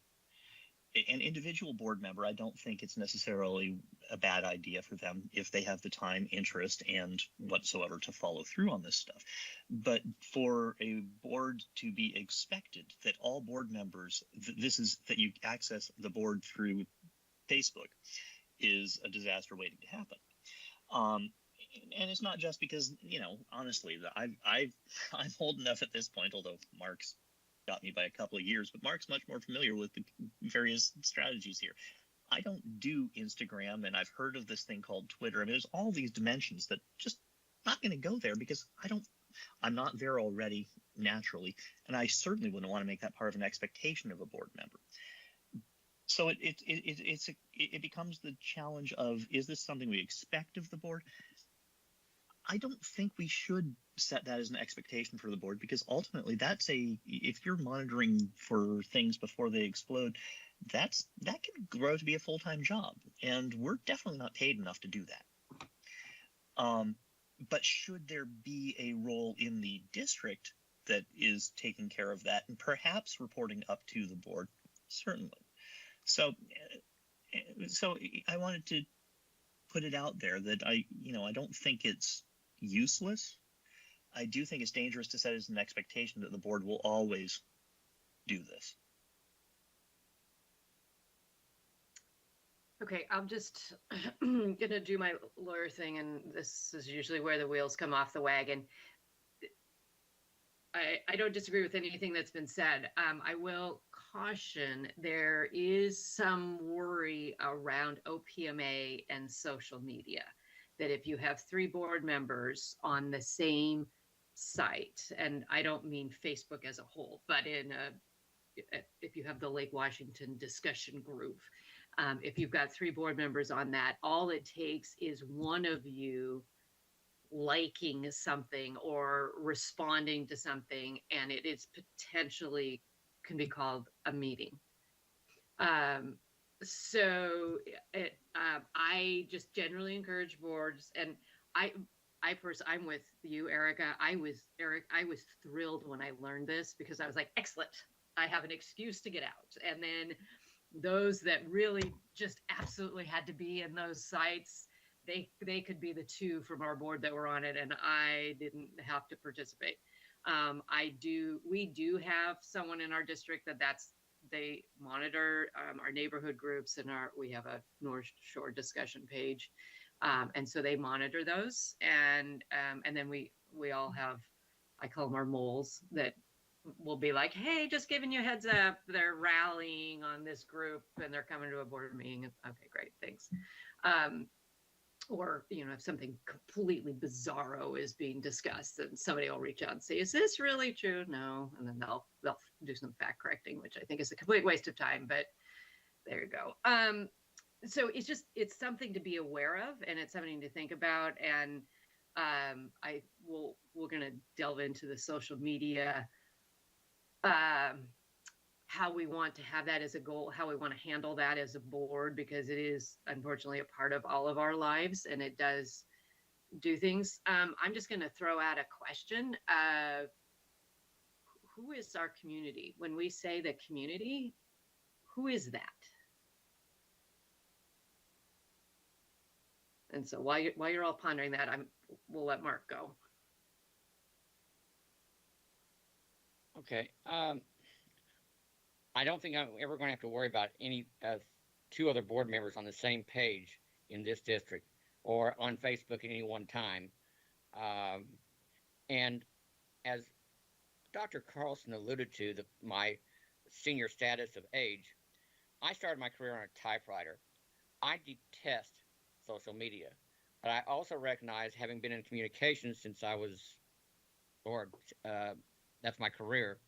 An individual board member, I don't think it's necessarily a bad idea for them if they have the time, interest, and whatsoever to follow through on this stuff. But for a board to be expected that all board members, that you access the board through Facebook, is a disaster waiting to happen. And it's not just because, honestly, I'm old enough at this point, although Mark's got me by a couple of years, but Mark's much more familiar with the various strategies here. I don't do Instagram, and I've heard of this thing called Twitter. I mean, there's all these dimensions that just not going to go there, because I'm not there already naturally, and I certainly wouldn't want to make that part of an expectation of a board member. So it becomes the challenge of, is this something we expect of the board? I don't think we should set that as an expectation for the board, because ultimately if you're monitoring for things before they explode, that can grow to be a full-time job, and we're definitely not paid enough to do that. But should there be a role in the district that is taking care of that and perhaps reporting up to the board? Certainly. So I wanted to put it out there that I don't think it's useless. I do think it's dangerous to set as an expectation that the board will always do this. Okay, I'm just gonna do my lawyer thing, and this is usually where the wheels come off the wagon. I don't disagree with anything that's been said. I will caution there is some worry around OPMA and social media, that if you have 3 board members on the same site, and I don't mean Facebook as a whole, but if you have the Lake Washington discussion group, if you've got 3 board members on that, all it takes is one of you liking something or responding to something, and it is potentially can be called a meeting. So I just generally encourage boards, and I'm with you, Erica. I was thrilled when I learned this, because I was like, excellent, I have an excuse to get out. And then those that really just absolutely had to be in those sites, they could be the 2 from our board that were on it, and I didn't have to participate. We do have someone in our district they monitor our neighborhood groups, and we have a North Shore discussion page, and so they monitor those, and then we all have, I call them our moles, that will be like, hey, just giving you a heads up, they're rallying on this group and they're coming to a board meeting. Okay, great, thanks. Or, if something completely bizarro is being discussed, and somebody will reach out and say, is this really true? No. And then they'll do some fact correcting, which I think is a complete waste of time, but there you go. So it's something to be aware of, and it's something to think about. And we're going to delve into the social media, how we want to have that as a goal, how we want to handle that as a board, because it is unfortunately a part of all of our lives, and it does do things. I'm just going to throw out a question. Who is our community? When we say the community, who is that? And so while you're all pondering that, we'll let Mark go. Okay. I don't think I'm ever going to have to worry about any 2 other board members on the same page in this district or on Facebook at any one time. And as Dr. Carlson alluded to, my senior status of age, I started my career on a typewriter. I detest social media, but I also recognize, having been in communications since I was, that's my career,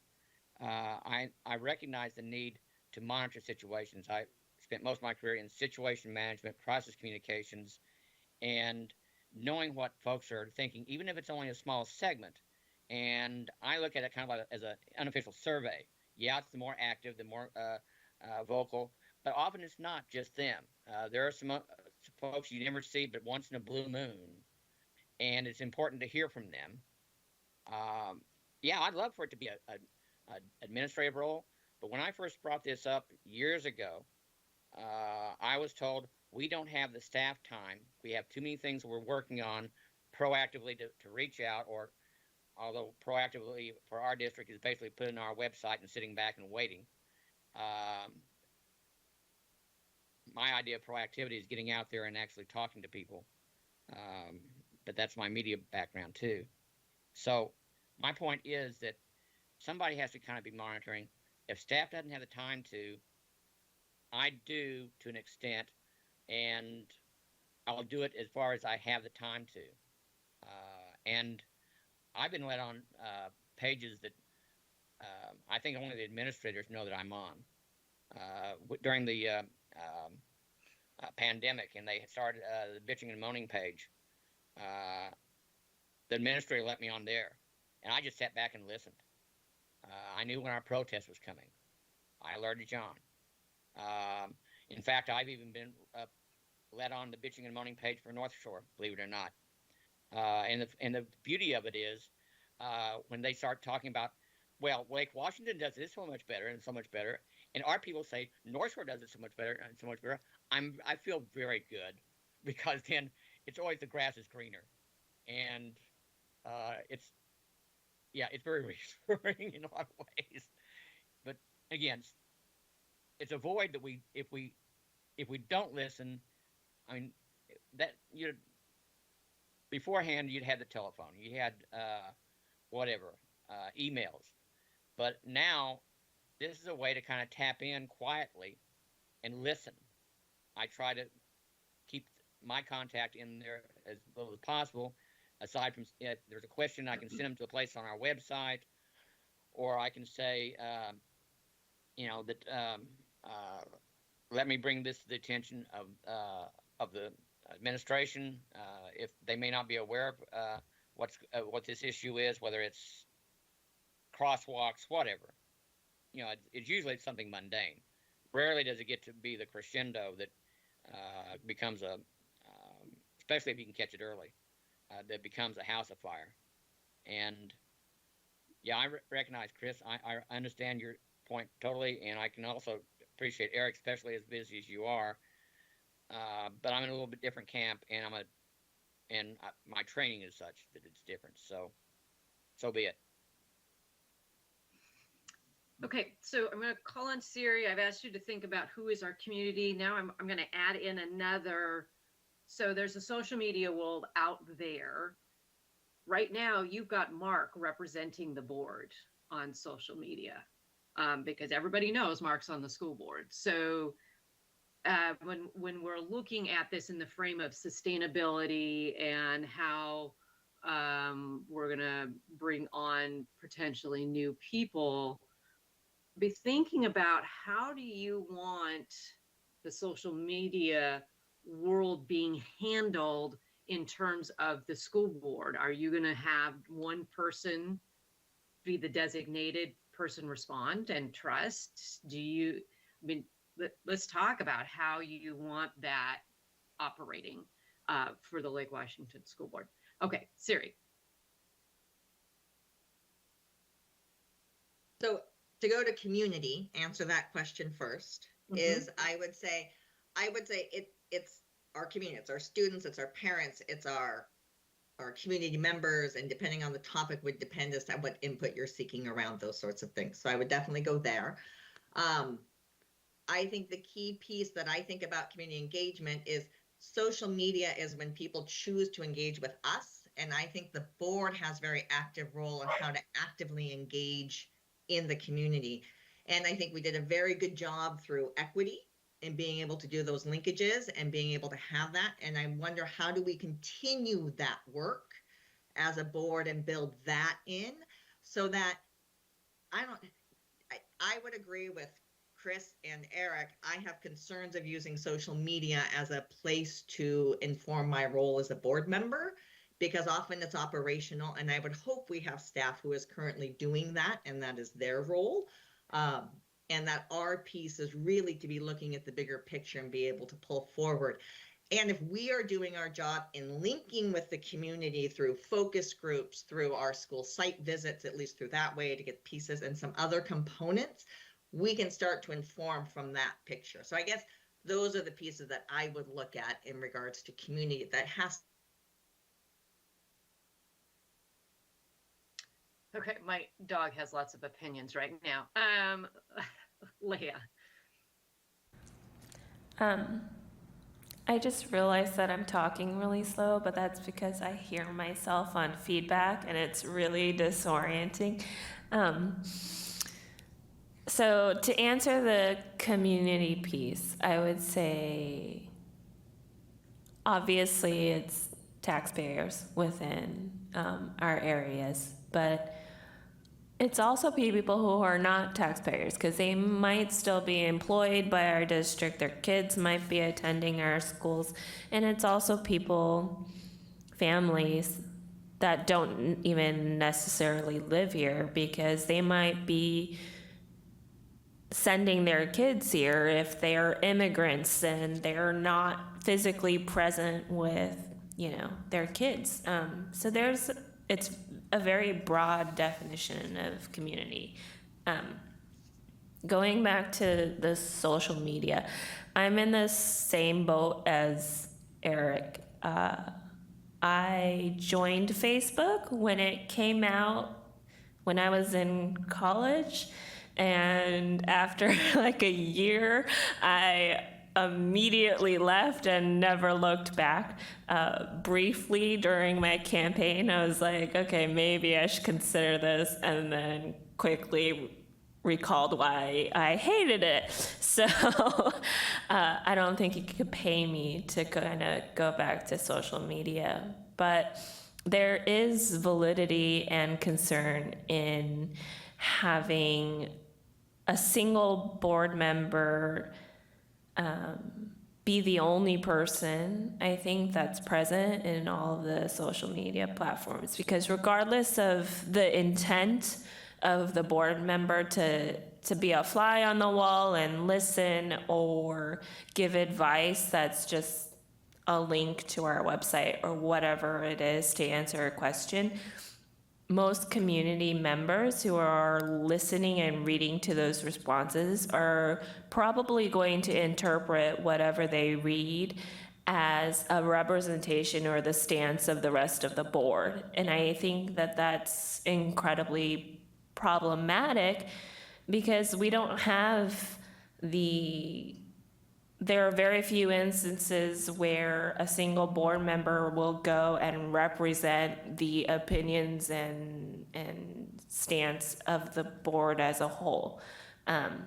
I recognize the need to monitor situations. I spent most of my career in situation management, crisis communications, and knowing what folks are thinking, even if it's only a small segment. And I look at it kind of like as an unofficial survey. Yeah, it's the more active, the more vocal, but often it's not just them. There are some folks you never see but once in a blue moon, and it's important to hear from them. Yeah, I'd love for it to be a administrative role, but when I first brought this up years ago, I was told we don't have the staff time. We have too many things we're working on proactively to reach out, or although proactively for our district is basically putting on our website and sitting back and waiting. My idea of proactivity is getting out there and actually talking to people, but that's my media background too. So my point is that somebody has to kind of be monitoring. If staff doesn't have the time to, I do to an extent, and I'll do it as far as I have the time to. And I've been let on pages that I think only the administrators know that I'm on. During the pandemic, and they started the bitching and moaning page. the administrator let me on there, and I just sat back and listened. I knew when our protest was coming. I alerted John. In fact, I've even been let on the bitching and moaning page for North Shore, believe it or not. And the beauty of it is when they start talking about, well, Lake Washington does this so much better and so much better, and our people say North Shore does it so much better and so much better. I feel very good, because then it's always the grass is greener, and it's very reassuring in a lot of ways. But again, it's a void that if we don't listen, I mean, that beforehand you'd had the telephone, you had emails, but now this is a way to kind of tap in quietly and listen. I try to keep my contact in there as little as possible. Aside from, if there's a question, I can send them to a place on our website, or I can say, let me bring this to the attention of the administration, if they may not be aware of what this issue is, whether it's crosswalks, whatever. It's usually something mundane. Rarely does it get to be the crescendo that becomes especially if you can catch it early, that becomes a house of fire. And yeah, I recognize, Chris, I understand your point totally, and I can also appreciate Eric, especially as busy as you are. But I'm in a little bit different camp, and my training is such that it's different. So be it. Okay, so I'm going to call on Siri. I've asked you to think about who is our community. Now I'm going to add in another. So there's a social media world out there. Right now, you've got Mark representing the board on social media, because everybody knows Mark's on the school board. So when we're looking at this in the frame of sustainability and how we're going to bring on potentially new people, be thinking about how do you want the social media world being handled in terms of the school board. Are you going to have one person be the designated person respond and trust? Let's talk about how you want that operating for the Lake Washington School Board. Okay, Siri. So to go to community, answer that question first, is I would say it's our community, it's our students, it's our parents, it's our community members, and depending on the topic would depend as to what input you're seeking around those sorts of things. So I would definitely go there. I think the key piece that I think about community engagement is social media is when people choose to engage with us. And I think the board has a very active role in how to actively engage in the community. And I think we did a very good job through equity and being able to do those linkages and being able to have that. And I wonder, how do we continue that work as a board and build that in so that I would agree with Chris and Eric. I have concerns of using social media as a place to inform my role as a board member, because often it's operational, and I would hope we have staff who is currently doing that, and that is their role. And that our piece is really to be looking at the bigger picture and be able to pull forward. And if we are doing our job in linking with the community through focus groups, through our school site visits, at least through that way to get pieces and some other components, we can start to inform from that picture. So I guess those are the pieces that I would look at in regards to community that has. Okay, my dog has lots of opinions right now. Leah. I just realized that I'm talking really slow, but that's because I hear myself on feedback and it's really disorienting. So to answer the community piece, I would say obviously it's taxpayers within our areas, but it's also people who are not taxpayers, because they might still be employed by our district, their kids might be attending our schools, and it's also people, families that don't even necessarily live here, because they might be sending their kids here if they're immigrants and they're not physically present with, their kids. So it's a very broad definition of community. Going back to the social media, I'm in the same boat as Eric. I joined Facebook when it came out when I was in college. And after like a year, I immediately left and never looked back. Briefly during my campaign, I was like, okay, maybe I should consider this, and then quickly recalled why I hated it. So I don't think you could pay me to kind of go back to social media. But there is validity and concern in having a single board member be the only person, I think, that's present in all of the social media platforms. Because regardless of the intent of the board member to be a fly on the wall and listen or give advice that's just a link to our website or whatever it is to answer a question, most community members who are listening and reading to those responses are probably going to interpret whatever they read as a representation or the stance of the rest of the board. And I think that that's incredibly problematic, because we don't have there are very few instances where a single board member will go and represent the opinions and stance of the board as a whole. And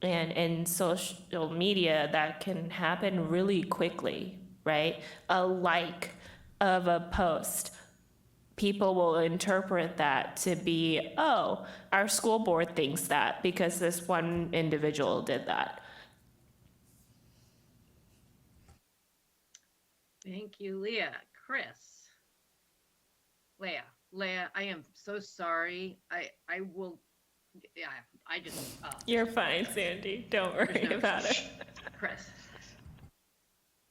in social media, that can happen really quickly, right? A like of a post, people will interpret that to be, oh, our school board thinks that because this one individual did that. Thank you, Leah. Chris. Leah, I am so sorry. I will, yeah, I just. You're fine, Sandy. Don't worry about it. Chris.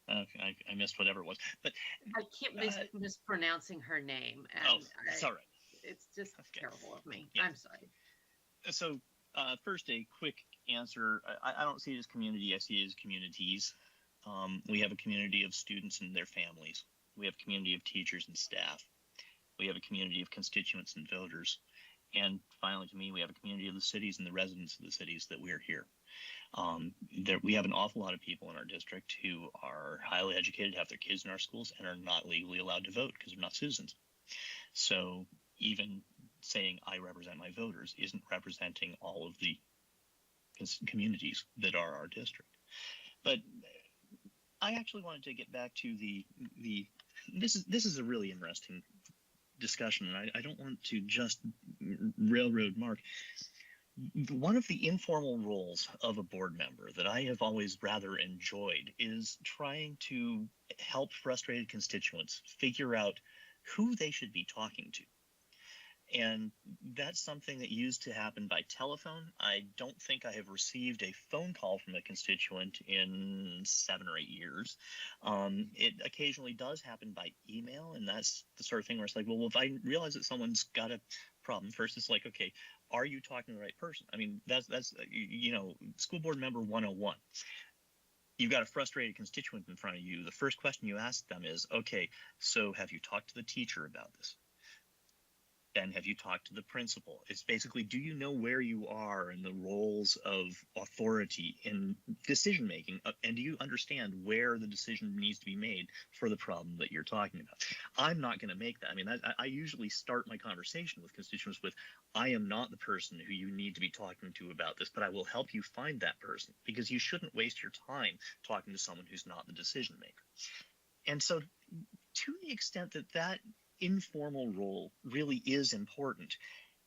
Okay, I missed whatever it was, but I keep mispronouncing her name. And it's all right. It's just terrible of me. Yeah. I'm sorry. So first, a quick answer. I don't see it as community. I see it as communities. We have a community of students and their families. We have a community of teachers and staff. We have a community of constituents and voters. And finally, to me, we have a community of the cities and the residents of the cities that we're here. We have an awful lot of people in our district who are highly educated, have their kids in our schools, and are not legally allowed to vote because they're not citizens. So even saying I represent my voters isn't representing all of the communities that are our district. But I actually wanted to get back to this is a really interesting discussion, and I don't want to just railroad Mark. One of the informal roles of a board member that I have always rather enjoyed is trying to help frustrated constituents figure out who they should be talking to. And that's something that used to happen by telephone. I don't think I have received a phone call from a constituent in 7 or 8 years. It occasionally does happen by email, and that's the sort of thing where it's like, well, if I realize that someone's got a problem, first it's like, okay, are you talking to the right person? I mean, that's school board member 101. You've got a frustrated constituent in front of you. The first question you ask them is, okay, so have you talked to the teacher about this? Then have you talked to the principal? It's basically, do you know where you are in the roles of authority in decision making? And do you understand where the decision needs to be made for the problem that you're talking about? I'm not going to make that. I mean, I usually start my conversation with constituents with, I am not the person who you need to be talking to about this, but I will help you find that person, because you shouldn't waste your time talking to someone who's not the decision maker. And so to the extent that informal role really is important,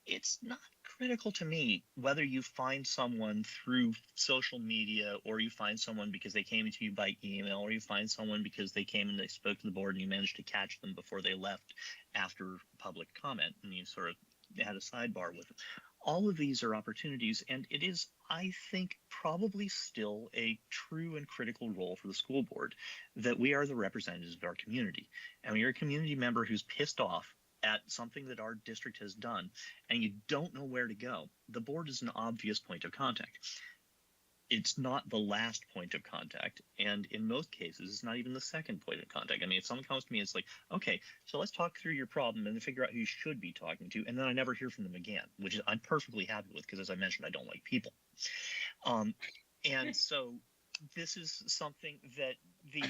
it's not critical to me whether you find someone through social media or you find someone because they came to you by email or you find someone because they came and they spoke to the board and you managed to catch them before they left after public comment and you sort of had a sidebar with them. All of these are opportunities, and it is, I think, probably still a true and critical role for the school board that we are the representatives of our community. And when you're a community member who's pissed off at something that our district has done and you don't know where to go, the board is an obvious point of contact. It's not the last point of contact, and in most cases it's not even the second point of contact. I mean, if someone comes to me, it's like, okay, so let's talk through your problem and figure out who you should be talking to, and then I never hear from them again, which is I'm perfectly happy with, because as I mentioned, I don't like people. And so this is something that the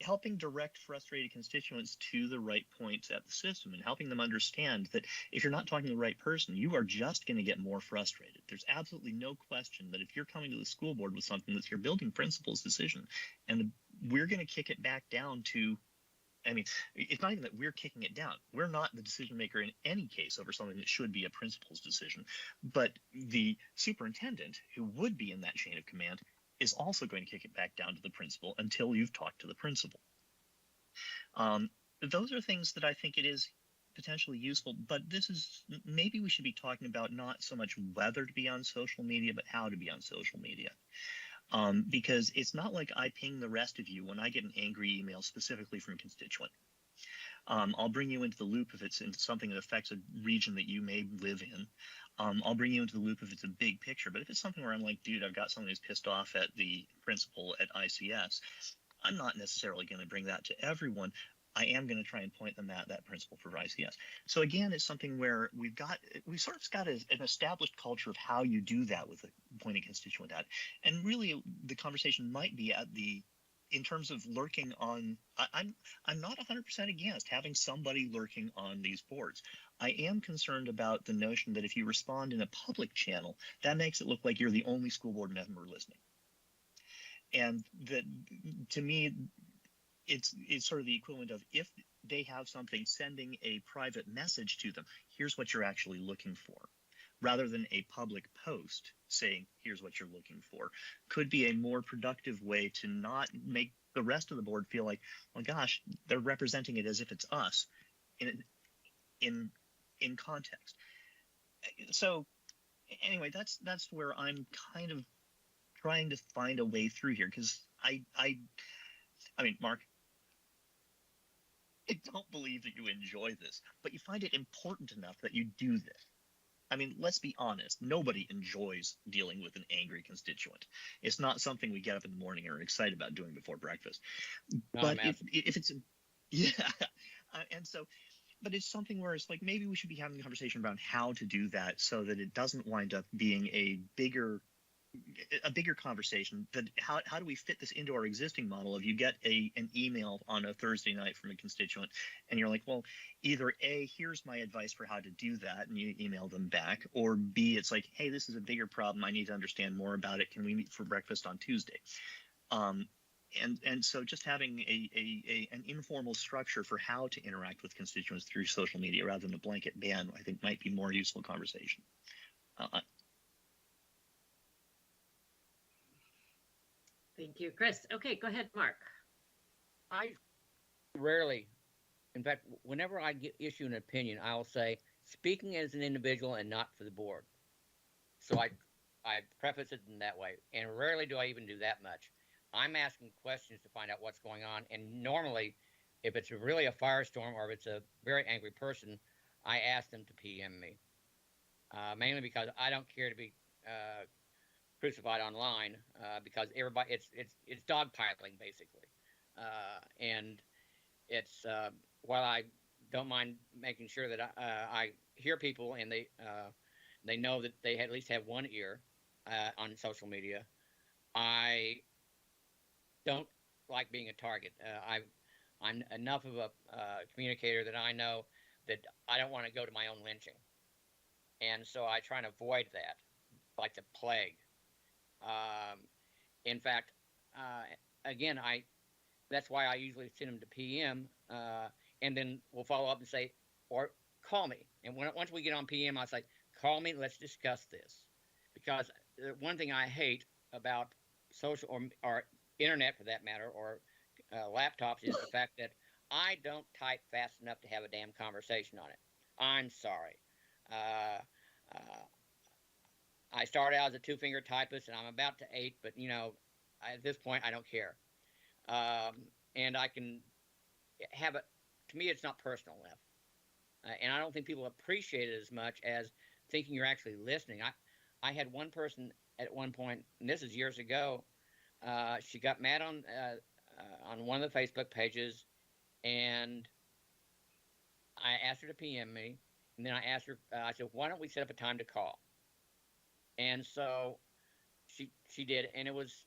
helping direct frustrated constituents to the right points at the system and helping them understand that if you're not talking to the right person, you are just going to get more frustrated. There's absolutely no question that if you're coming to the school board with something that's your building principles decision, and we're going to kick it back down to, I mean, it's not even that we're kicking it down. We're not the decision maker in any case over something that should be a principal's decision. But the superintendent, who would be in that chain of command, is also going to kick it back down to the principal until you've talked to the principal. Those are things that I think it is potentially useful, but this is, maybe we should be talking about not so much whether to be on social media, but how to be on social media. Because it's not like I ping the rest of you when I get an angry email specifically from a constituent. I'll bring you into the loop if it's something that affects a region that you may live in. I'll bring you into the loop if it's a big picture. But if it's something where I'm like, dude, I've got someone who's pissed off at the principal at ICS, I'm not necessarily going to bring that to everyone. I am going to try and point them at that principal for ICS. So again, it's something where we sort of got an established culture of how you do that with a pointing constituent at. And really the conversation might be in terms of lurking on, I'm not 100% against having somebody lurking on these boards. I am concerned about the notion that if you respond in a public channel, that makes it look like you're the only school board member listening. And that, to me, it's sort of the equivalent of, if they have something, sending a private message to them, here's what you're actually looking for, rather than a public post saying, here's what you're looking for, could be a more productive way to not make the rest of the board feel like, well, gosh, they're representing it as if it's us in context. So anyway, that's where I'm kind of trying to find a way through here, because I mean, Mark, I don't believe that you enjoy this, but you find it important enough that you do this. I mean, let's be honest. Nobody enjoys dealing with an angry constituent. It's not something we get up in the morning and are excited about doing before breakfast. But if it's, yeah, and so, but it's something where it's like, maybe we should be having a conversation about how to do that so that it doesn't wind up being a bigger conversation. That how do we fit this into our existing model of, you get an email on a Thursday night from a constituent and you're like, well, either A, here's my advice for how to do that, and you email them back, or B, it's like, hey, this is a bigger problem, I need to understand more about it, can we meet for breakfast on Tuesday? And so just having an informal structure for how to interact with constituents through social media rather than a blanket ban, I think might be more useful conversation. Thank you, Chris. Okay, go ahead, Mark. I rarely, in fact, whenever I issue an opinion, I'll say, speaking as an individual and not for the board. So I preface it in that way, and rarely do I even do that much. I'm asking questions to find out what's going on, and normally, if it's really a firestorm or if it's a very angry person, I ask them to PM me, mainly because I don't care to be crucified online, because everybody, it's dogpiling basically, and it's while I don't mind making sure that I hear people and they know that they at least have one ear on social media, I don't like being a target. I'm enough of a communicator that I know that I don't want to go to my own lynching, and so I try to avoid that like the plague. In fact, again, that's why I usually send them to PM, and then we'll follow up and say, or call me. And once we get on PM, I say, call me, let's discuss this. Because one thing I hate about social or internet, for that matter, or laptops is the fact that I don't type fast enough to have a damn conversation on it. I'm sorry. I started out as a 2-finger typist, and I'm about to 8, but at this point, I don't care. And I can have it. To me, it's not personal enough, and I don't think people appreciate it as much as thinking you're actually listening. I had one person at one point, and this is years ago. She got mad on one of the Facebook pages, and I asked her to PM me, and then I asked her. I said, "Why don't we set up a time to call?" And so she did, and it was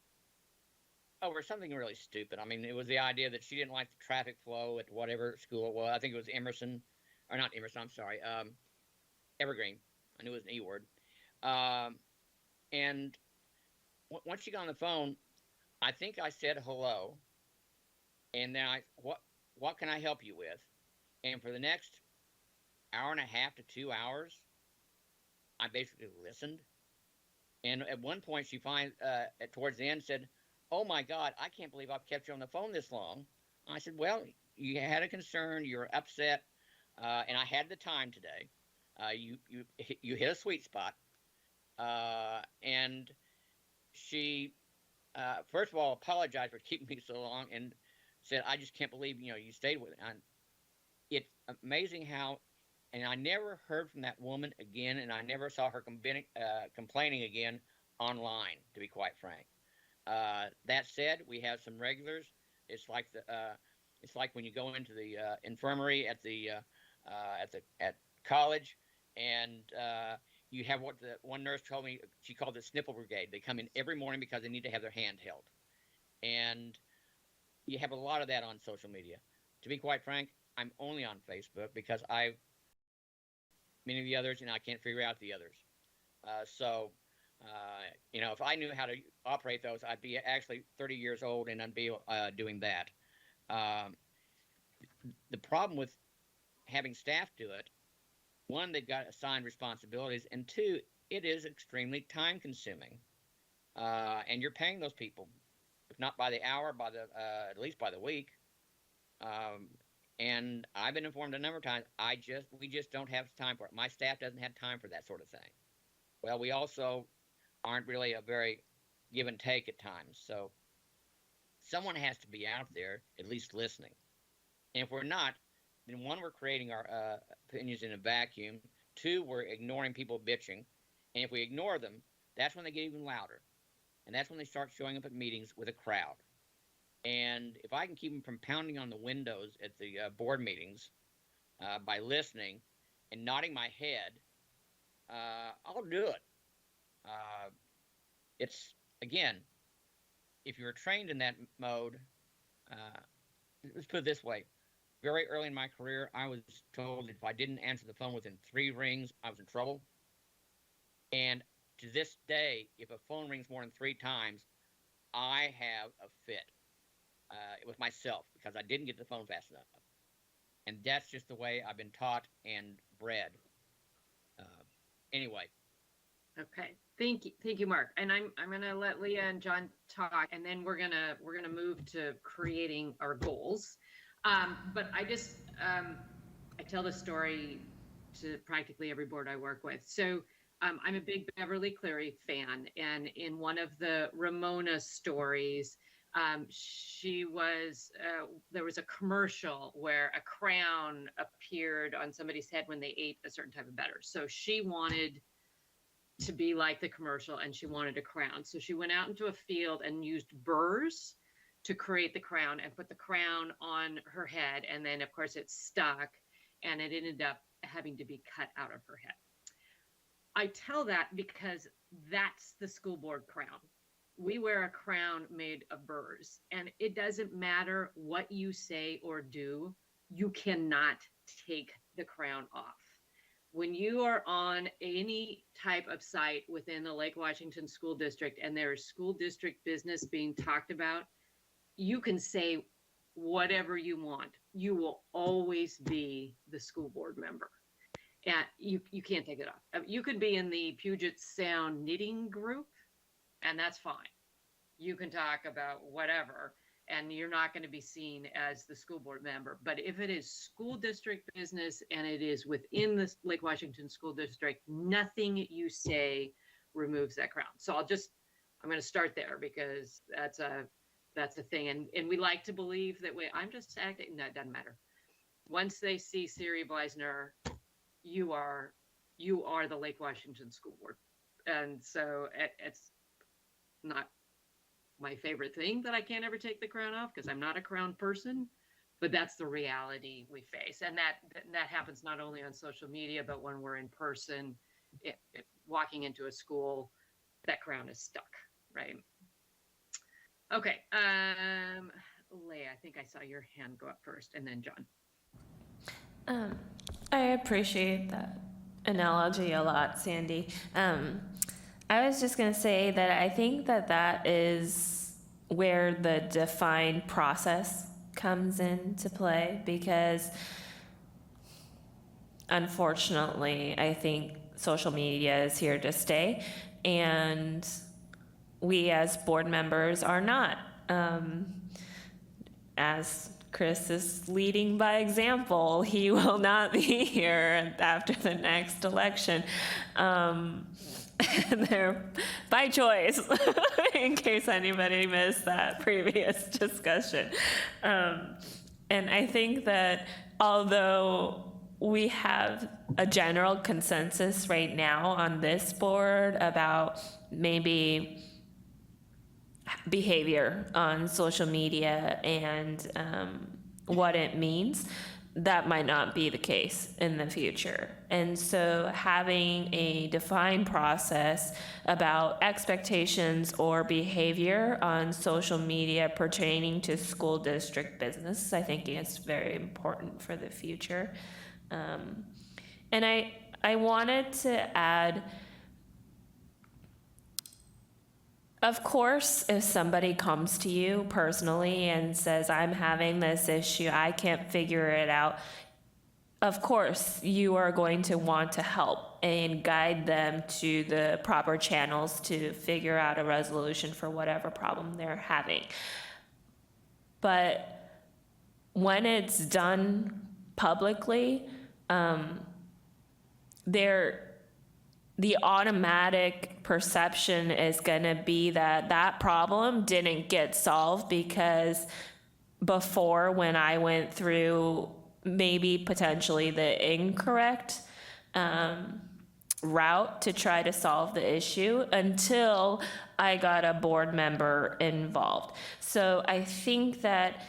over something really stupid. I mean, it was the idea that she didn't like the traffic flow at whatever school it was. I think it was Emerson, or not Emerson. I'm sorry, Evergreen. I knew it was an E word. And once she got on the phone, I think I said hello, and then what can I help you with? And for the next hour and a half to 2 hours, I basically listened. And at one point, she towards the end said, "Oh my God, I can't believe I've kept you on the phone this long." I said, "Well, you had a concern, you were upset, and I had the time today. You hit a sweet spot." And she, first of all, apologized for keeping me so long, and said, "I just can't believe you stayed with it." And it's amazing how. And I never heard from that woman again, and I never saw her complaining again online, to be quite frank. That said, we have some regulars. It's like when you go into the infirmary at college, and you have what the one nurse told me. She called it Snipple Brigade. They come in every morning because they need to have their hand held, and you have a lot of that on social media. To be quite frank, I'm only on Facebook because many of the others, I can't figure out the others. If I knew how to operate those, I'd be actually 30 years old and I'd be doing that. The problem with having staff do it, one, they've got assigned responsibilities, and two, it is extremely time consuming. And you're paying those people, if not by the hour, at least by the week. And I've been informed a number of times, we just don't have time for it. My staff doesn't have time for that sort of thing. Well, we also aren't really a very give and take at times. So someone has to be out there at least listening. And if we're not, then one, we're creating our opinions in a vacuum. Two, we're ignoring people bitching. And if we ignore them, that's when they get even louder. And that's when they start showing up at meetings with a crowd. And if I can keep them from pounding on the windows at the board meetings by listening and nodding my head, I'll do it. It's, again, if you're trained in that mode, let's put it this way. Very early in my career, I was told if I didn't answer the phone within 3 rings, I was in trouble. And to this day, if a phone rings more than 3 times, I have a fit. With myself because I didn't get the phone fast enough, and that's just the way I've been taught and bred. Anyway. Okay, thank you, Mark. And I'm gonna let Leah and John talk, and then we're gonna move to creating our goals. But I just I tell this story to practically every board I work with. So I'm a big Beverly Cleary fan, and in one of the Ramona stories. There was a commercial where a crown appeared on somebody's head when they ate a certain type of batter. So she wanted to be like the commercial, and she wanted a crown. So she went out into a field and used burrs to create the crown and put the crown on her head. And then, of course, it stuck, and it ended up having to be cut out of her head. I tell that because that's the school board crown. We wear a crown made of burrs, and it doesn't matter what you say or do, you cannot take the crown off. When you are on any type of site within the Lake Washington School District and there is school district business being talked about, you can say whatever you want. You will always be the school board member. And you can't take it off. You could be in the Puget Sound knitting group, and that's fine. You can talk about whatever, and you're not going to be seen as the school board member. But if it is school district business and it is within the Lake Washington School District, nothing you say removes that crown. So I'm going to start there because that's a thing. And we like to believe that I'm just acting. No, it doesn't matter. Once they see Siri Bleisner, you are the Lake Washington School Board. And so it's not my favorite thing that I can't ever take the crown off because I'm not a crown person, but that's the reality we face. And that happens not only on social media, but when we're in person, walking into a school, that crown is stuck, right? Okay, Leah, I think I saw your hand go up first, and then John. I appreciate that analogy a lot, Sandy. I was just going to say that I think that is where the defined process comes into play, because unfortunately, I think social media is here to stay, and we as board members are not. As Chris is leading by example, he will not be here after the next election. They're by choice, in case anybody missed that previous discussion. And I think that although we have a general consensus right now on this board about maybe behavior on social media and what it means, that might not be the case in the future. And so having a defined process about expectations or behavior on social media pertaining to school district business, I think is very important for the future. And I wanted to add, of course, if somebody comes to you personally and says, I'm having this issue, I can't figure it out, of course, you are going to want to help and guide them to the proper channels to figure out a resolution for whatever problem they're having. But when it's done publicly, the automatic perception is going to be that problem didn't get solved because before, when I went through maybe potentially the incorrect route to try to solve the issue until I got a board member involved. So I think that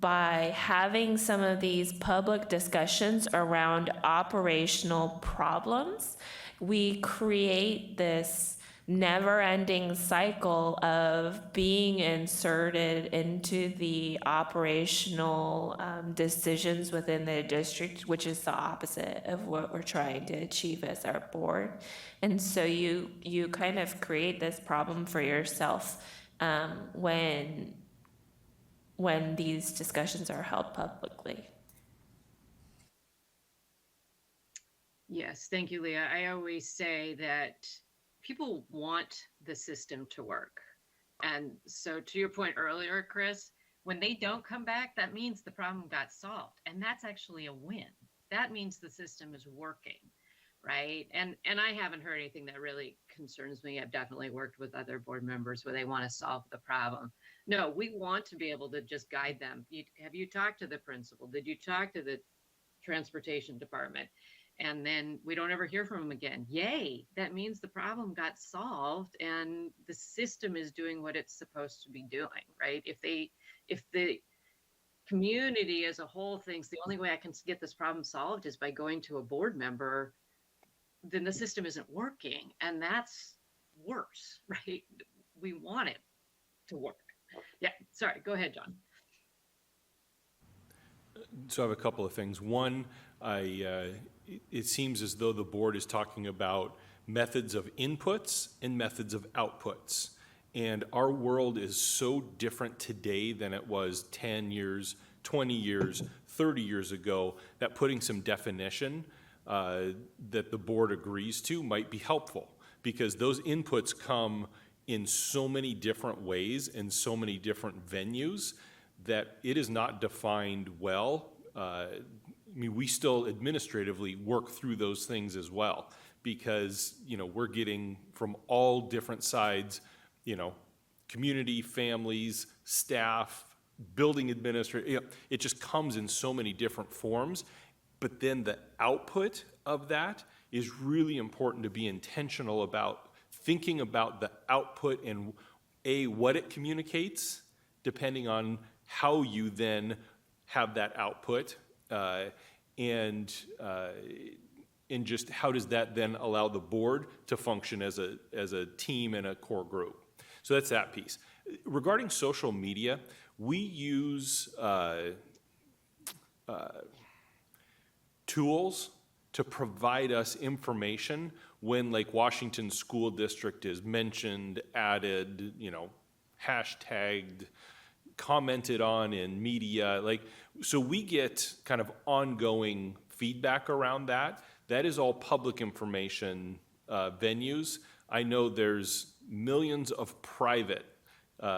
by having some of these public discussions around operational problems, we create this never-ending cycle of being inserted into the operational decisions within the district, which is the opposite of what we're trying to achieve as our board. And so you kind of create this problem for yourself when these discussions are held publicly. Yes, thank you, Leah. I always say that people want the system to work. And so to your point earlier, Chris, when they don't come back, that means the problem got solved. And that's actually a win. That means the system is working, right? And I haven't heard anything that really concerns me. I've definitely worked with other board members where they want to solve the problem. No, we want to be able to just guide them. Have you talked to the principal? Did you talk to the transportation department? And then we don't ever hear from them again. Yay, that means the problem got solved and the system is doing what it's supposed to be doing, right? If the community as a whole thinks the only way I can get this problem solved is by going to a board member, then the system isn't working. And that's worse, right? We want it to work. Yeah, sorry, go ahead, John. So I have a couple of things. One, it seems as though the board is talking about methods of inputs and methods of outputs. And our world is so different today than it was 10 years, 20 years, 30 years ago, that putting some definition that the board agrees to might be helpful, because those inputs come in so many different ways and so many different venues that it is not defined well. I mean, we still administratively work through those things as well, because, we're getting from all different sides, community, families, staff, building administrator, it just comes in so many different forms. But then the output of that is really important to be intentional about thinking about the output and what it communicates, depending on how you then have that output, and just how does that then allow the board to function as a team and a core group. So that's that piece. Regarding social media, we use tools to provide us information when Lake Washington School District is mentioned, added, hashtagged, commented on in media. So we get kind of ongoing feedback around that. That is all public information venues. I know there's millions of private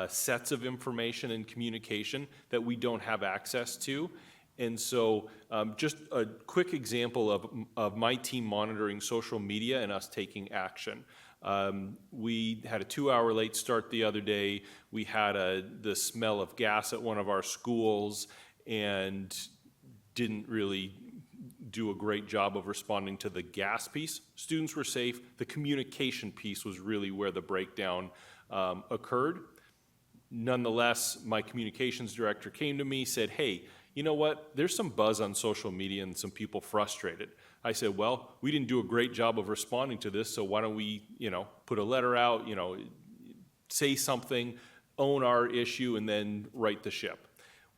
sets of information and communication that we don't have access to. And so just a quick example of my team monitoring social media and us taking action. We had a 2-hour late start the other day. We had the smell of gas at one of our schools and didn't really do a great job of responding to the gas piece. Students were safe. The communication piece was really where the breakdown occurred. Nonetheless, my communications director came to me, said, hey, you know what, there's some buzz on social media and some people frustrated. I said, well, we didn't do a great job of responding to this, so why don't we, put a letter out, say something, own our issue, and then right the ship.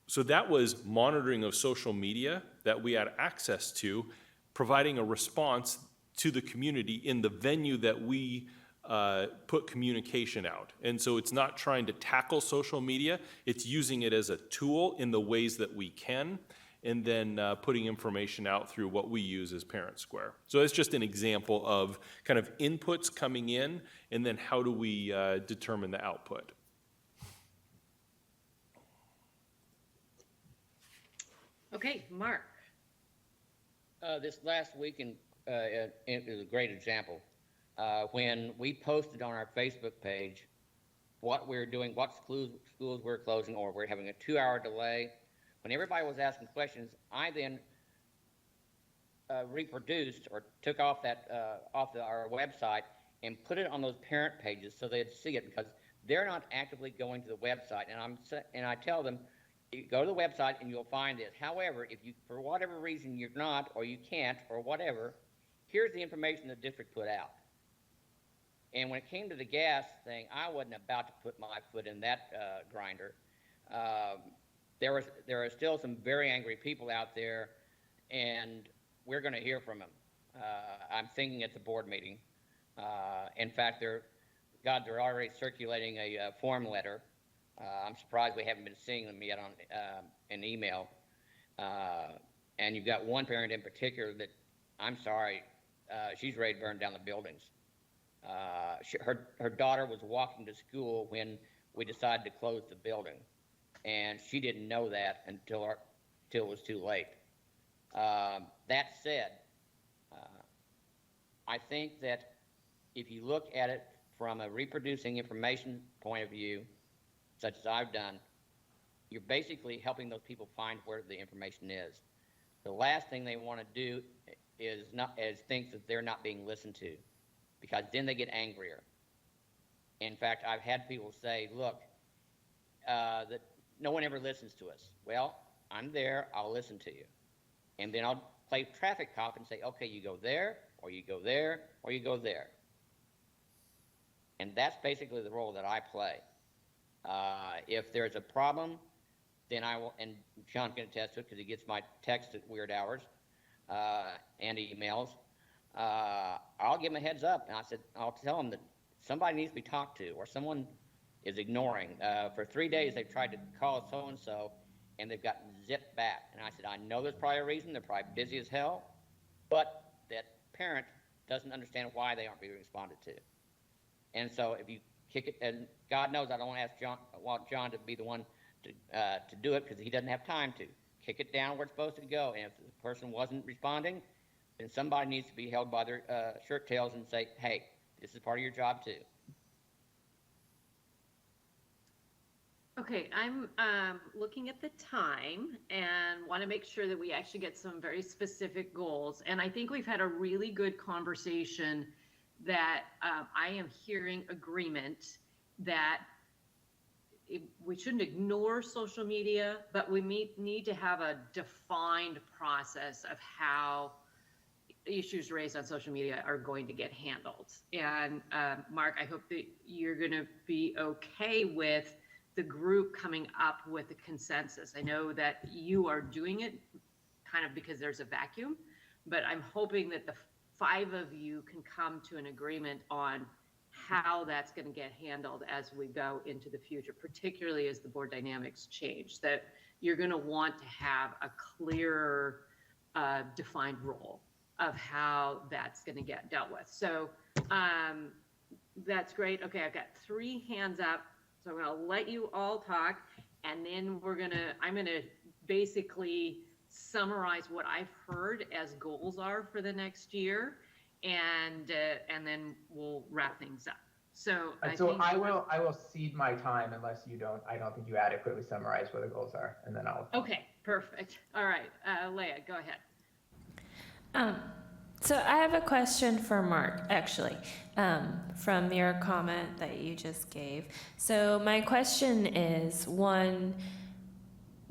So that was monitoring of social media that we had access to, providing a response to the community in the venue that we put communication out. And so it's not trying to tackle social media, it's using it as a tool in the ways that we can, and then putting information out through what we use as Parent Square. So it's just an example of kind of inputs coming in, and then how do we determine the output. Okay, Mark. This last weekend it was a great example. When we posted on our Facebook page what we're doing, what schools we're closing, or we're having a 2-hour delay, when everybody was asking questions, I then reproduced or took off our website and put it on those parent pages so they'd see it, because they're not actively going to the website. And I tell them, you go to the website and you'll find this. However, if you, for whatever reason, you're not, or you can't, or whatever, here's the information the district put out. And when it came to the gas thing, I wasn't about to put my foot in that grinder. There are still some very angry people out there, and we're going to hear from them. I'm thinking at the board meeting. In fact, they're already circulating a form letter. I'm surprised we haven't been seeing them yet on an email. And you've got one parent in particular that, I'm sorry, she's ready to burn down the buildings. Her daughter was walking to school when we decided to close the building, and she didn't know that until it was too late. That said, I think that if you look at it from a reproducing information point of view, such as I've done, you're basically helping those people find where the information is. The last thing they want to do is think that they're not being listened to, because then they get angrier. In fact, I've had people say, look, that no one ever listens to us. Well, I'm there, I'll listen to you. And then I'll play traffic cop and say, okay, you go there, or you go there, or you go there. And that's basically the role that I play. If there's a problem, then I will, and Sean can attest to it because he gets my texts at weird hours and emails. I'll give him a heads up, and I'll tell him that somebody needs to be talked to, or someone is ignoring. For 3 days, they've tried to call so-and-so, and they've gotten zipped back. And I said, I know there's probably a reason. They're probably busy as hell, but that parent doesn't understand why they aren't being responded to. And so if you kick it, and God knows I don't want John to be the one to do it because he doesn't have time to. Kick it down where it's supposed to go. And if the person wasn't responding, then somebody needs to be held by their shirt tails and say, hey, this is part of your job too. Okay, I'm looking at the time and want to make sure that we actually get some very specific goals. And I think we've had a really good conversation that I am hearing agreement that we shouldn't ignore social media, but we need to have a defined process of how issues raised on social media are going to get handled. And Mark, I hope that you're going to be okay with the group coming up with a consensus. I know that you are doing it kind of because there's a vacuum, but I'm hoping that the 5 of you can come to an agreement on how that's going to get handled as we go into the future, particularly as the board dynamics change, that you're going to want to have a clearer defined role of how that's going to get dealt with. So that's great. Okay, I've got 3 hands up. So I'm going to let you all talk, and then I'm going to basically summarize what I've heard as goals are for the next year, and then we'll wrap things up. So I will cede my time unless you don't. I don't think you adequately summarize what the goals are, and then I'll. Okay, perfect. All right, Leah, go ahead. So I have a question for Mark, actually, from your comment that you just gave. So my question is, 1,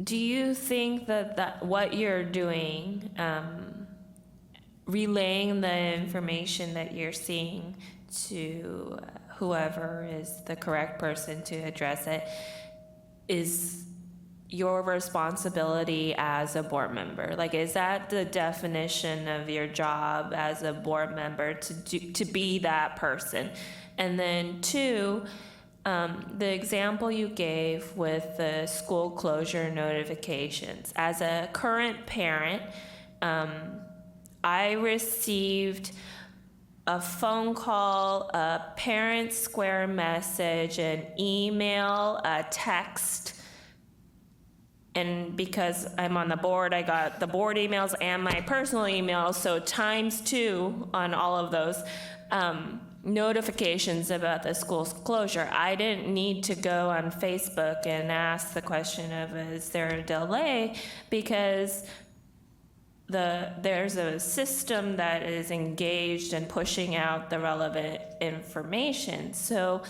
do you think that what you're doing, relaying the information that you're seeing to whoever is the correct person to address it, is your responsibility as a board member? Like, is that the definition of your job as a board member to be that person? And then 2, the example you gave with the school closure notifications. As a current parent, I received a phone call, a parent square message, an email, a text. And because I'm on the board, I got the board emails and my personal emails, so ×2 on all of those notifications about the school's closure. I didn't need to go on Facebook and ask the question of, is there a delay? Because there's a system that is engaged in pushing out the relevant information. So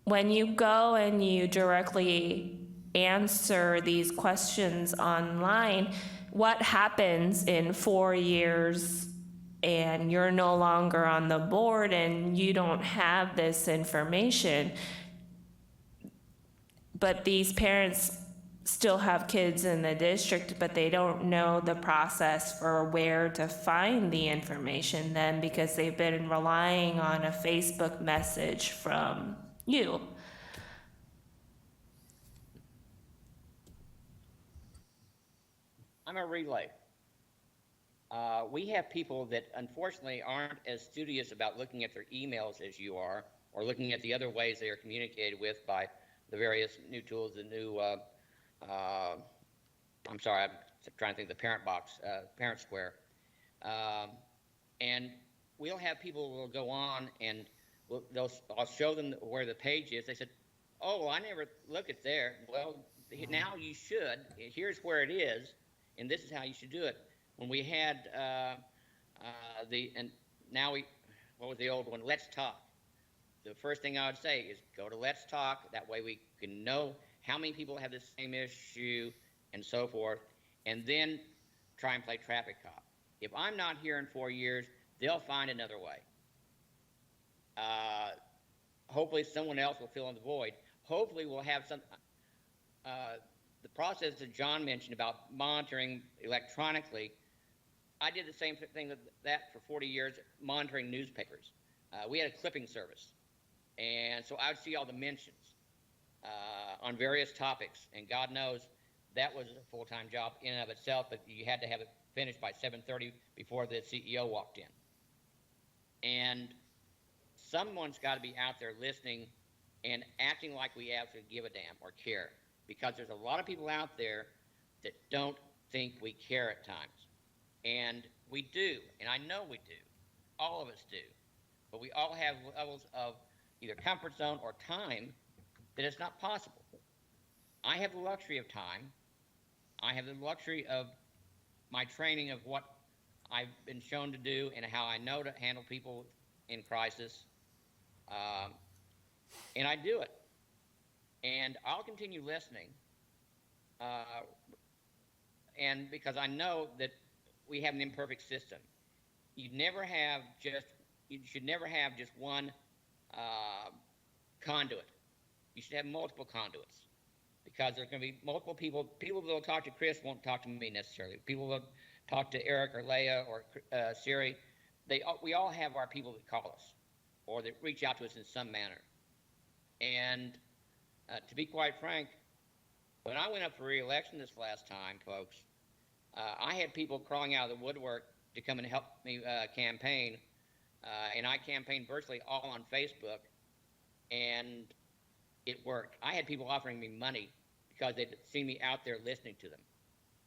when you go and you directly answer these questions online, what happens in 4 years and you're no longer on the board and you don't have this information, but these parents still have kids in the district, but they don't know the process for where to find the information then, because they've been relying on a Facebook message from you. I'm a relay. We have people that unfortunately aren't as studious about looking at their emails as you are, or looking at the other ways they are communicated with by the various new tools, the new, I'm sorry, I'm trying to think of the parent box, parent square. And we'll have people who will go on and I'll show them where the page is. They said, oh, I never look at there. Well, now you should. Here's where it is, and this is how you should do it. When we had what was the old one? Let's Talk. The first thing I would say is go to Let's Talk. That way we can know how many people have the same issue and so forth, and then try and play traffic cop. If I'm not here in 4 years, they'll find another way. Hopefully someone else will fill in the void. Hopefully we'll have some, the process that John mentioned about monitoring electronically. I did the same thing with that for 40 years, monitoring newspapers. We had a clipping service. And so I would see all the mentions on various topics. And God knows that was a full-time job in and of itself, but you had to have it finished by 7:30 before the CEO walked in. And someone's got to be out there listening and acting like we actually give a damn or care, because there's a lot of people out there that don't think we care at times. And we do, and I know we do. All of us do. But we all have levels of either comfort zone or time that it's not possible. I have the luxury of time. I have the luxury of my training of what I've been shown to do and how I know to handle people in crisis. And I do it. And I'll continue listening. And because I know that we have an imperfect system. You should never have just one conduit. You should have multiple conduits, because there's going to be multiple people. People that will talk to Chris won't talk to me necessarily. People that talk to Eric or Leah or Siri, we all have our people that call us or that reach out to us in some manner. And to be quite frank, when I went up for re-election this last time, folks, I had people crawling out of the woodwork to come and help me campaign, and I campaigned virtually all on Facebook, and it worked. I had people offering me money because they'd seen me out there listening to them.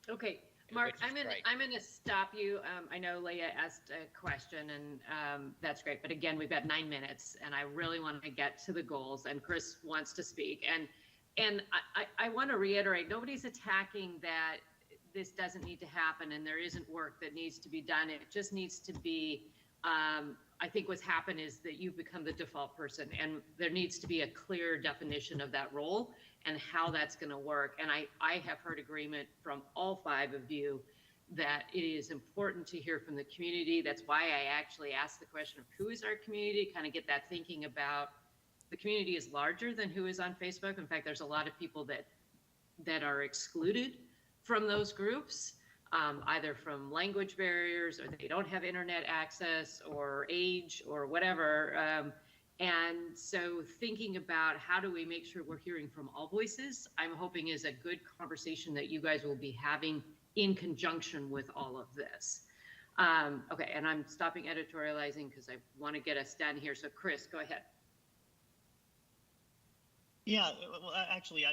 Okay, Mark, Which is great. I'm gonna stop you. I know Leah asked a question, and that's great. But again, we've got 9 minutes, and I really want to get to the goals. And Chris wants to speak, and I want to reiterate: nobody's attacking that this doesn't need to happen, and there isn't work that needs to be done. It just needs to be. I think what's happened is that you've become the default person, and there needs to be a clear definition of that role and how that's going to work. And I have heard agreement from all 5 of you that it is important to hear from the community. That's why I actually asked the question of who is our community, kind of get that thinking about the community is larger than who is on Facebook. In fact, there's a lot of people that are excluded from those groups. Either from language barriers, or they don't have internet access, or age, or whatever. And so thinking about how do we make sure we're hearing from all voices, I'm hoping is a good conversation that you guys will be having in conjunction with all of this. Okay, and I'm stopping editorializing because I want to get us done here. So Chris, go ahead. Yeah, well, actually,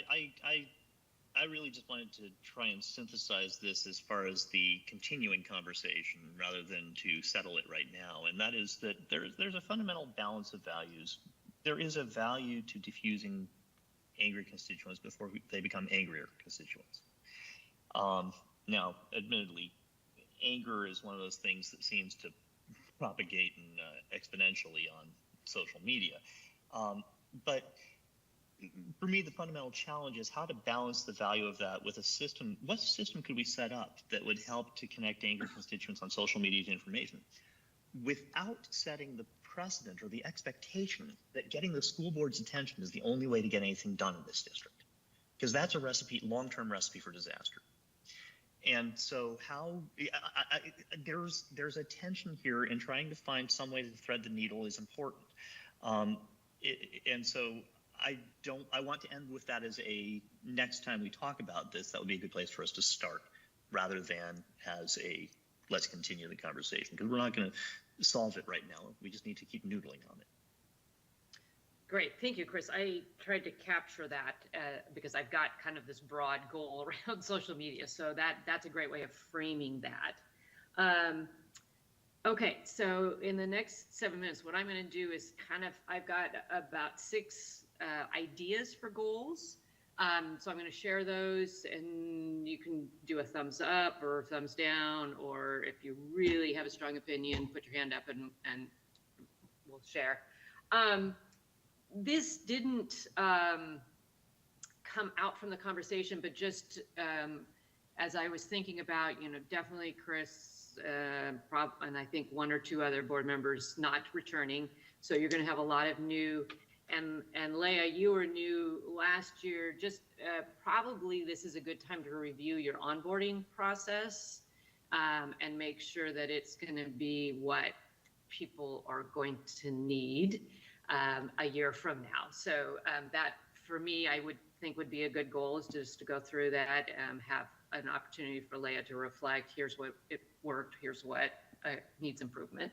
I really just wanted to try and synthesize this as far as the continuing conversation rather than to settle it right now. And that is that there's a fundamental balance of values. There is a value to diffusing angry constituents before they become angrier constituents. Now, admittedly, anger is one of those things that seems to propagate exponentially on social media. But for me, the fundamental challenge is how to balance the value of that with a system. What system could we set up that would help to connect angry constituents on social media to information without setting the precedent or the expectation that getting the school board's attention is the only way to get anything done in this district? Because that's a long-term recipe for disaster. And so there's a tension here in trying to find some way to thread the needle is important. And so I want to end with that as a next time we talk about this, that would be a good place for us to start rather than as a let's continue the conversation, because we're not going to solve it right now. We just need to keep noodling on it. Great, thank you, Chris. I tried to capture that because I've got kind of this broad goal around social media. So that's a great way of framing that. Okay, so in the next 7 minutes, what I'm going to do is I've got about 6 ideas for goals. So I'm going to share those, and you can do a thumbs up or thumbs down, or if you really have a strong opinion, put your hand up and we'll share. This didn't come out from the conversation, but just as I was thinking about, definitely Chris, and I think 1 or 2 other board members not returning. So you're going to have a lot of new. And Leah, you were new last year. Just probably this is a good time to review your onboarding process and make sure that it's going to be what people are going to need a year from now. So that, for me, I would think would be a good goal is just to go through that, have an opportunity for Leah to reflect. Here's what it worked. Here's what needs improvement.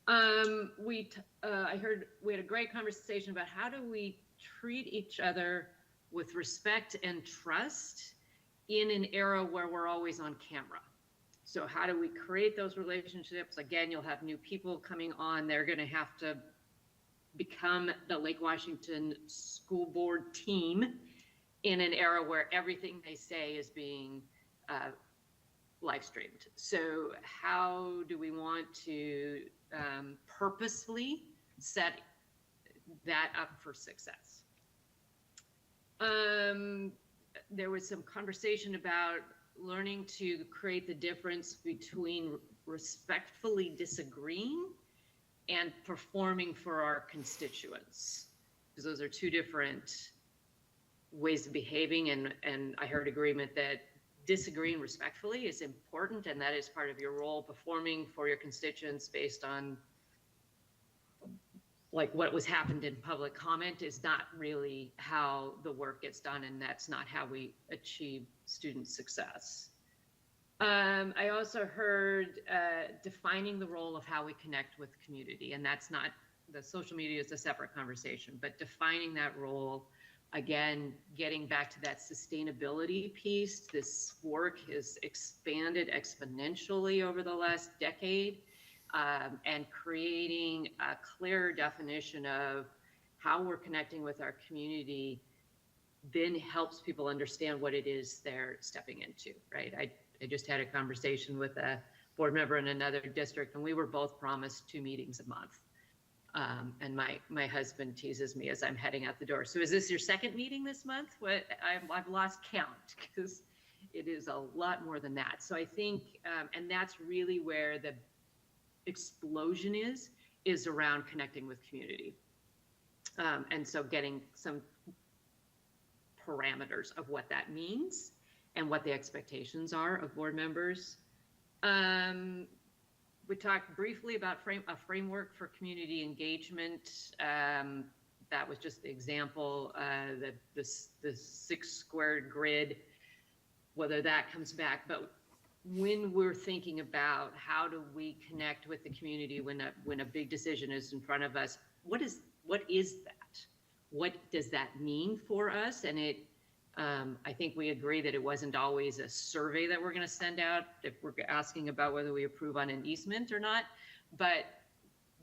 I heard we had a great conversation about how do we treat each other with respect and trust in an era where we're always on camera. So how do we create those relationships? Again, you'll have new people coming on. They're going to have to become the Lake Washington School Board team in an era where everything they say is being live streamed. So how do we want to purposefully set that up for success? There was some conversation about learning to create the difference between respectfully disagreeing and performing for our constituents, because those are two different ways of behaving. And I heard agreement that disagreeing respectfully is important, and that is part of your role. Performing for your constituents based on like what was happened in public comment is not really how the work gets done, and that's not how we achieve student success. I also heard defining the role of how we connect with the community, and that's not, the social media is a separate conversation, but defining that role, again, getting back to that sustainability piece. This work has expanded exponentially over the last decade, and creating a clearer definition of how we're connecting with our community then helps people understand what it is they're stepping into, right? I just had a conversation with a board member in another district, and we were both promised 2 meetings a month. And my husband teases me as I'm heading out the door. So is this your second meeting this month? What I've lost count, because it is a lot more than that. So I think, and that's really where the explosion is around connecting with community. And so getting some parameters of what that means and what the expectations are of board members. We talked briefly about a framework for community engagement. That was just the example, the 6 squared grid, whether that comes back. But when we're thinking about how do we connect with the community when a big decision is in front of us, what is that? What does that mean for us? And I think we agree that it wasn't always a survey that we're going to send out if we're asking about whether we approve on an easement or not, but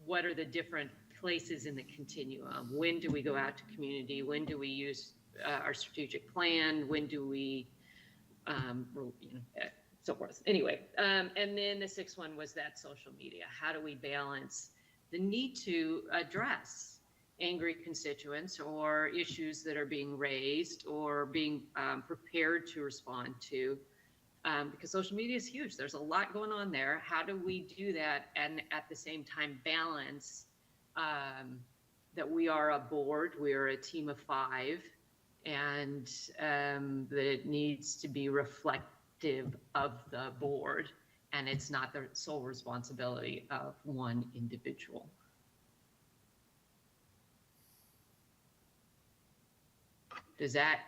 what are the different places in the continuum? When do we go out to community? When do we use our strategic plan? When do we, so forth. Anyway, and then the 6th one was that social media. How do we balance the need to address angry constituents or issues that are being raised or being prepared to respond to, because social media is huge. There's a lot going on there. How do we do that and at the same time balance that we are a board, we are a team of 5, and that it needs to be reflective of the board, and it's not the sole responsibility of one individual. Does that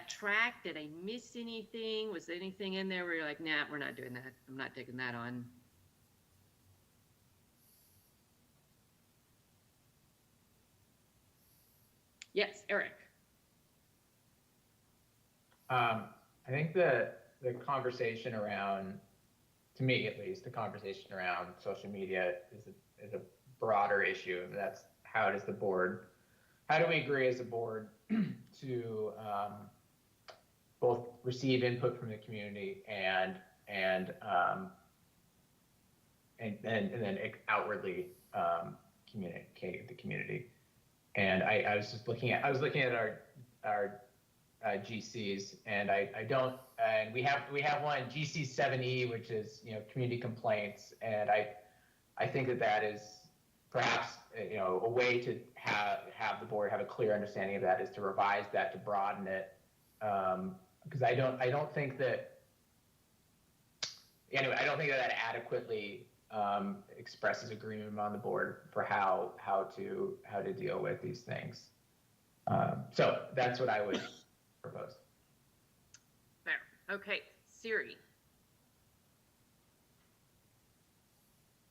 track? Did I miss anything? Was there anything in there where you're like, nah, we're not doing that. I'm not taking that on. Yes, Eric. I think the conversation around, to me at least, the conversation around social media is a broader issue. And that's how do we agree as a board to both receive input from the community and then outwardly communicate with the community. And I was looking at our GCs, and and we have one GC 7E, which is community complaints, and I think that is perhaps a way to have the board have a clear understanding of that is to revise that, to broaden it, because I don't think that adequately expresses agreement on the board for how to deal with these things. So that's what I would propose. Fair. Okay, Siri.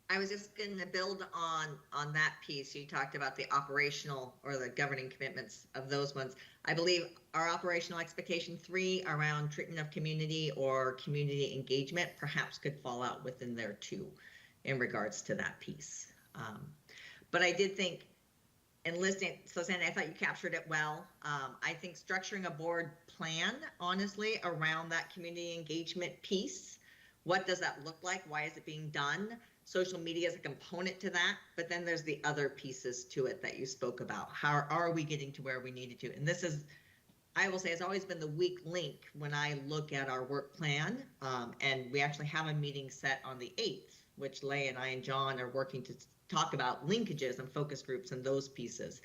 I was just going to build on that piece. You talked about the operational or the governing commitments of those ones. I believe our operational expectation 3 around treatment of community or community engagement perhaps could fall out within there too, in regards to that piece. But I did think, and listening, so Sandy, I thought you captured it well. I think structuring a board plan, honestly, around that community engagement piece. What does that look like? Why is it being done? Social media is a component to that, but then there's the other pieces to it that you spoke about. How are we getting to where we needed to? And this is, I will say, has always been the weak link when I look at our work plan. And we actually have a meeting set on the 8th, which Leigh and I and John are working to talk about linkages and focus groups and those pieces.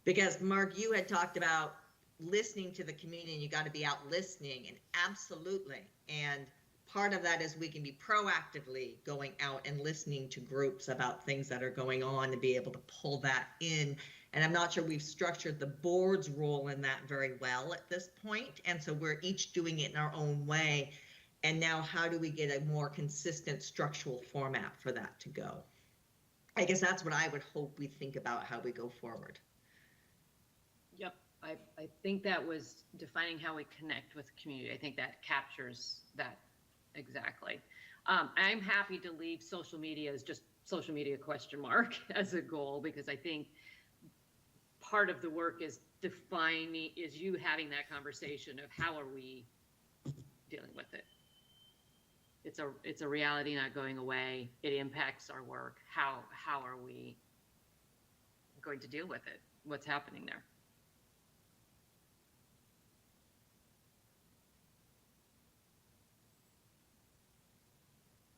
Because Mark, you had talked about listening to the community and you got to be out listening, and absolutely. And part of that is we can be proactively going out and listening to groups about things that are going on and be able to pull that in. And I'm not sure we've structured the board's role in that very well at this point. And so we're each doing it in our own way. And now how do we get a more consistent structural format for that to go? I guess that's what I would hope we think about how we go forward. Yep, I think that was defining how we connect with the community. I think that captures that exactly. I'm happy to leave social media as just social media ? As a goal, because I think part of the work is defining, is you having that conversation of how are we dealing with it. It's a reality not going away. It impacts our work. How are we going to deal with it? What's happening there?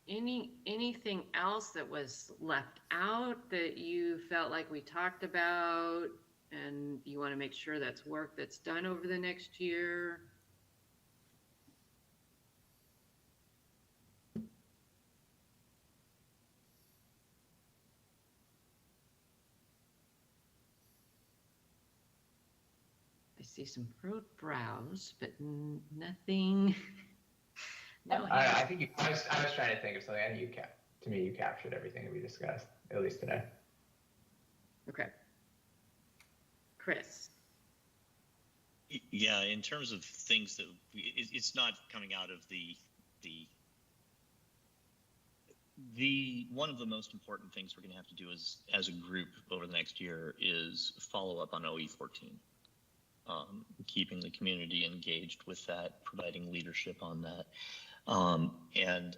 Anything else that was left out that you felt like we talked about and you want to make sure that's work that's done over the next year? I see some furrowed brows, but nothing. No, I think I was trying to think of something. I think to me, you captured everything that we discussed, at least today. Okay. Chris. Yeah, in terms of things that it's not coming out of the one of the most important things we're going to have to do as a group over the next year is follow up on OE14. Keeping the community engaged with that, providing leadership on that, and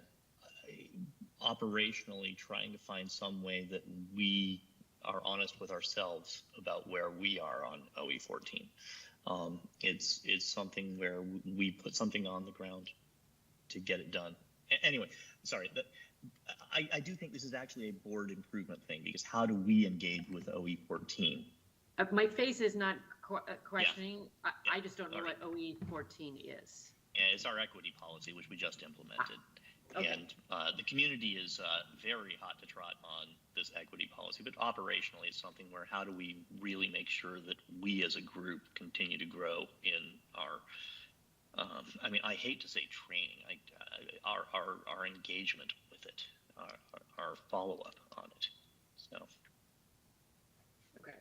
operationally trying to find some way that we are honest with ourselves about where we are on OE14. It's something where we put something on the ground to get it done. Anyway, sorry. I do think this is actually a board improvement thing, because how do we engage with OE14? My face is not questioning. Yeah. I just don't know what OE14 is. And it's our equity policy, which we just implemented. Okay. And the community is very hot to trot on this equity policy, but operationally it's something where how do we really make sure that we as a group continue to grow in our, I mean, I hate to say training, our engagement with it, our follow-up on it, so. Okay.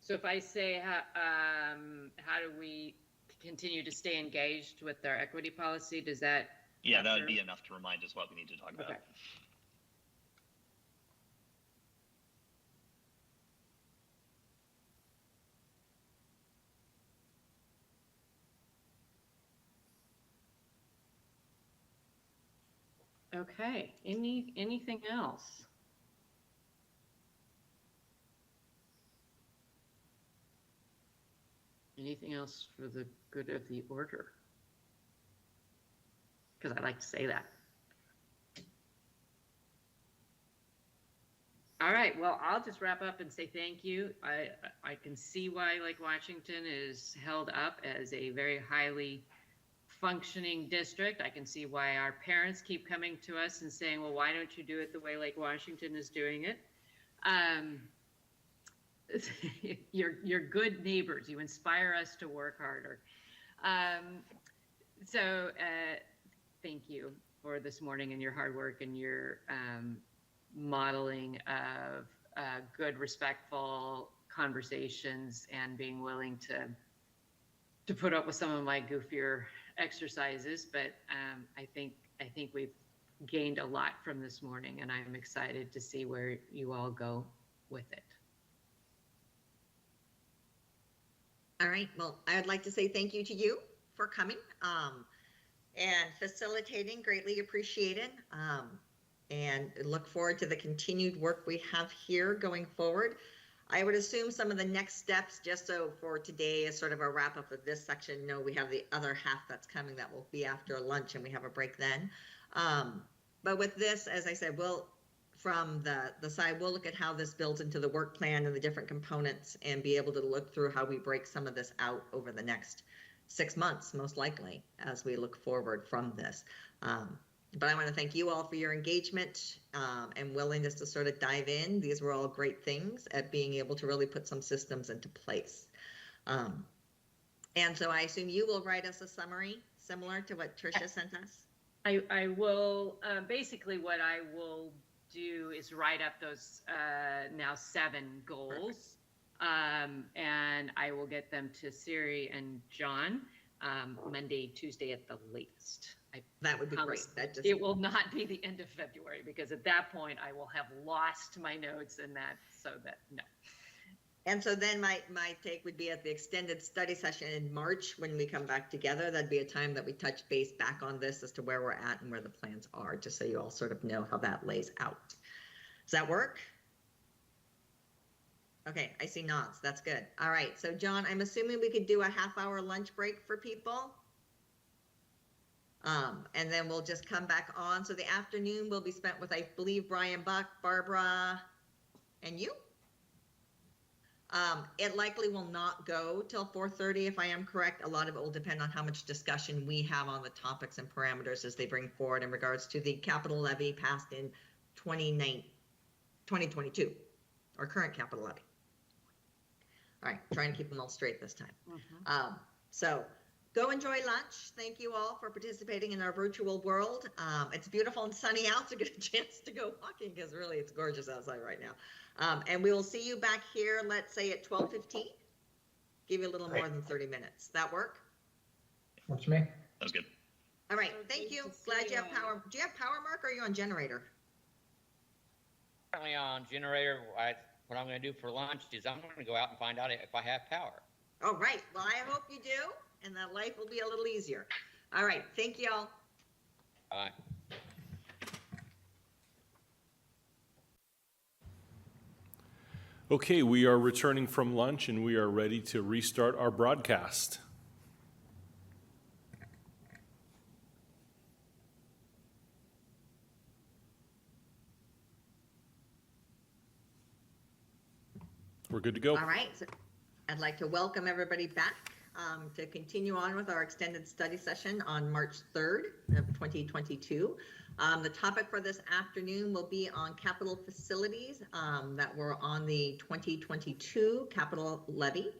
So if I say, how do we continue to stay engaged with our equity policy, does that? Yeah, that would be enough to remind us what we need to talk about. Okay. Anything else? Anything else for the good of the order? Because I like to say that. All right, well, I'll just wrap up and say thank you. I can see why Lake Washington is held up as a very highly functioning district. I can see why our parents keep coming to us and saying, well, why don't you do it the way Lake Washington is doing it? you're good neighbors. You inspire us to work harder. So thank you for this morning and your hard work and your modeling of good, respectful conversations and being willing to put up with some of my goofier exercises. But I think we've gained a lot from this morning, and I'm excited to see where you all go with it. All right. Well, I would like to say thank you to you for coming and facilitating. Greatly appreciated. And look forward to the continued work we have here going forward. I would assume some of the next steps, just so for today, is sort of a wrap up of this section. No, we have the other half that's coming that will be after lunch, and we have a break then. But with this, as I said, from the side, we'll look at how this builds into the work plan and the different components and be able to look through how we break some of this out over the next 6 months, most likely, as we look forward from this. But I want to thank you all for your engagement and willingness to sort of dive in. These were all great things at being able to really put some systems into place. And so I assume you will write us a summary similar to what Tricia sent us? I will, basically what I will do is write up those now 7 goals. And I will get them to Siri and John Monday, Tuesday at the latest. That would be great. It will not be the end of February, because at that point I will have lost my notes and that, so that, no. And so then my take would be at the extended study session in March when we come back together. That'd be a time that we touch base back on this as to where we're at and where the plans are, just so you all sort of know how that lays out. Does that work? Okay, I see nods. That's good. All right. So John, I'm assuming we could do a half-hour lunch break for people. And then we'll just come back on. So the afternoon will be spent with, I believe, Brian Buck, Barbara, and you. It likely will not go till 4:30, if I am correct. A lot of it will depend on how much discussion we have on the topics and parameters as they bring forward in regards to the capital levy passed in 2022, or current capital levy. All right, trying to keep them all straight this time. So go enjoy lunch. Thank you all for participating in our virtual world. It's beautiful and sunny out, so get a chance to go walking, because really it's gorgeous outside right now. And we will see you back here, let's say at 12:15. Give you a little more than 30 minutes. That work? Works for me. That was good. All right, So thank good you. to see Glad you have you. power. Do you have power, Mark, or are you on generator? Currently on generator. What I'm going to do for lunch is I'm going to go out and find out if I have power. All right, well, I hope you do, and that life will be a little easier. All right, thank you all. Bye. Okay, we are returning from lunch and we are ready to restart our broadcast. We're good to go. All right, so I'd like to welcome everybody back to continue on with our extended study session on March 3rd of 2022. The topic for this afternoon will be on capital facilities that were on the 2022 capital levy,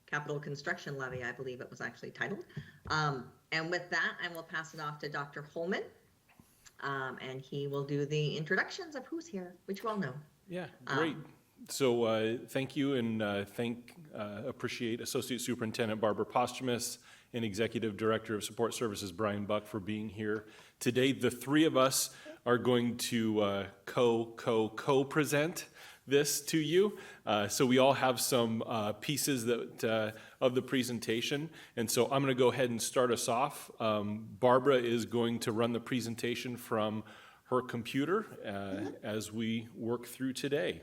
capital construction levy, I believe it was actually titled. And with that, I will pass it off to Dr. Holman, and he will do the introductions of who's here, which you all know. Yeah, great. So thank you, and appreciate Associate Superintendent Barbara Posthumus and Executive Director of Support Services Brian Buck for being here today. The three of us are going to co-present this to you. So we all have some pieces that of the presentation, and so I'm going to go ahead and start us off. Barbara is going to run the presentation from her computer as we work through today.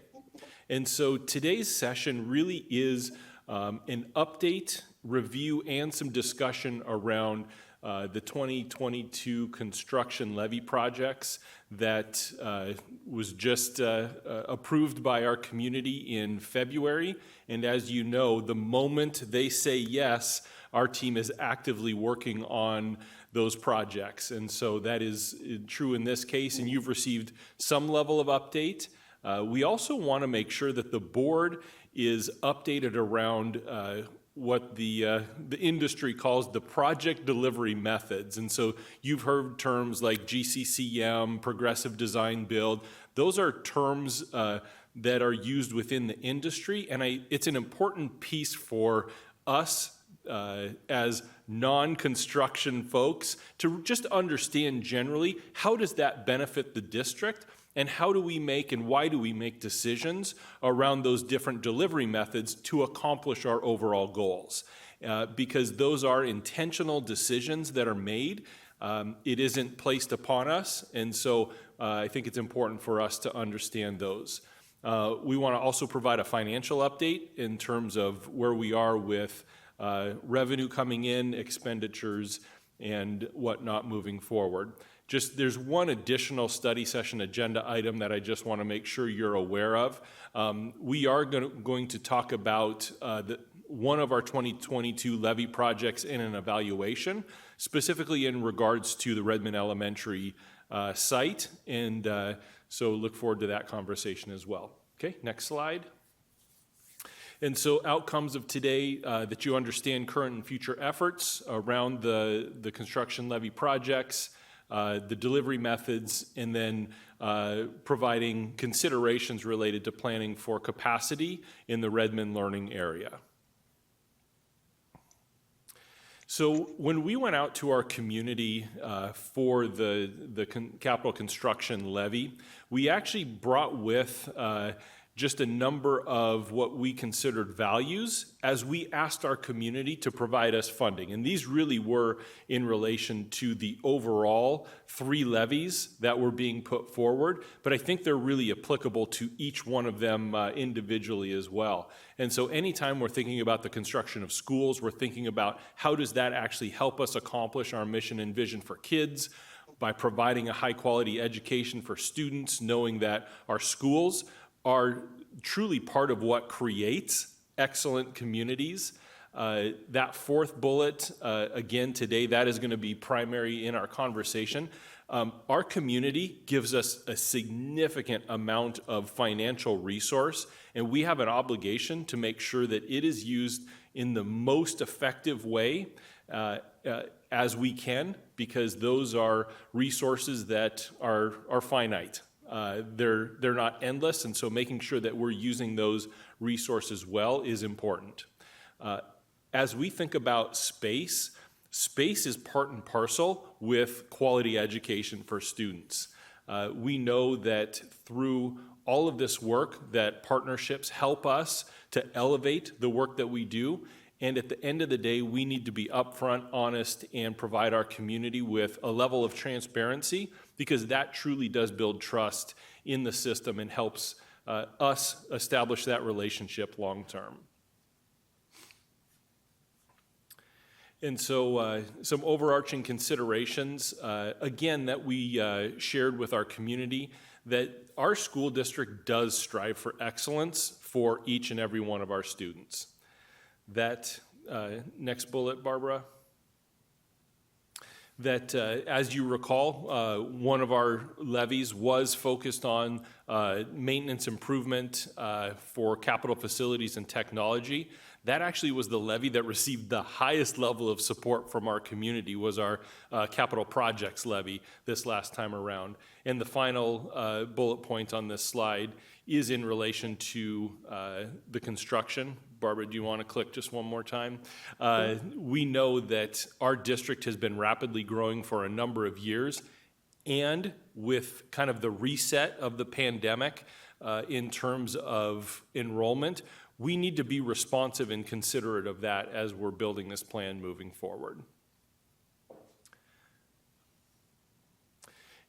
And so today's session really is an update, review, and some discussion around the 2022 construction levy projects that was just approved by our community in February. And as you know, the moment they say yes, our team is actively working on those projects. And so that is true in this case, and you've received some level of update. We also want to make sure that the board is updated around what the industry calls the project delivery methods. And so you've heard terms like GCCM, progressive design build. Those are terms that are used within the industry, and it's an important piece for us as non-construction folks to just understand generally how does that benefit the district, and how do we make and why do we make decisions around those different delivery methods to accomplish our overall goals. Because those are intentional decisions that are made. It isn't placed upon us, and so I think it's important for us to understand those. We want to also provide a financial update in terms of where we are with revenue coming in, expenditures, and whatnot moving forward. There's one additional study session agenda item that I just want to make sure you're aware of. We are going to talk about one of our 2022 levy projects in an evaluation, specifically in regards to the Redmond Elementary site, and so look forward to that conversation as well. Okay, next slide. And so outcomes of today, that you understand current and future efforts around the construction levy projects, the delivery methods, and then providing considerations related to planning for capacity in the Redmond learning area. So when we went out to our community for the capital construction levy, we actually brought with just a number of what we considered values as we asked our community to provide us funding. And these really were in relation to the overall 3 levies that were being put forward, but I think they're really applicable to each one of them individually as well. And so anytime we're thinking about the construction of schools, we're thinking about how does that actually help us accomplish our mission and vision for kids by providing a high quality education for students, knowing that our schools are truly part of what creates excellent communities. That 4th bullet, again today, that is going to be primary in our conversation. Our community gives us a significant amount of financial resource, and we have an obligation to make sure that it is used in the most effective way as we can, because those are resources that are finite. They're not endless, and so making sure that we're using those resources well is important. As we think about space is part and parcel with quality education for students. We know that through all of this work that partnerships help us to elevate the work that we do, and at the end of the day, we need to be upfront, honest, and provide our community with a level of transparency, because that truly does build trust in the system and helps us establish that relationship long term. And so some overarching considerations, again, that we shared with our community, that our school district does strive for excellence for each and every one of our students. That next bullet, Barbara. That, as you recall, one of our levies was focused on maintenance improvement for capital facilities and technology. That actually was the levy that received the highest level of support from our community, was our capital projects levy this last time around. And the final bullet point on this slide is in relation to the construction. Barbara, do you want to click just one more time? We know that our district has been rapidly growing for a number of years, and with kind of the reset of the pandemic in terms of enrollment, we need to be responsive and considerate of that as we're building this plan moving forward.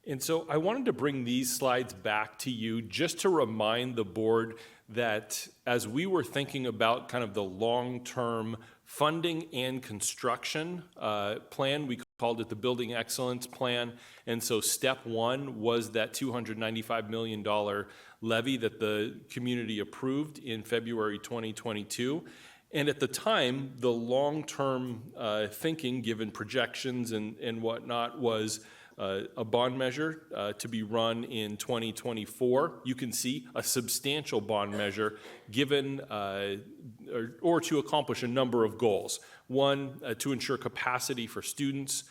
And so I wanted to bring these slides back to you just to remind the board that as we were thinking about kind of the long-term funding and construction plan, we called it the Building Excellence Plan. And so step 1 was that $295 million levy that the community approved in February 2022. And at the time, the long-term thinking, given projections and whatnot, was a bond measure to be run in 2024. You can see a substantial bond measure given or to accomplish a number of goals. One, to ensure capacity for students.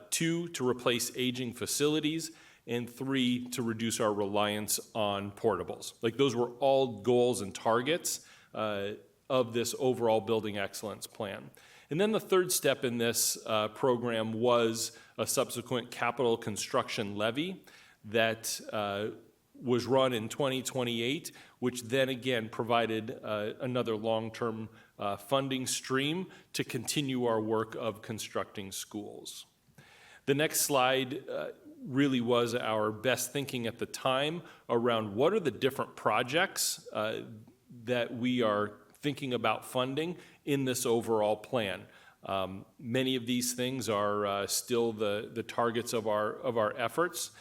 Two, to replace aging facilities. And three, to reduce our reliance on portables. Like, those were all goals and targets of this overall building excellence plan. And then the third step in this program was a subsequent capital construction levy that was run in 2028, which then again provided another long-term funding stream to continue our work of constructing schools. The next slide really was our best thinking at the time around what are the different projects that we are thinking about funding in this overall plan. Many of these things are still the targets of our efforts.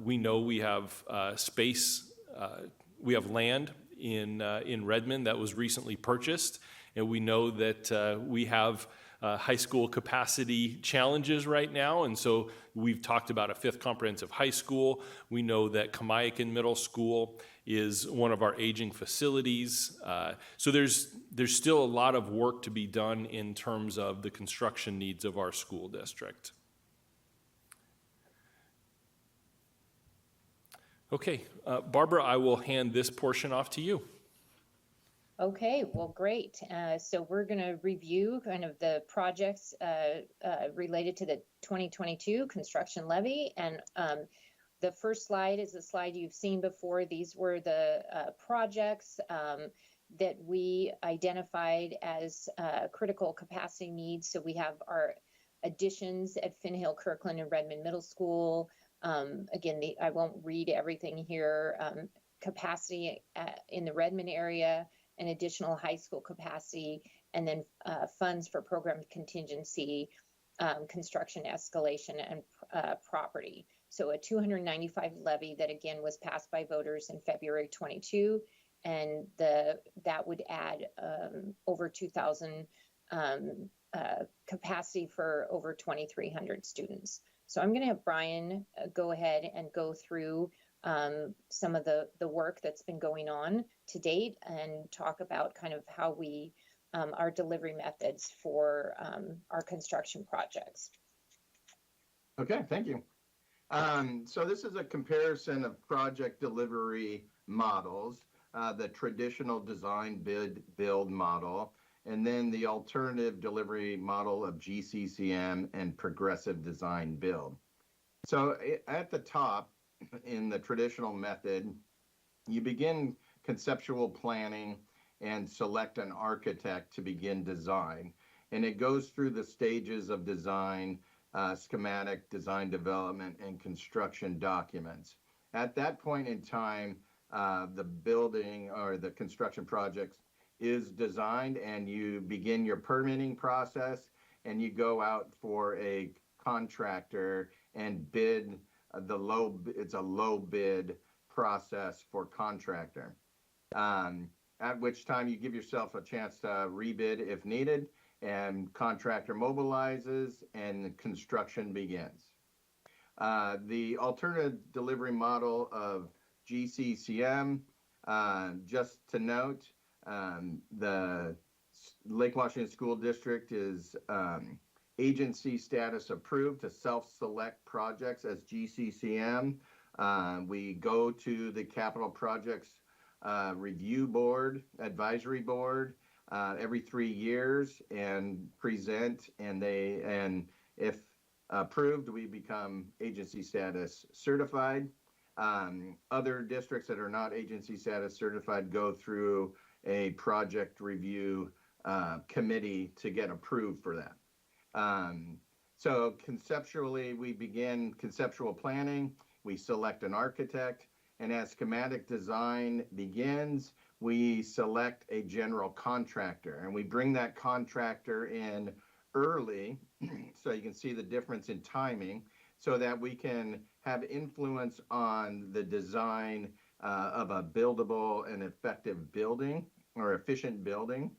We know we have space, we have land in Redmond that was recently purchased, and we know that we have high school capacity challenges right now, and so we've talked about a 5th comprehensive high school. We know that Kamiakin Middle School is one of our aging facilities. So there's still a lot of work to be done in terms of the construction needs of our school district. Okay, Barbara, I will hand this portion off to you. Okay, well, great. So we're going to review kind of the projects related to the 2022 construction levy. And the first slide is a slide you've seen before. These were the projects that we identified as critical capacity needs. So we have our additions at Finn Hill, Kirkland, and Redmond Middle School. Again, I won't read everything here. Capacity in the Redmond area, an additional high school capacity, and then funds for program contingency, construction escalation, and property. So a 295 levy that again was passed by voters in February 22, and that would add over 2,000 capacity for over 2,300 students. So I'm going to have Brian go ahead and go through some of the work that's been going on to date and talk about kind of how we, our delivery methods for our construction projects. Okay, thank you. So this is a comparison of project delivery models, the traditional design bid build model, and then the alternative delivery model of GCCM and progressive design build. So at the top, in the traditional method, you begin conceptual planning and select an architect to begin design. And it goes through the stages of design, schematic, design development, and construction documents. At that point in time, the building or the construction projects is designed, and you begin your permitting process, and you go out for a contractor and bid it's a low bid process for contractor. At which time you give yourself a chance to rebid if needed, and contractor mobilizes and construction begins. The alternative delivery model of GCCM, just to note, the Lake Washington School District is agency status approved to self-select projects as GCCM. We go to the Capital Projects Review Board, Advisory Board, every 3 years and present, and if approved, we become agency status certified. Other districts that are not agency status certified go through a project review committee to get approved for that. So conceptually, we begin conceptual planning, we select an architect, and as schematic design begins, we select a general contractor, and we bring that contractor in early so you can see the difference in timing, so that we can have influence on the design of a buildable and effective building or efficient building.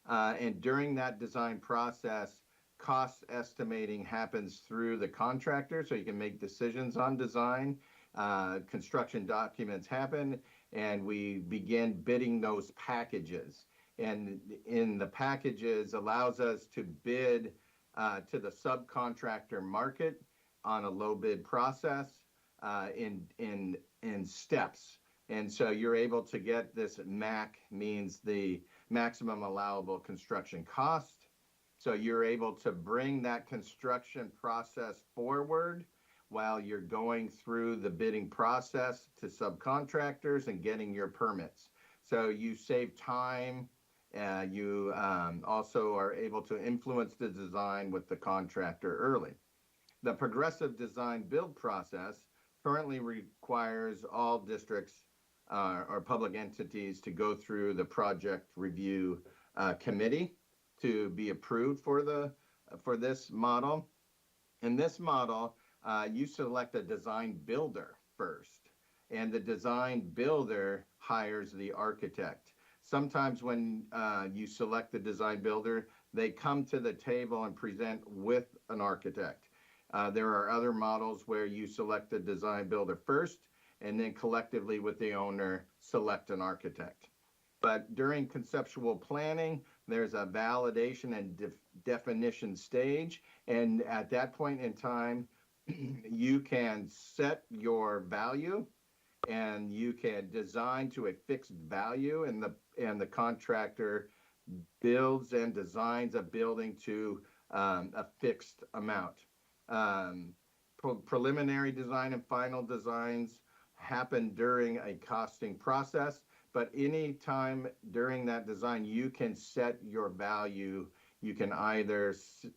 And during that design process, cost estimating happens through the contractor, so you can make decisions on design. Construction documents happen, and we begin bidding those packages. And in the packages allows us to bid to the subcontractor market on a low bid process in steps. And so you're able to get this MAC, means the maximum allowable construction cost. So you're able to bring that construction process forward while you're going through the bidding process to subcontractors and getting your permits. So you save time. You also are able to influence the design with the contractor early. The progressive design build process currently requires all districts or public entities to go through the project review committee to be approved for this model. In this model, you select a design builder first, and the design builder hires the architect. Sometimes when you select the design builder, they come to the table and present with an architect. There are other models where you select the design builder first, and then collectively with the owner, select an architect. But during conceptual planning, there's a validation and definition stage. And at that point in time, you can set your value and you can design to a fixed value, and the contractor builds and designs a building to a fixed amount. Preliminary design and final designs happen during a costing process, but any time during that design, you can set your value. You can either,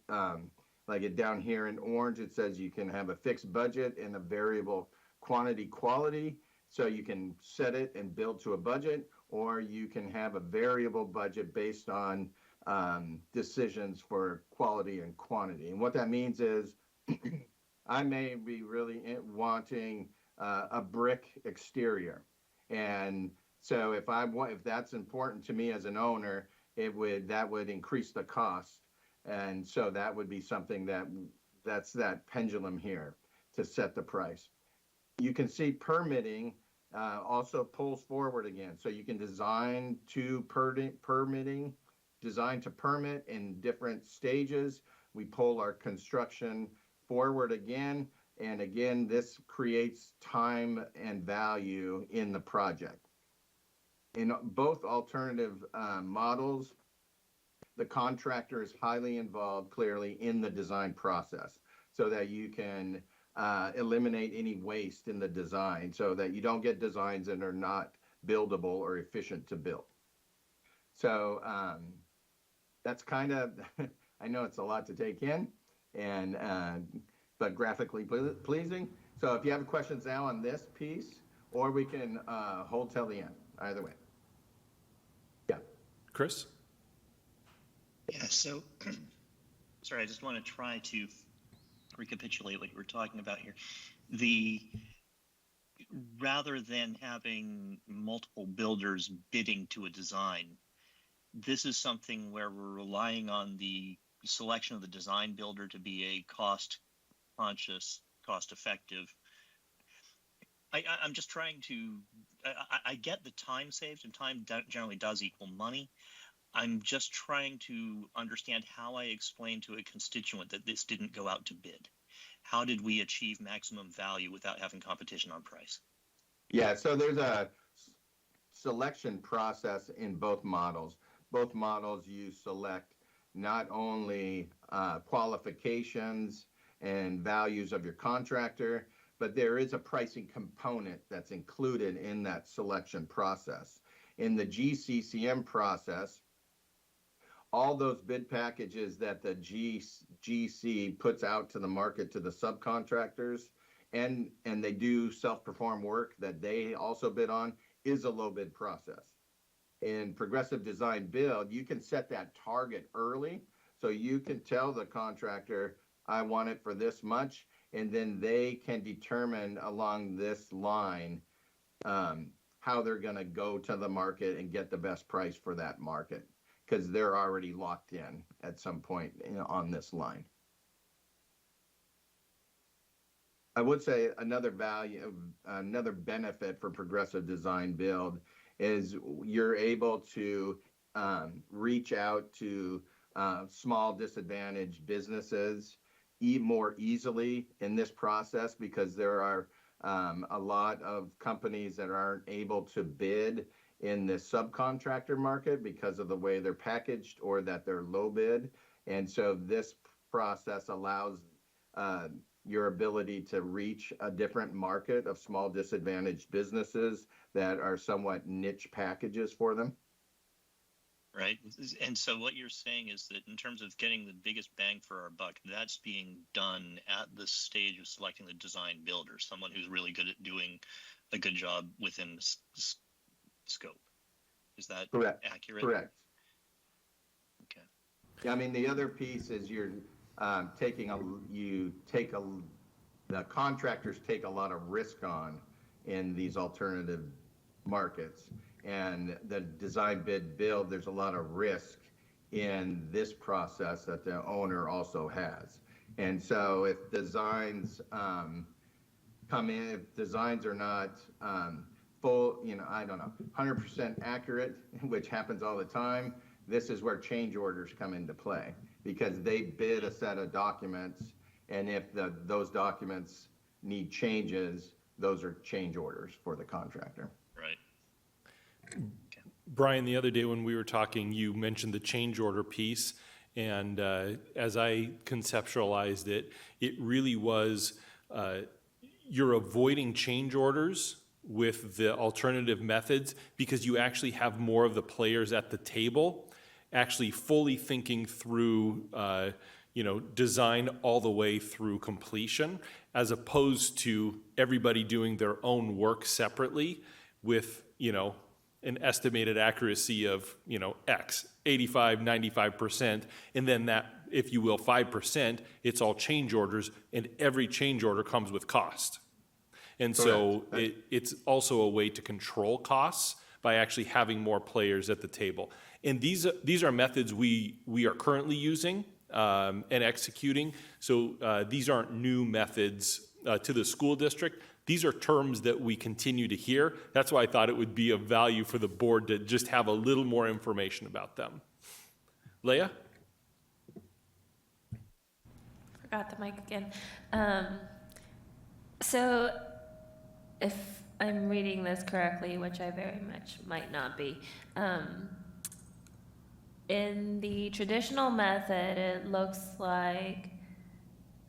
like it down here in orange, it says you can have a fixed budget and a variable quantity quality. So you can set it and build to a budget, or you can have a variable budget based on decisions for quality and quantity. And what that means is I may be really wanting a brick exterior. And so if that's important to me as an owner, that would increase the cost. And so that would be something that's that pendulum here to set the price. You can see permitting also pulls forward again. So you can design to permitting, design to permit in different stages. We pull our construction forward again. And again, this creates time and value in the project. In both alternative models, the contractor is highly involved clearly in the design process so that you can eliminate any waste in the design so that you don't get designs that are not buildable or efficient to build. So that's kind of, I know it's a lot to take in, and but graphically pleasing. So if you have questions now on this piece, or we can hold till the end, either way. Yeah. Chris? Yeah, so, sorry, I just want to try to recapitulate what you were talking about here. Rather than having multiple builders bidding to a design, this is something where we're relying on the selection of the design builder to be a cost-conscious, cost-effective. I'm just trying to, I get the time saved, and time generally does equal money. I'm just trying to understand how I explain to a constituent that this didn't go out to bid. How did we achieve maximum value without having competition on price? Yeah, so there's a selection process in both models. Both models you select not only qualifications and values of your contractor, but there is a pricing component that's included in that selection process. In the GCCM process, all those bid packages that the GC puts out to the market to the subcontractors, and they do self-perform work that they also bid on, is a low bid process. In progressive design build, you can set that target early, so you can tell the contractor, I want it for this much, and then they can determine along this line how they're going to go to the market and get the best price for that market. because they're already locked in at some point on this line. I would say another benefit for Progressive Design Build is you're able to reach out to small disadvantaged businesses more easily in this process, because there are a lot of companies that aren't able to bid in the subcontractor market because of the way they're packaged or that they're low bid. And so this process allows your ability to reach a different market of small disadvantaged businesses that are somewhat niche packages for them. Right. And so what you're saying is that in terms of getting the biggest bang for our buck, that's being done at the stage of selecting the design builder, someone who's really good at doing a good job within the scope. Is that accurate? Correct. Okay. Yeah, I mean, the other piece is the contractors take a lot of risk on in these alternative markets. And the design bid build, there's a lot of risk in this process that the owner also has. And so if designs come in, if designs are not full, 100% accurate, which happens all the time, this is where change orders come into play, because they bid a set of documents, and if those documents need changes, those are change orders for the contractor. Right. Brian, the other day when we were talking, you mentioned the change order piece, and as I conceptualized it, it really was you're avoiding change orders with the alternative methods because you actually have more of the players at the table actually fully thinking through design all the way through completion, as opposed to everybody doing their own work separately with an estimated accuracy of, X, 85, 95%, and then that, if you will, 5%, it's all change orders, and every change order comes with cost. And so it's also a way to control costs by actually having more players at the table. And these are methods we are currently using and executing. So these aren't new methods to the school district. These are terms that we continue to hear. That's why I thought it would be of value for the board to just have a little more information about them. Leah? Forgot the mic again. So if I'm reading this correctly, which I very much might not be, in the traditional method, it looks like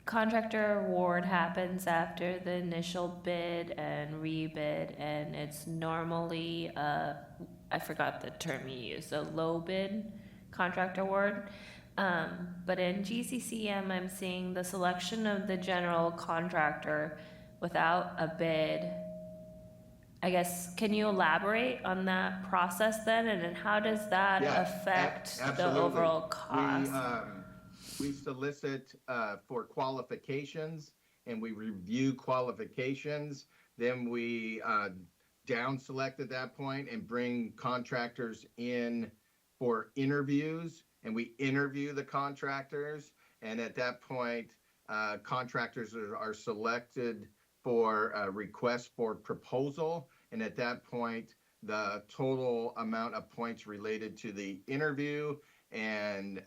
contractor award happens after the initial bid and rebid, and it's normally I forgot the term you used, a low bid contract award. But in GCCM, I'm seeing the selection of the general contractor without a bid. I guess, can you elaborate on that process then, and then how does that affect the overall cost? We solicit for qualifications, and we review qualifications. Then we down select at that point and bring contractors in for interviews, and we interview the contractors. And at that point, contractors are selected for a request for proposal. And at that point, the total amount of points related to the interview and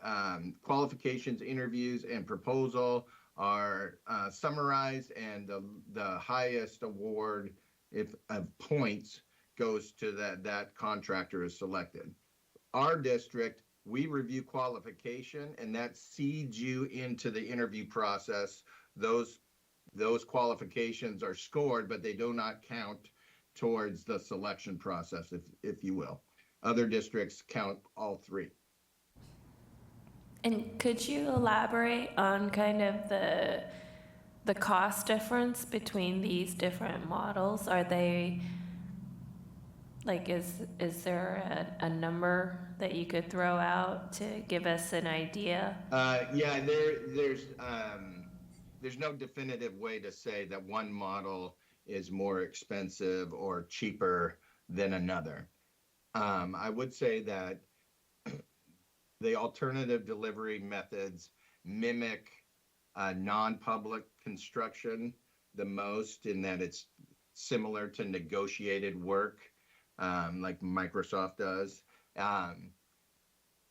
qualifications, interviews, and proposal are summarized, and the highest award of points goes to that contractor is selected. Our district, we review qualification, and that seeds you into the interview process. Those qualifications are scored, but they do not count towards the selection process, if you will. Other districts count all three. And could you elaborate on kind of the cost difference between these different models? Are they, like, is there a number that you could throw out to give us an idea? Yeah, there's no definitive way to say that one model is more expensive or cheaper than another. I would say that the alternative delivery methods mimic non-public construction the most, in that it's similar to negotiated work, like Microsoft does.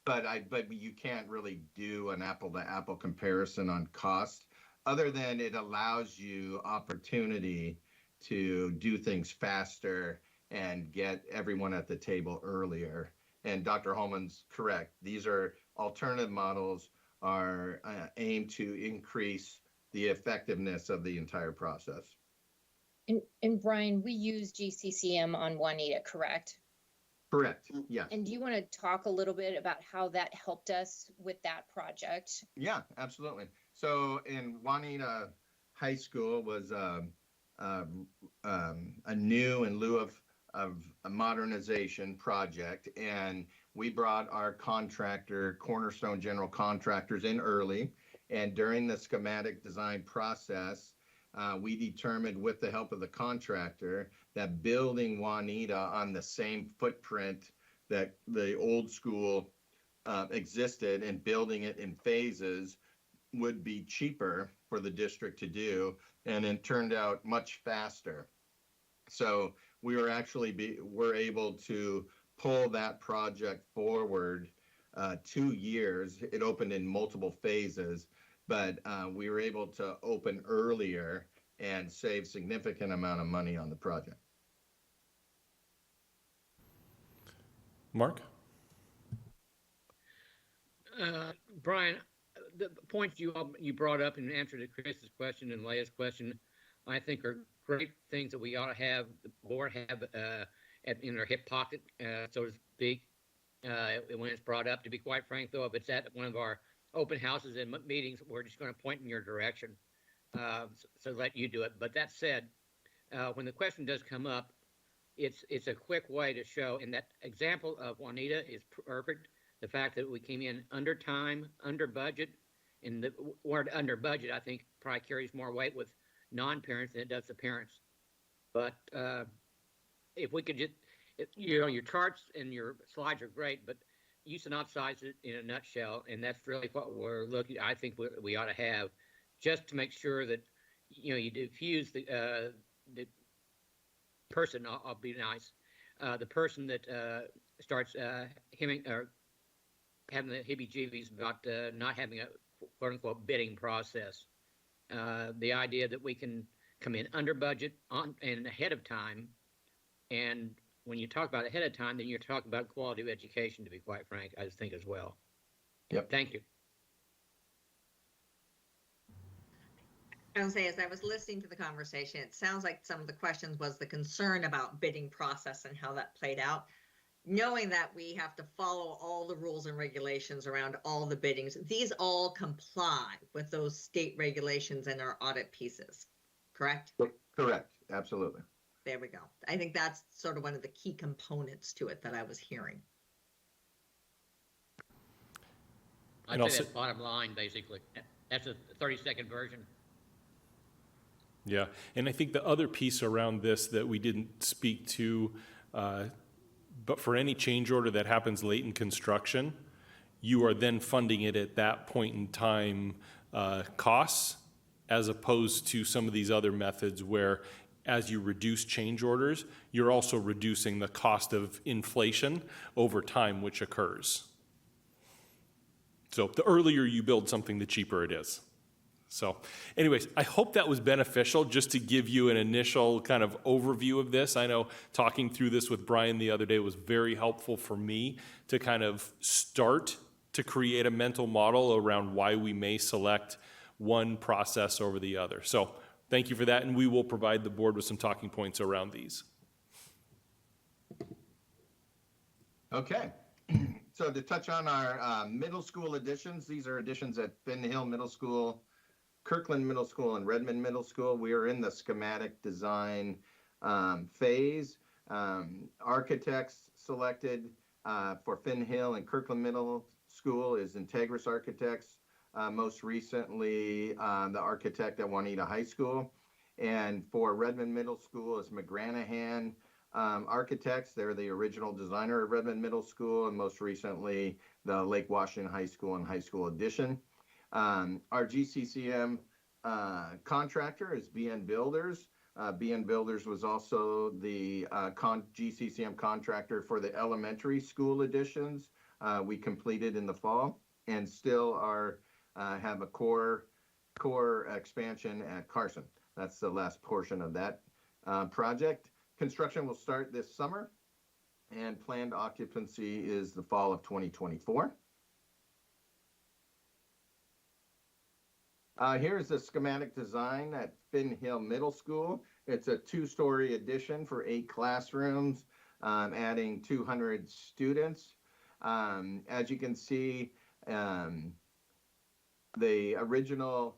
But you can't really do an apple-to-apple comparison on cost, other than it allows you opportunity to do things faster and get everyone at the table earlier. And Dr. Holman's correct. These are alternative models, are aimed to increase the effectiveness of the entire process. And Brian, we use GCCM on Juanita, correct? Correct, yes. And do you want to talk a little bit about how that helped us with that project? Yeah, absolutely. So in Juanita High School was a new, in lieu of a modernization project, and we brought our contractor, Cornerstone General Contractors, in early. And during the schematic design process, we determined, with the help of the contractor, that building Juanita on the same footprint that the old school existed, and building it in phases would be cheaper for the district to do, and it turned out much faster. So we were we're able to pull that project forward 2 years. It opened in multiple phases, but we were able to open earlier and save significant amount of money on the project. Mark? Brian, the points you brought up in answer to Chris's question and Leia's question, I think are great things that we ought to have the board have in their hip pocket, so to speak, when it's brought up. To be quite frank, though, if it's at one of our open houses and meetings, we're just going to point in your direction, so let you do it. But that said, when the question does come up, it's a quick way to show. And that example of Juanita is perfect. The fact that we came in under time, under budget, and the word under budget, I think, probably carries more weight with non-parents than it does the parents. But if we could just, your charts and your slides are great, but you synopsize it in a nutshell, and that's really what we're looking. I think we ought to have, just to make sure that you diffuse the person. I'll be nice. The person that starts hemming or having the heebie-jeebies about not having a quote-unquote bidding process. The idea that we can come in under budget and ahead of time. And when you talk about ahead of time, then you're talking about quality of education, to be quite frank, I think, as well. Yep. Thank you. I was say, as I was listening to the conversation, it sounds like some of the questions was the concern about bidding process and how that played out. Knowing that we have to follow all the rules and regulations around all the biddings, these all comply with those state regulations and our audit pieces, correct? Correct, absolutely. There we go. I think that's sort of one of the key components to it that I was hearing. I'd say that's bottom line, basically. That's a 30-second version. Yeah, and I think the other piece around this that we didn't speak to, but for any change order that happens late in construction, you are then funding it at that point in time costs, as opposed to some of these other methods where, as you reduce change orders, you're also reducing the cost of inflation over time, which occurs. So the earlier you build something, the cheaper it is. So anyways, I hope that was beneficial, just to give you an initial kind of overview of this. I know talking through this with Brian the other day was very helpful for me to kind of start to create a mental model around why we may select one process over the other. So thank you for that, and we will provide the board with some talking points around these. Okay. So to touch on our middle school additions, these are additions at Finn Hill Middle School, Kirkland Middle School, and Redmond Middle School. We are in the schematic design phase. Architects selected for Finn Hill and Kirkland Middle School is Integris Architects. Most recently, the architect at Juanita High School. And for Redmond Middle School is McGranahan Architects. They're the original designer of Redmond Middle School, and most recently the Lake Washington High School and high school addition. Our GCCM contractor is BN Builders. BN Builders was also the GCCM contractor for the elementary school additions we completed in the fall, and still have a core expansion at Carson. That's the last portion of that project. Construction will start this summer, and planned occupancy is the fall of 2024. Here's the schematic design at Finn Hill Middle School. It's a 2-story addition for 8 classrooms, adding 200 students. As you can see, the original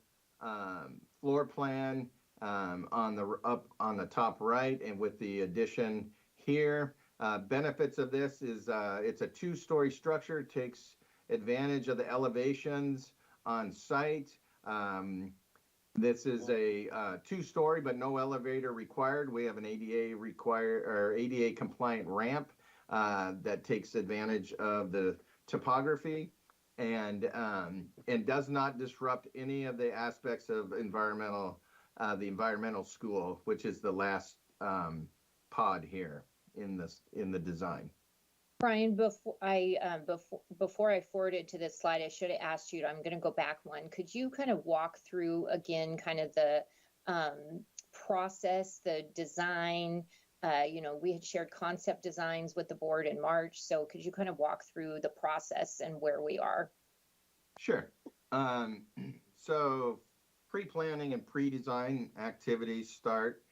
floor plan on the top right, and with the addition here. Benefits of this is it's a 2-story structure. It takes advantage of the elevations on site. This is a 2-story, but no elevator required. We have an ADA compliant ramp that takes advantage of the topography, and does not disrupt any of the aspects of the environmental school, which is the last pod here in the design. Brian, before I forward it to this slide, I should have asked you, I'm going to go back one. Could you kind of walk through again kind of the process, the design? We had shared concept designs with the board in March. So could you kind of walk through the process and where we are? Sure. So pre-planning and pre-design activities start.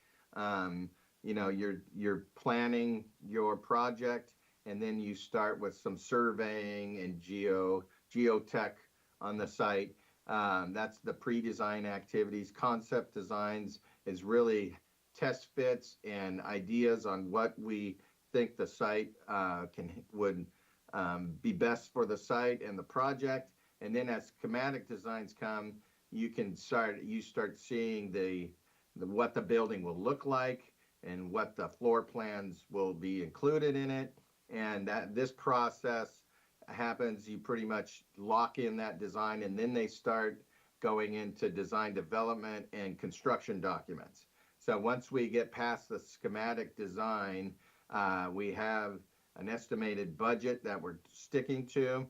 You're planning your project, and then you start with some surveying and geotech on the site. That's the pre-design activities. Concept designs is really test fits and ideas on what we think the site would be best for the site and the project. And then as schematic designs come, you start seeing what the building will look like and what the floor plans will be included in it. And this process happens, you pretty much lock in that design, and then they start going into design development and construction documents. So once we get past the schematic design, we have an estimated budget that we're sticking to,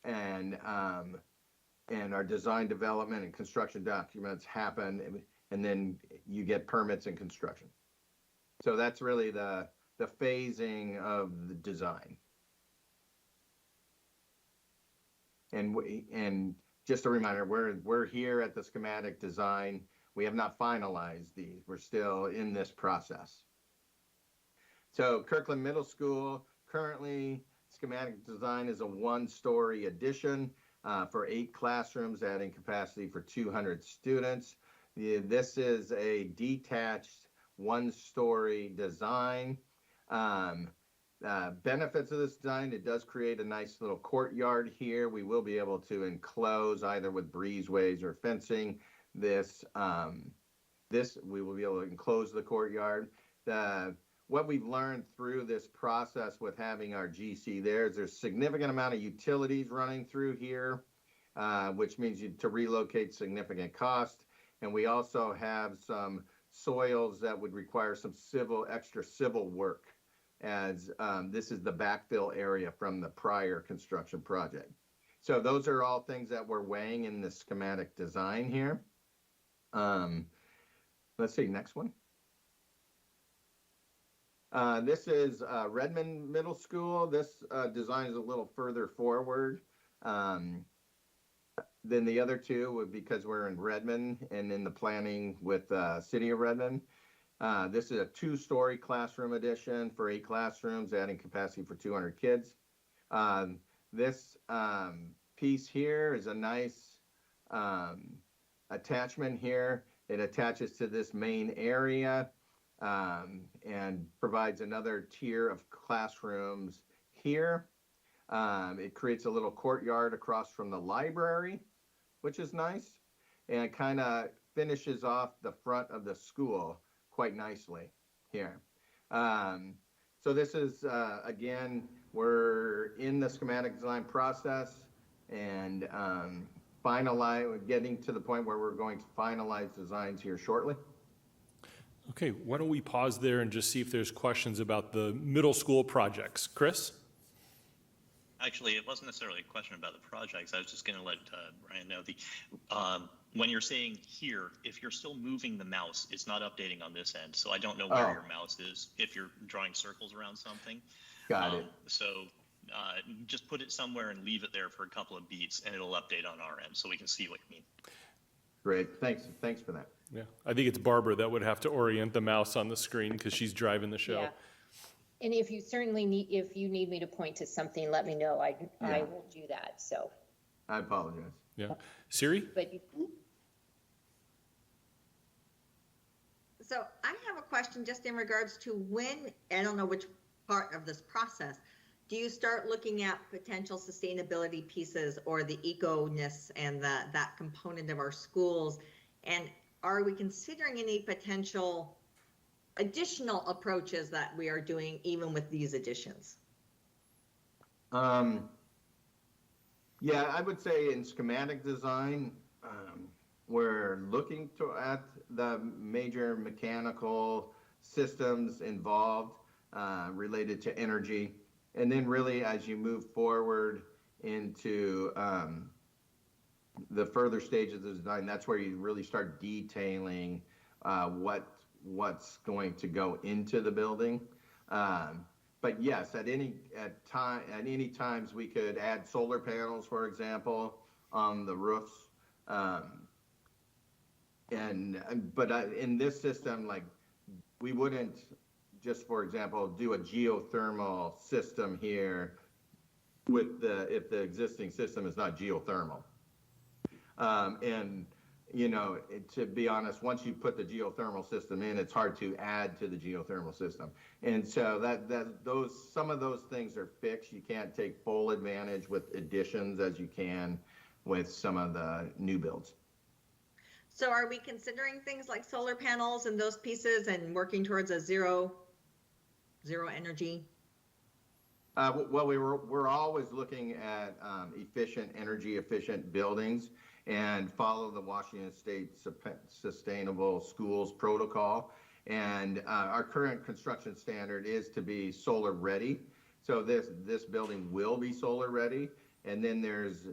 and our design development and construction documents happen, and then you get permits and construction. So that's really the phasing of the design. And just a reminder, we're here at the schematic design. We have not finalized these. We're still in this process. So Kirkland Middle School, currently schematic design is a 1-story addition for 8 classrooms, adding capacity for 200 students. This is a detached 1-story design. Benefits of this design, it does create a nice little courtyard here. We will be able to enclose either with breezeways or fencing. This we will be able to enclose the courtyard. What we've learned through this process with having our GC there's a significant amount of utilities running through here, which means to relocate significant cost. And we also have some soils that would require some extra civil work, as this is the backfill area from the prior construction project. So those are all things that we're weighing in the schematic design here. Let's see, next one. This is Redmond Middle School. This design is a little further forward than the other two, because we're in Redmond and in the planning with City of Redmond. This is a 2-story classroom addition for 8 classrooms, adding capacity for 200 kids. This piece here is a nice attachment here. It attaches to this main area and provides another tier of classrooms here. It creates a little courtyard across from the library, which is nice, and it kind of finishes off the front of the school quite nicely here. So this is, again, we're in the schematic design process and we're getting to the point where we're going to finalize designs here shortly. Okay, why don't we pause there and just see if there's questions about the middle school projects. Chris? Actually, it wasn't necessarily a question about the projects. I was just going to let Brian know when you're saying here, if you're still moving the mouse, it's not updating on this end. So I don't know where your mouse is if you're drawing circles around something. Got it. So just put it somewhere and leave it there for a couple of beats, and it'll update on our end so we can see what you mean. Great. Thanks for that. Yeah, I think it's Barbara that would have to orient the mouse on the screen because she's driving the show. Yeah. And if you need me to point to something, let me know. I will do that. So. I apologize. Yeah. Siri? But So I have a question just in regards to when, I don't know which part of this process, do you start looking at potential sustainability pieces or the eco-ness and that component of our schools? And are we considering any potential additional approaches that we are doing even with these additions? Yeah, I would say in schematic design, we're looking at the major mechanical systems involved related to energy. And then really as you move forward into the further stages of the design, that's where you really start detailing what's going to go into the building. But yes, at any times we could add solar panels, for example, on the roofs. But in this system, like we wouldn't just, for example, do a geothermal system here if the existing system is not geothermal. And to be honest, once you put the geothermal system in, it's hard to add to the geothermal system. And so some of those things are fixed. You can't take full advantage with additions as you can with some of the new builds. So are we considering things like solar panels and those pieces and working towards a zero energy? Well, we're always looking at energy efficient buildings and follow the Washington State Sustainable Schools Protocol. And our current construction standard is to be solar ready. So this building will be solar ready. And then those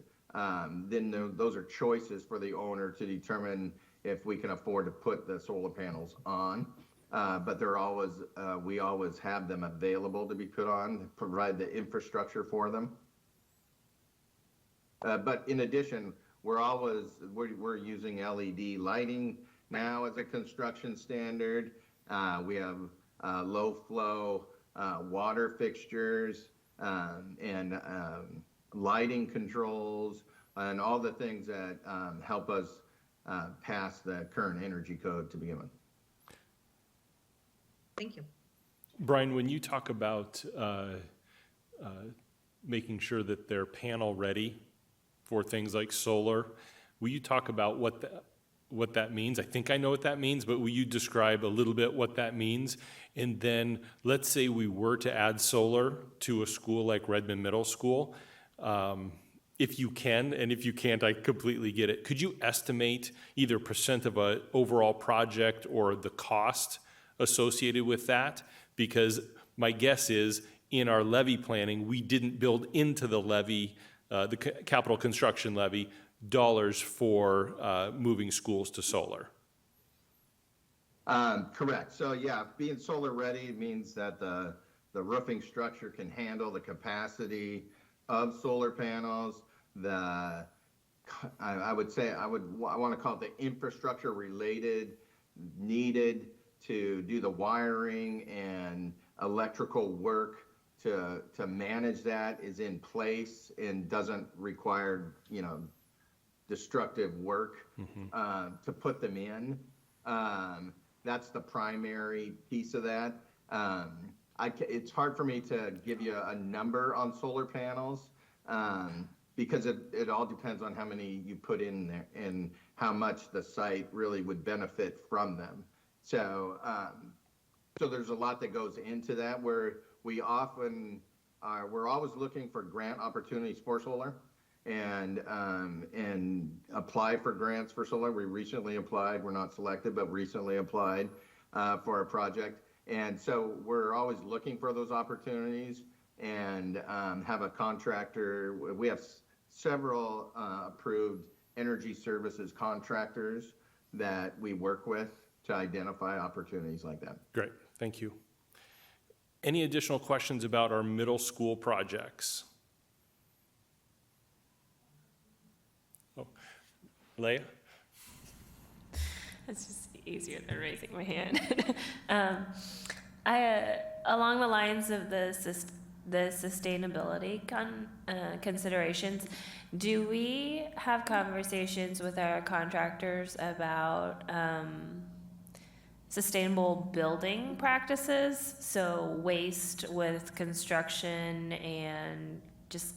are choices for the owner to determine if we can afford to put the solar panels on. But we always have them available to be put on, provide the infrastructure for them. But in addition, we're using LED lighting now as a construction standard. We have low flow water fixtures and lighting controls and all the things that help us pass the current energy code to begin with. Thank you. Brian, when you talk about making sure that they're panel ready for things like solar, will you talk about what that means? I think I know what that means, but will you describe a little bit what that means? And then let's say we were to add solar to a school like Redmond Middle School. If you can, and if you can't, I completely get it. Could you estimate either percent of an overall project or the cost associated with that? Because my guess is in our levy planning, we didn't build into the levy, the capital construction levy, dollars for moving schools to solar. Correct. So yeah, being solar ready means that the roofing structure can handle the capacity of solar panels. I would say I want to call it the infrastructure related needed to do the wiring and electrical work to manage that is in place and doesn't require destructive work to put them in. That's the primary piece of that. It's hard for me to give you a number on solar panels because it all depends on how many you put in there and how much the site really would benefit from them. So there's a lot that goes into that. We're we often we're always looking for grant opportunities for solar and apply for grants for solar. We recently applied, we're not selected, but recently applied for a project. And so we're always looking for those opportunities and have a contractor. We have several approved energy services contractors that we work with to identify opportunities like that. Great, thank you. Any additional questions about our middle school projects? Oh, Leah? It's just easier than raising my hand. Along the lines of the sustainability considerations, do we have conversations with our contractors about sustainable building practices? So waste with construction and just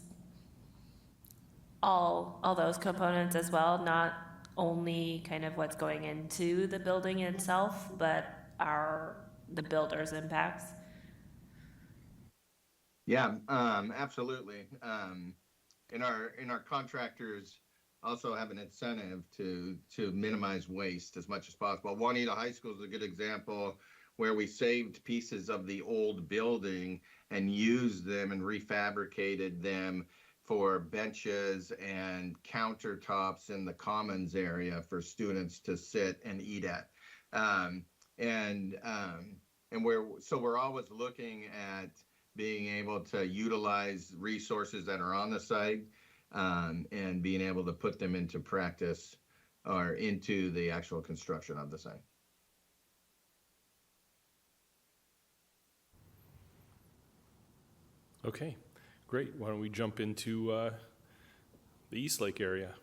all those components as well, not only kind of what's going into the building itself, but the builder's impacts? Yeah, absolutely. And our contractors also have an incentive to minimize waste as much as possible. Juanita High School is a good example where we saved pieces of the old building and used them and refabricated them for benches and countertops in the commons area for students to sit and eat at. We're always looking at being able to utilize resources that are on the site and being able to put them into practice or into the actual construction of the site. Okay, great. Why don't we jump into the Eastlake area?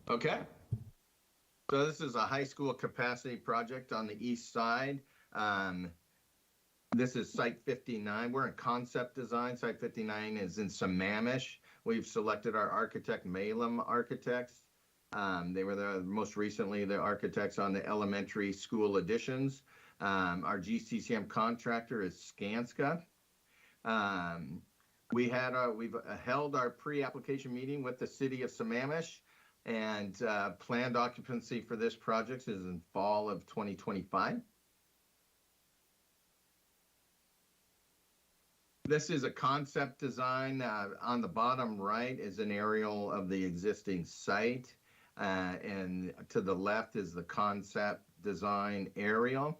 Okay. So this is a high school capacity project on the east side. This is Site 59. We're in concept design. Site 59 is in Sammamish. We've selected our architect, Malum Architects. They were most recently the architects on the elementary school additions. Our GCCM contractor is Skanska. We've held our pre-application meeting with the city of Sammamish, and planned occupancy for this project is in fall of 2025. This is a concept design. On the bottom right is an aerial of the existing site, and to the left is the concept design aerial.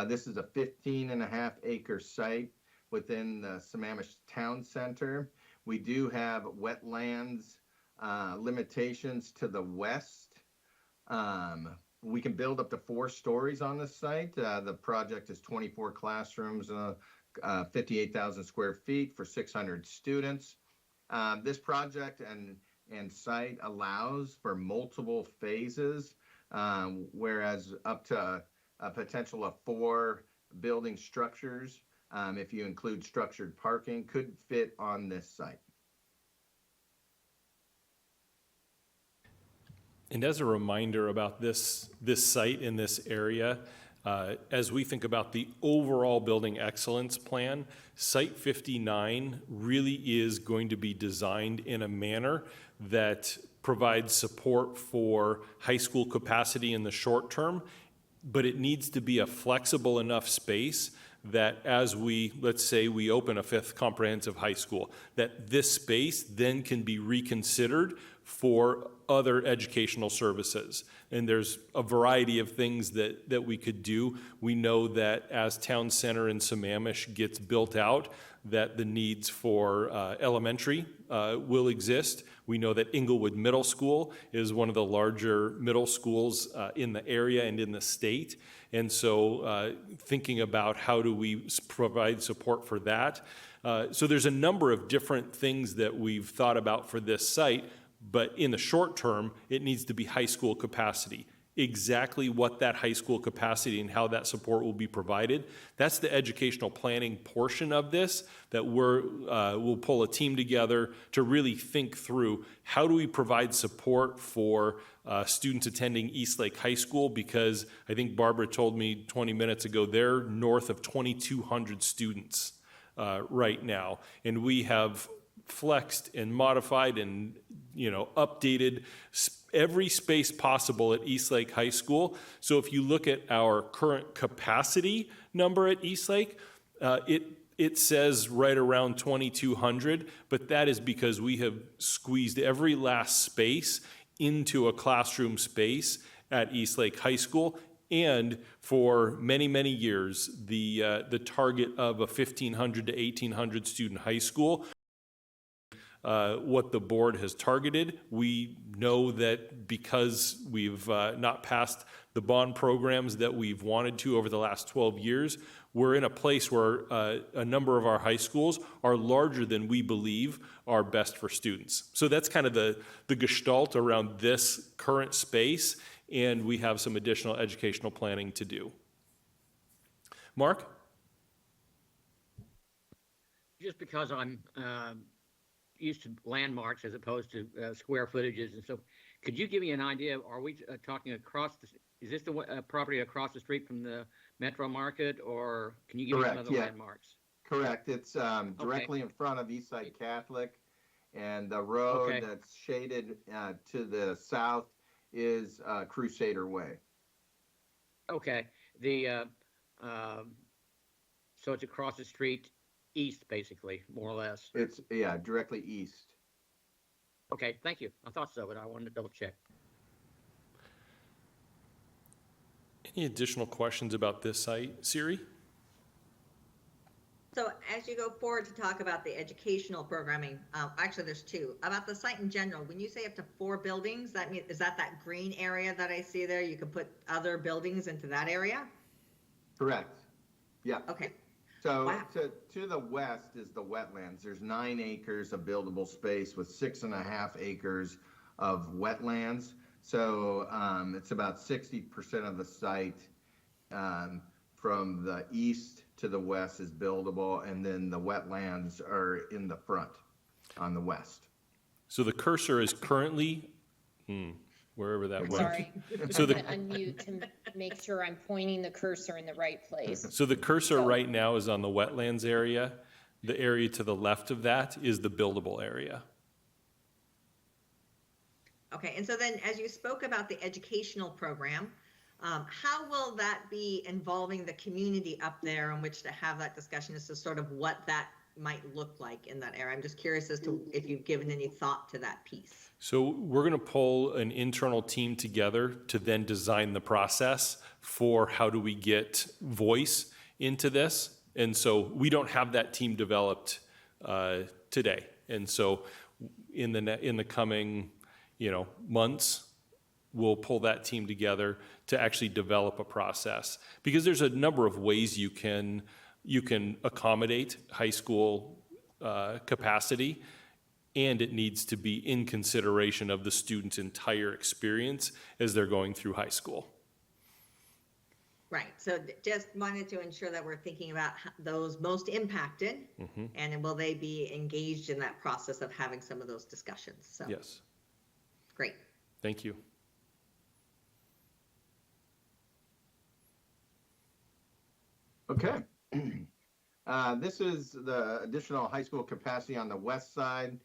This is a 15.5-acre site within the Sammamish Town Center. We do have wetlands limitations to the west. We can build up to 4 stories on this site. The project is 24 classrooms, 58,000 square feet for 600 students. This project and site allows for multiple phases, whereas up to a potential of 4 building structures, if you include structured parking, could fit on this site. And as a reminder about this site in this area, as we think about the overall building excellence plan, Site 59 really is going to be designed in a manner that provides support for high school capacity in the short term, but it needs to be a flexible enough space that as let's say we open a 5th comprehensive high school, that this space then can be reconsidered for other educational services. And there's a variety of things that we could do. We know that as Town Center in Sammamish gets built out, that the needs for elementary will exist. We know that Inglewood Middle School is one of the larger middle schools in the area and in the state. And so thinking about how do we provide support for that. So there's a number of different things that we've thought about for this site, but in the short term, it needs to be high school capacity. Exactly what that high school capacity and how that support will be provided, that's the educational planning portion of this that we'll pull a team together to really think through how do we provide support for students attending Eastlake High School, because I think Barbara told me 20 minutes ago, they're north of 2,200 students right now. And we have flexed and modified and, updated every space possible at Eastlake High School. So if you look at our current capacity number at Eastlake, it says right around 2,200, but that is because we have squeezed every last space into a classroom space at Eastlake High School. And for many, many years, the target of a 1,500 to 1,800 student high school, what the board has targeted. We know that because we've not passed the bond programs that we've wanted to over the last 12 years, we're in a place where a number of our high schools are larger than we believe are best for students. So that's kind of the gestalt around this current space, and we have some additional educational planning to do. Mark? Just because I'm used to landmarks as opposed to square footages and so, could you give me an idea? Are we talking across is this the property across the street from the Metro Market, or can you give me some other landmarks? Correct. It's directly in front of Eastside Catholic, and the road that's shaded to the south is Crusader Way. Okay. So it's across the street east, basically, more or less. It's, directly east. Okay, thank you. I thought so, but I wanted to double check. Any additional questions about this site, Siri? So as you go forward to talk about the educational programming, actually there's two. About the site in general, when you say up to 4 buildings, is that green area that I see there? You could put other buildings into that area? Correct. Yeah. Okay. So wow. to the west is the wetlands. There's 9 acres of buildable space with 6.5 acres of wetlands. So it's about 60% of the site from the east to the west is buildable, and then the wetlands are in the front on the west. So the cursor is currently, wherever that was. Sorry, So I'm gonna unmute to make sure I'm pointing the cursor in the right place. So the cursor right now is on the wetlands area. The area to the left of that is the buildable area. Okay, and so then as you spoke about the educational program, how will that be involving the community up there in which to have that discussion as to sort of what that might look like in that area? I'm just curious as to if you've given any thought to that piece. So we're going to pull an internal team together to then design the process for how do we get voice into this. And so we don't have that team developed today. And so in the coming months, we'll pull that team together to actually develop a process, because there's a number of ways you can accommodate high school capacity, and it needs to be in consideration of the student's entire experience as they're going through high school. Right, so just wanted to ensure that we're thinking about those most impacted, and will they be engaged in that process of having some of those discussions? So Yes. Great. Thank you. Okay. This is the additional high school capacity on the west side.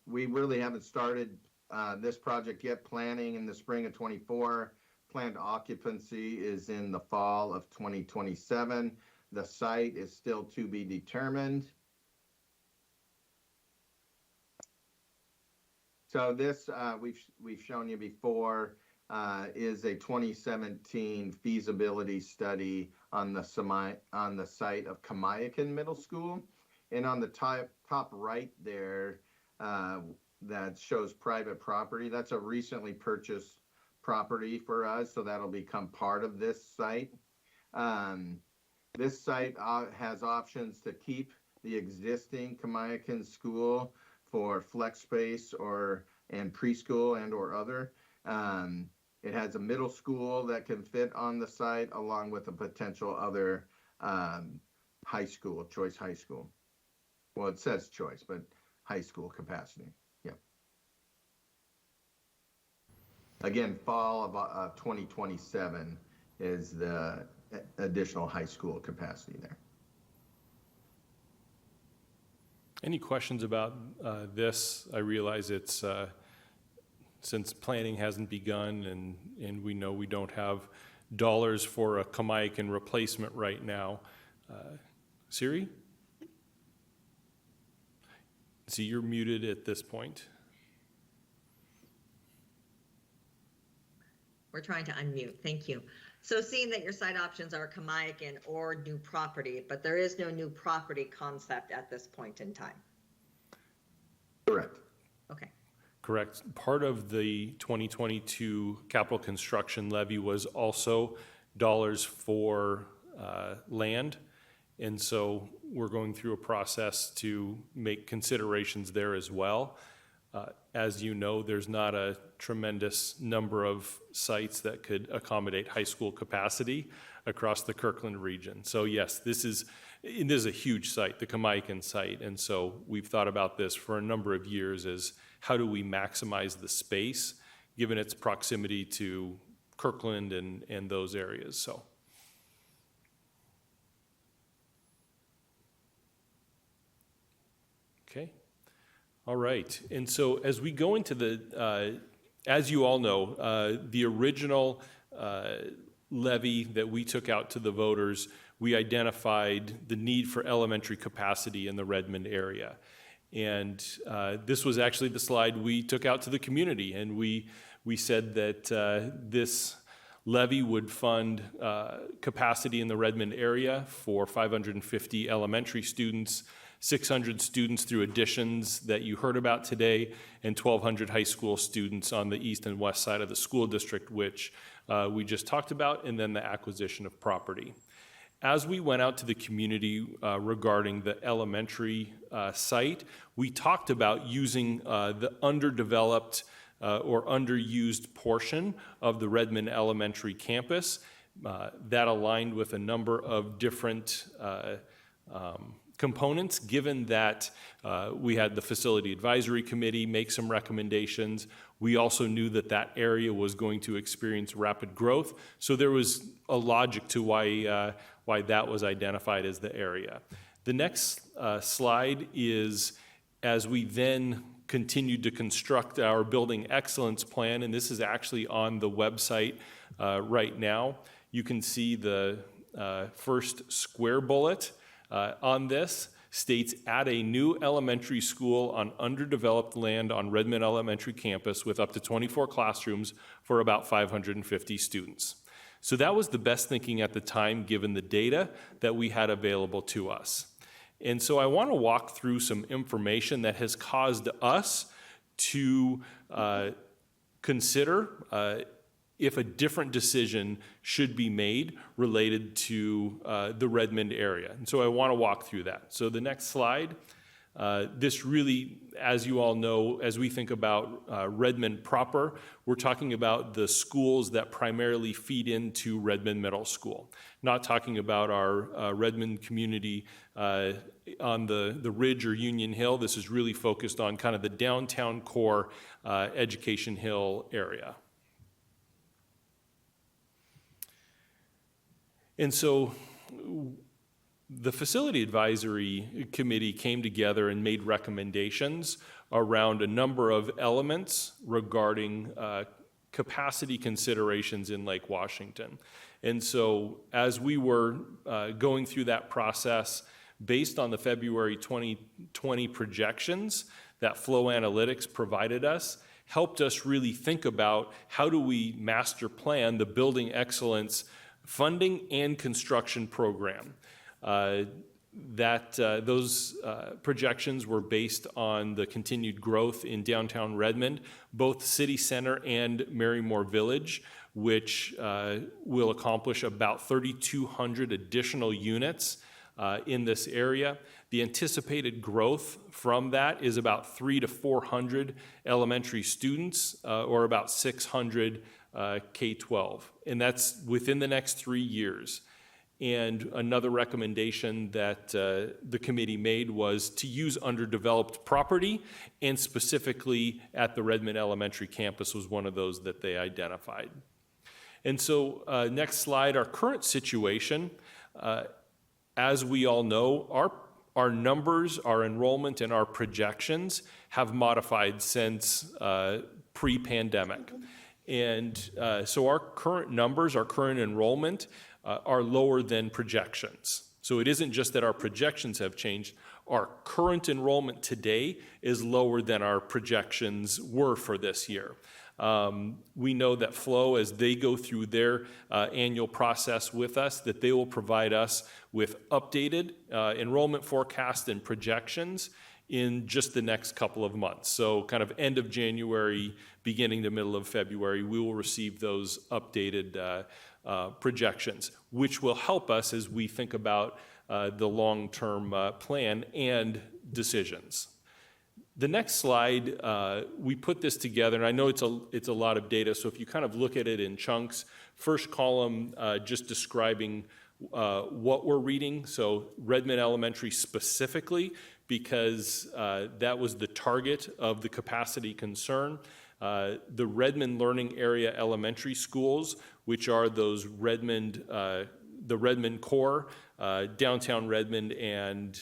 We really haven't started this project yet. Planning in the spring of 24. Planned occupancy is in the fall of 2027. The site is still to be determined. So this, we've shown you before, is a 2017 feasibility study on the site of Kamiakin Middle School. And on the top right there, that shows private property. That's a recently purchased property for us, so that'll become part of this site. This site has options to keep the existing Kamiakin School for flex space and preschool and or other. It has a middle school that can fit on the site, along with a potential other high school, Choice High School. Well, it says Choice, but high school capacity. Yeah. Again, fall of 2027 is the additional high school capacity there. Any questions about this? I realize it's, since planning hasn't begun and we know we don't have dollars for a Kamiakin replacement right now. Siri? See, you're muted at this point. We're trying to unmute. Thank you. So seeing that your site options are Kamiakin or new property, but there is no new property concept at this point in time. Correct. Okay. Correct. Part of the 2022 capital construction levy was also dollars for land. And so we're going through a process to make considerations there as well. As you know, there's not a tremendous number of sites that could accommodate high school capacity across the Kirkland region. So yes, this is a huge site, the Kamiakin site. And so we've thought about this for a number of years as how do we maximize the space given its proximity to Kirkland and those areas. So. Okay. All right. And so as we go into the, as you all know, the original levy that we took out to the voters, we identified the need for elementary capacity in the Redmond area. And this was actually the slide we took out to the community. And we said that this levy would fund capacity in the Redmond area for 550 elementary students, 600 students through additions that you heard about today, and 1,200 high school students on the east and west side of the school district, which we just talked about, and then the acquisition of property. As we went out to the community regarding the elementary site, we talked about using the underdeveloped or underused portion of the Redmond Elementary campus. That aligned with a number of different components, given that we had the Facility Advisory Committee make some recommendations. We also knew that that area was going to experience rapid growth. So there was a logic to why that was identified as the area. The next slide is as we then continued to construct our building excellence plan, and this is actually on the website right now. You can see the first square bullet on this states add a new elementary school on underdeveloped land on Redmond Elementary campus with up to 24 classrooms for about 550 students. So that was the best thinking at the time given the data that we had available to us. And so I want to walk through some information that has caused us to consider if a different decision should be made related to the Redmond area. And so I want to walk through that. So the next slide, this really, as you all know, as we think about Redmond proper, we're talking about the schools that primarily feed into Redmond Middle School. Not talking about our Redmond community on the Ridge or Union Hill. This is really focused on kind of the downtown core Education Hill area. And so the Facility Advisory Committee came together and made recommendations around a number of elements regarding capacity considerations in Lake Washington. And so as we were going through that process, based on the February 2020 projections that Flow Analytics provided us, helped us really think about how do we master plan the building excellence funding and construction program. Those projections were based on the continued growth in downtown Redmond, both City Center and Marymore Village, which will accomplish about 3,200 additional units in this area. The anticipated growth from that is about 300 to 400 elementary students, or about 600 K-12, and that's within the next 3 years. And another recommendation that the committee made was to use underdeveloped property, and specifically at the Redmond Elementary campus was one of those that they identified. And so next slide, our current situation. As we all know, our numbers, our enrollment, and our projections have modified since pre-pandemic. And so our current numbers, our current enrollment are lower than projections. So it isn't just that our projections have changed. Our current enrollment today is lower than our projections were for this year. We know that Flow, as they go through their annual process with us, that they will provide us with updated enrollment forecasts and projections in just the next couple of months. So kind of end of January, beginning to middle of February, we will receive those updated projections, which will help us as we think about the long-term plan and decisions. The next slide, we put this together, and I know it's a lot of data, so if you kind of look at it in chunks, first column just describing what we're reading, so Redmond Elementary specifically, because that was the target of the capacity concern. The Redmond Learning Area elementary schools, which are those Redmond, the Redmond Core, Downtown Redmond, and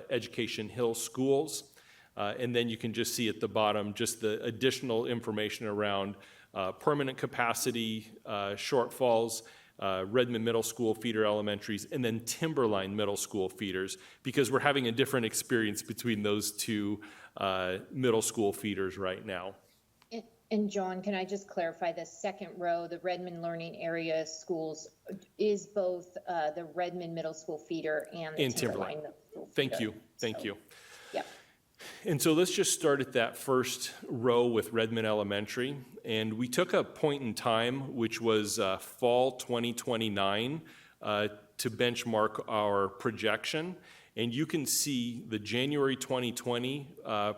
Education Hill schools. And then you can just see at the bottom just the additional information around permanent capacity shortfalls, Redmond Middle School feeder elementaries, and then Timberline Middle School feeders, because we're having a different experience between those two middle school feeders right now. And John, can I just clarify the second row, the Redmond Learning Area schools is both the Redmond Middle School feeder and the Timberline Middle School feeder. Thank you. Thank you. Yeah. And so let's just start at that first row with Redmond Elementary. And we took a point in time, which was fall 2029, to benchmark our projection. And you can see the January 2020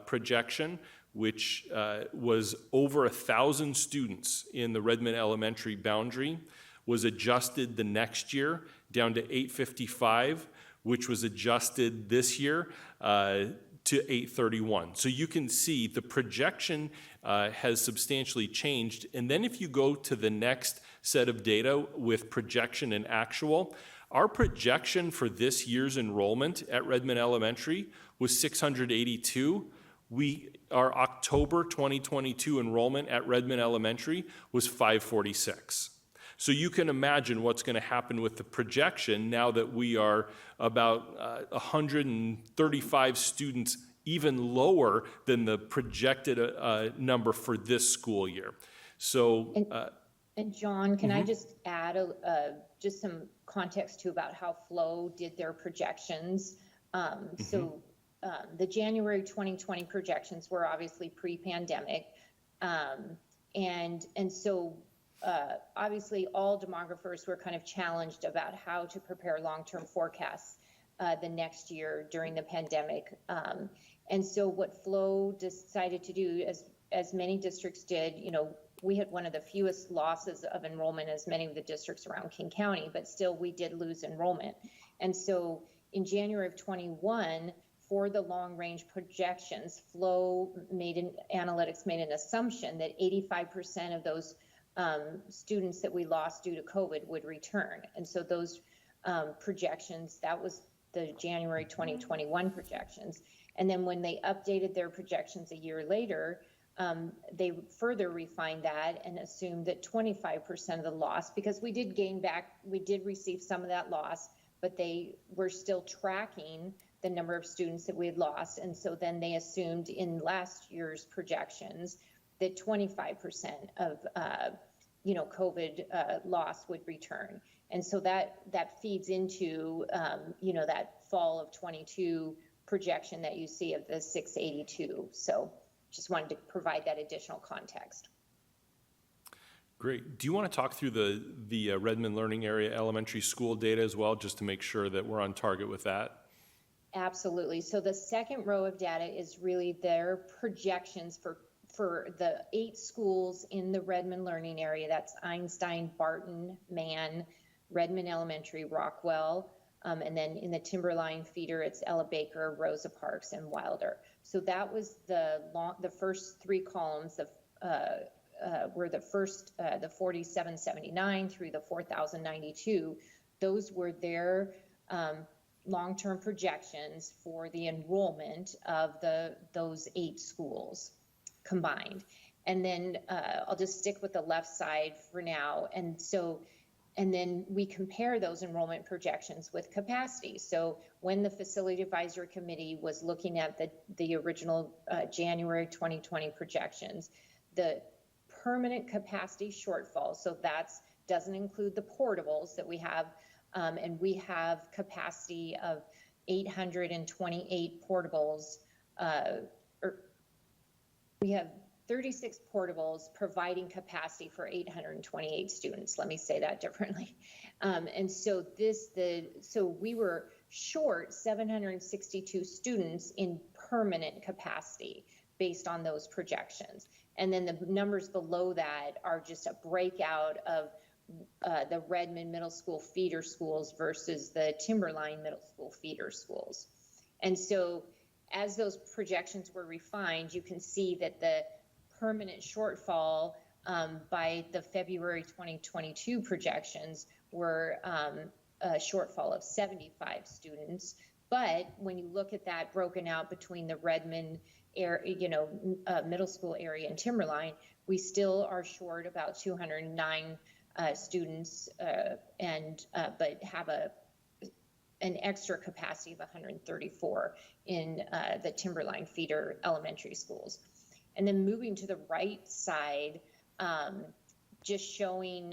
projection, which was over 1,000 students in the Redmond Elementary boundary, was adjusted the next year down to 855, which was adjusted this year to 831. So you can see the projection has substantially changed. And then if you go to the next set of data with projection and actual, our projection for this year's enrollment at Redmond Elementary was 682. Our October 2022 enrollment at Redmond Elementary was 546. So you can imagine what's going to happen with the projection now that we are about 135 students even lower than the projected number for this school year. So, and John, can I just add just some context too about how Flow did their projections? So the January 2020 projections were obviously pre-pandemic, and so obviously all demographers were kind of challenged about how to prepare long-term forecasts the next year during the pandemic. And so what Flow decided to do, as many districts did, we had one of the fewest losses of enrollment as many of the districts around King County, but still we did lose enrollment. And so in January of 21, for the long-range projections, Flow Analytics made an assumption that 85% of those students that we lost due to COVID would return. And so those projections, that was the January 2021 projections. And then when they updated their projections a year later, they further refined that and assumed that 25% of the loss, because we did gain back, we did receive some of that loss, but they were still tracking the number of students that we had lost. And so then they assumed in last year's projections that 25% of COVID loss would return. And so that feeds into that fall of 22 projection that you see of the 682. So just wanted to provide that additional context. Great. Do you want to talk through the Redmond Learning Area elementary school data as well, just to make sure that we're on target with that? Absolutely. So the second row of data is really their projections for the 8 schools in the Redmond Learning Area. That's Einstein, Barton, Mann, Redmond Elementary, Rockwell, and then in the Timberline feeder, it's Ella Baker, Rosa Parks, and Wilder. So that was the first 3 columns were the first, the 4779 through the 4092. Those were their long-term projections for the enrollment of those 8 schools combined. And then I'll just stick with the left side for now. And then we compare those enrollment projections with capacity. So when the Facility Advisory Committee was looking at the original January 2020 projections, the permanent capacity shortfall, so that doesn't include the portables that we have, and we have capacity of 828 portables, or we have 36 portables providing capacity for 828 students. Let me say that differently. And so so we were short 762 students in permanent capacity based on those projections. And then the numbers below that are just a breakout of the Redmond Middle School feeder schools versus the Timberline Middle School feeder schools. And so as those projections were refined, you can see that the permanent shortfall by the February 2022 projections were a shortfall of 75 students. But when you look at that broken out between the Redmond middle school area and Timberline, we still are short about 209 students, but have an extra capacity of 134 in the Timberline feeder elementary schools. And then moving to the right side, just showing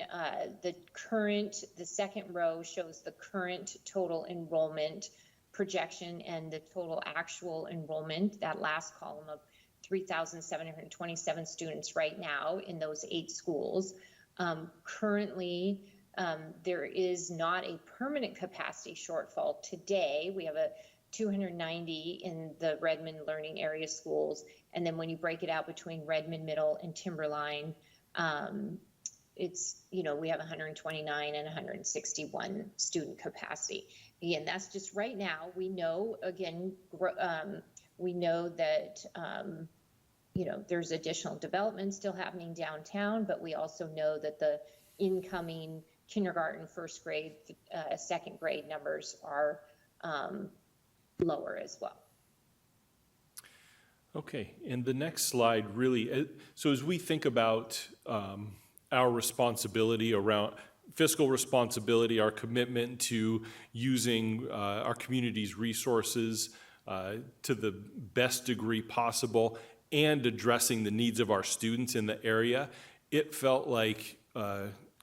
the second row shows the current total enrollment projection and the total actual enrollment, that last column of 3,727 students right now in those 8 schools. Currently, there is not a permanent capacity shortfall today. We have a 290 in the Redmond learning area schools. And then when you break it out between Redmond Middle and Timberline, it's, we have 129 and 161 student capacity. Again, that's just right now. We know, again, we know that, there's additional development still happening downtown, but we also know that the incoming kindergarten, first grade, second grade numbers are lower as well. Okay, and the next slide really, so as we think about our responsibility around fiscal responsibility, our commitment to using our community's resources to the best degree possible and addressing the needs of our students in the area, it felt like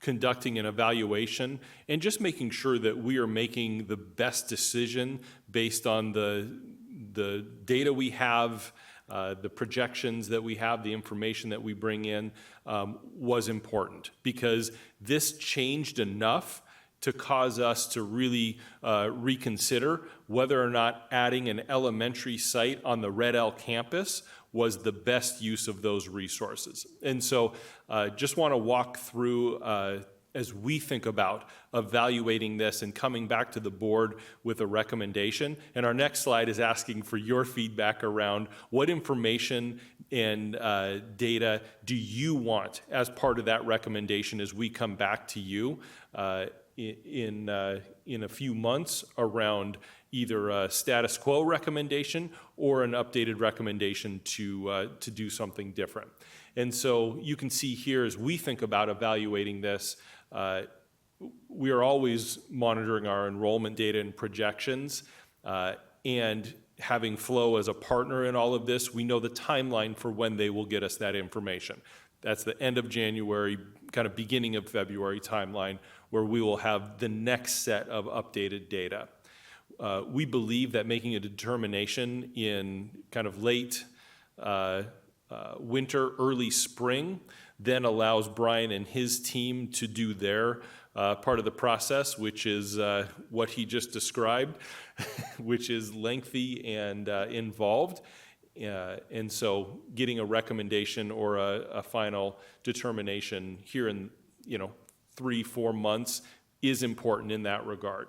conducting an evaluation and just making sure that we are making the best decision based on the data we have, the projections that we have, the information that we bring in was important, because this changed enough to cause us to really reconsider whether or not adding an elementary site on the Red L campus was the best use of those resources. And so just want to walk through as we think about evaluating this and coming back to the board with a recommendation. And our next slide is asking for your feedback around what information and data do you want as part of that recommendation as we come back to you in a few months around either a status quo recommendation or an updated recommendation to do something different. And so you can see here, as we think about evaluating this, we are always monitoring our enrollment data and projections, and having Flow as a partner in all of this, we know the timeline for when they will get us that information. That's the end of January, kind of beginning of February timeline, where we will have the next set of updated data. We believe that making a determination in kind of late winter, early spring, then allows Brian and his team to do their part of the process, which is what he just described, which is lengthy and involved. And so getting a recommendation or a final determination here in 3-4 months is important in that regard.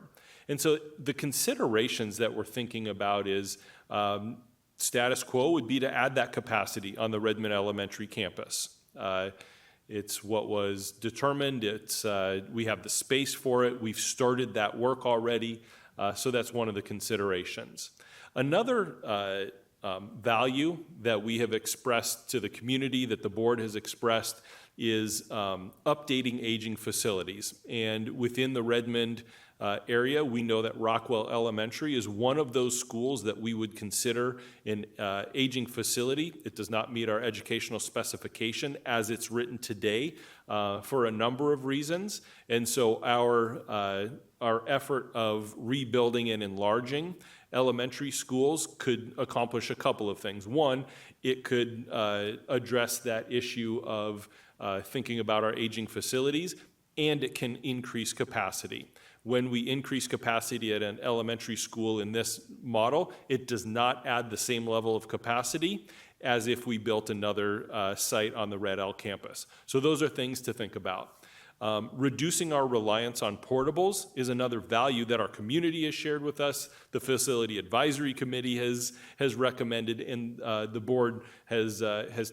And so the considerations that we're thinking about is status quo would be to add that capacity on the Redmond Elementary campus. It's what was determined. We have the space for it. We've started that work already. So that's one of the considerations. Another value that we have expressed to the community, that the board has expressed, is updating aging facilities. And within the Redmond area, we know that Rockwell Elementary is one of those schools that we would consider an aging facility. It does not meet our educational specification as it's written today for a number of reasons. And so our effort of rebuilding and enlarging elementary schools could accomplish a couple of things. One, it could address that issue of thinking about our aging facilities, and it can increase capacity. When we increase capacity at an elementary school in this model, it does not add the same level of capacity as if we built another site on the Red Elk campus. So those are things to think about. Reducing our reliance on portables is another value that our community has shared with us. The Facility Advisory Committee has recommended, and the board has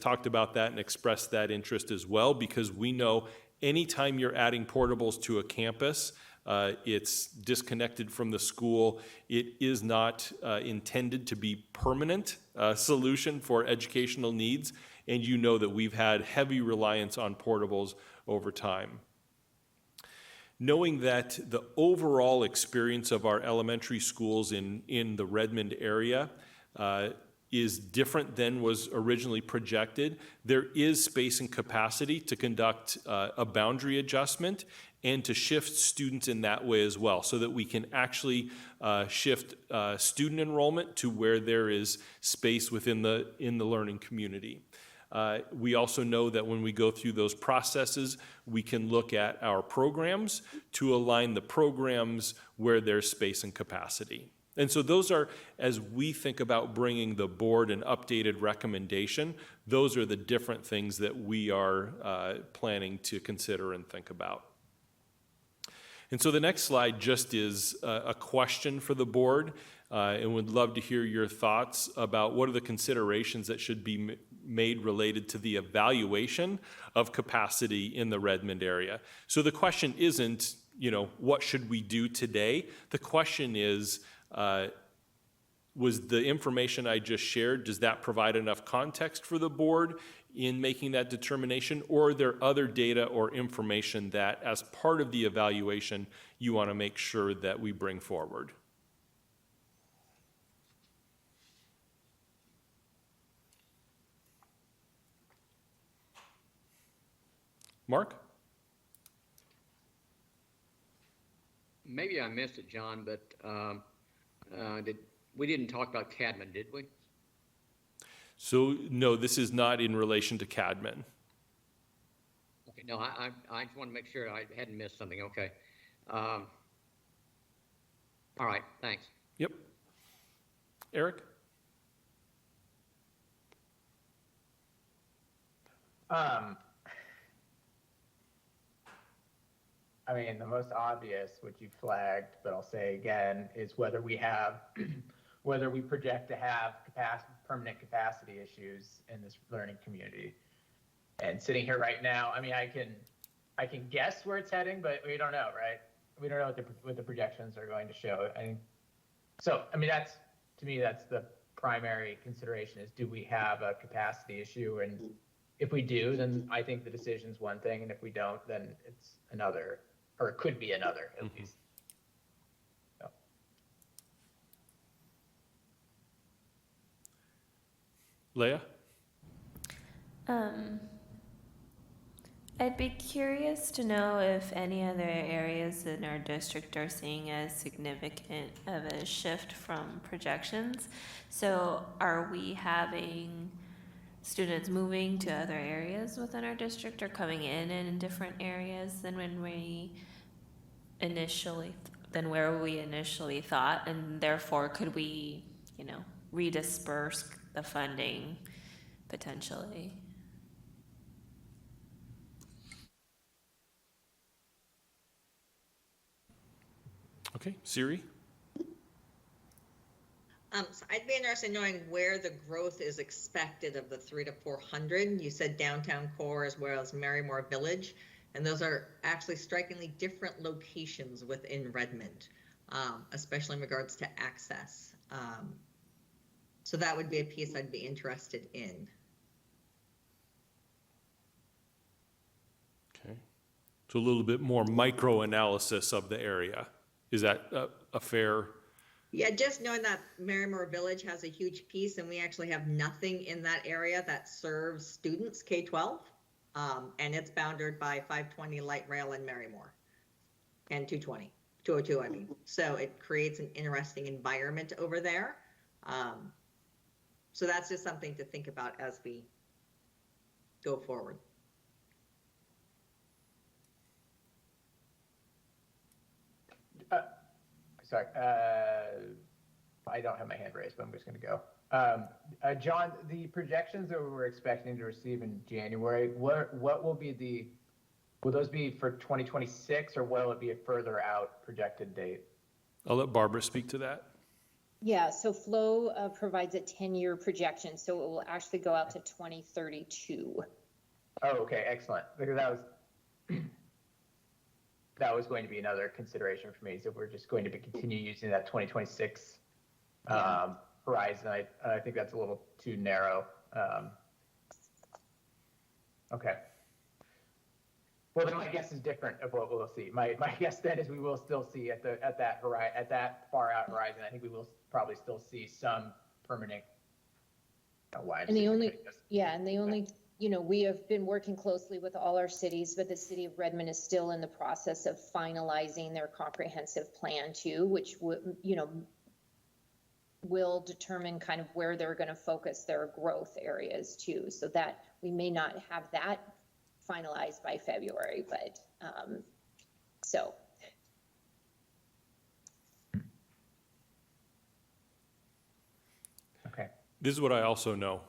talked about that and expressed that interest as well, because we know anytime you're adding portables to a campus, it's disconnected from the school. It is not intended to be permanent solution for educational needs, and you know that we've had heavy reliance on portables over time. Knowing that the overall experience of our elementary schools in the Redmond area is different than was originally projected, there is space and capacity to conduct a boundary adjustment and to shift students in that way as well, so that we can actually shift student enrollment to where there is space within the learning community. We also know that when we go through those processes, we can look at our programs to align the programs where there's space and capacity. And so those are, as we think about bringing the board an updated recommendation, those are the different things that we are planning to consider and think about. And so the next slide just is a question for the board, and would love to hear your thoughts about what are the considerations that should be made related to the evaluation of capacity in the Redmond area. So the question isn't, what should we do today? The question is, was the information I just shared, does that provide enough context for the board in making that determination, or are there other data or information that, as part of the evaluation, you want to make sure that we bring forward? Mark? Maybe I missed it, John, but we didn't talk about Cadman, did we? So, no, this is not in relation to Cadman. Okay, no, I just want to make sure I hadn't missed something. Okay. All right, thanks. Yep. Eric? I mean, the most obvious, which you flagged, but I'll say again, is whether we project to have permanent capacity issues in this learning community. And sitting here right now, I mean, I can guess where it's heading, but we don't know, right? We don't know what the projections are going to show. I mean, to me, that's the primary consideration: is do we have a capacity issue? And if we do, then I think the decision's one thing, and if we don't, then it's another. Or it could be another, at least. So. Leah? I'd be curious to know if any other areas in our district are seeing as significant of a shift from projections. So are we having students moving to other areas within our district, or coming in different areas than where we initially thought, and therefore could we, redisperse the funding potentially? Okay, Siri? So I'd be interested in knowing where the growth is expected of the 300 to 400. You said downtown core as well as Marymore Village, and those are actually strikingly different locations within Redmond. especially in regards to access. So that would be a piece I'd be interested in. Okay. So a little bit more micro analysis of the area. Is that a fair? Yeah, just knowing that Marymore Village has a huge piece and we actually have nothing in that area that serves students K-12. And it's bounded by 520 light rail in Marymore and 202, I mean. So it creates an interesting environment over there. So that's just something to think about as we go forward. Sorry, I don't have my hand raised, but I'm just going to go. John, the projections that we're expecting to receive in January, what will be will those be for 2026 or will it be a further out projected date? I'll let Barbara speak to that. Yeah, so Flow provides a 10-year projection, so it will actually go out to 2032. Oh, okay, excellent. Because that was going to be another consideration for me. So we're just going to continue using that 2026 horizon. I think that's a little too narrow. Okay. Well, then my guess is different of what we'll see. My guess then is we will still see at that far out horizon. I think we will probably still see some permanent. And the only, we have been working closely with all our cities, but the city of Redmond is still in the process of finalizing their comprehensive plan too, which will determine kind of where they're going to focus their growth areas too. So that we may not have that finalized by February, but so. Okay. This is what I also know.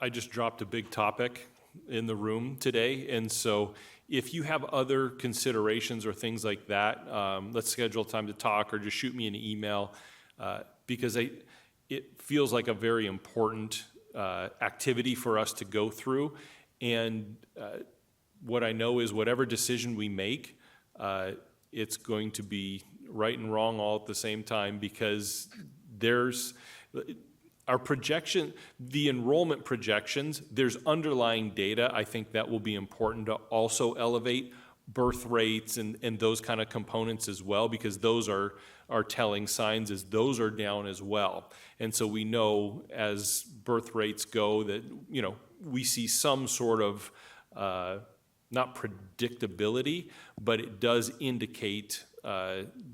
I just dropped a big topic in the room today, and so if you have other considerations or things like that, let's schedule time to talk or just shoot me an email because it feels like a very important activity for us to go through. And what I know is whatever decision we make, it's going to be right and wrong all at the same time because there's our projection, the enrollment projections, there's underlying data I think that will be important to also elevate birth rates and those kind of components as well, because those are telling signs as those are down as well. And so we know as birth rates go that, we see some sort of, not predictability, but it does indicate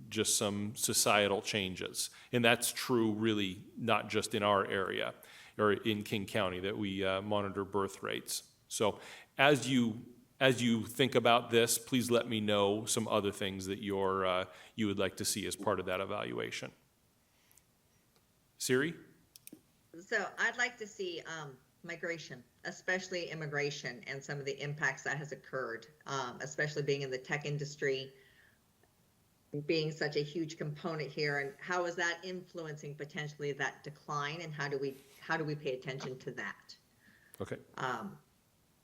just some societal changes. And that's true really not just in our area or in King County that we monitor birth rates. So as you think about this, please let me know some other things that you would like to see as part of that evaluation. Siri? So I'd like to see migration, especially immigration and some of the impacts that has occurred, especially being in the tech industry, being such a huge component here, and how is that influencing potentially that decline, and how do we pay attention to that? Okay.